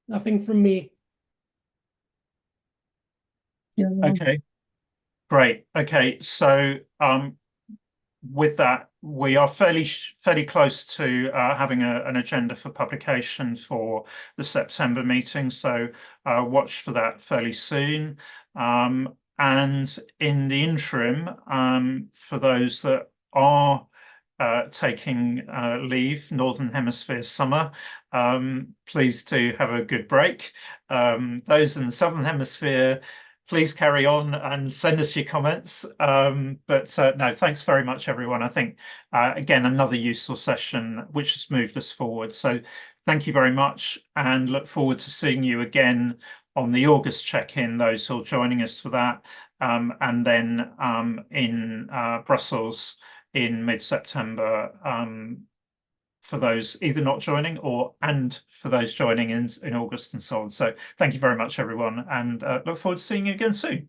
Nothing from me. Okay, great. Okay, so with that, we are fairly close to having an agenda for publication for the September meeting, so watch for that fairly soon. And in the interim, for those that are taking leave, Northern Hemisphere summer, please do have a good break. Those in the Southern Hemisphere, please carry on and send us your comments. But no, thanks very much, everyone. I think, again, another useful session, which has moved us forward. So thank you very much, and look forward to seeing you again on the August check-in, those who are joining us for that, and then in Brussels in mid-September, for those either not joining and for those joining in August and so on. So thank you very much, everyone, and look forward to seeing you again soon.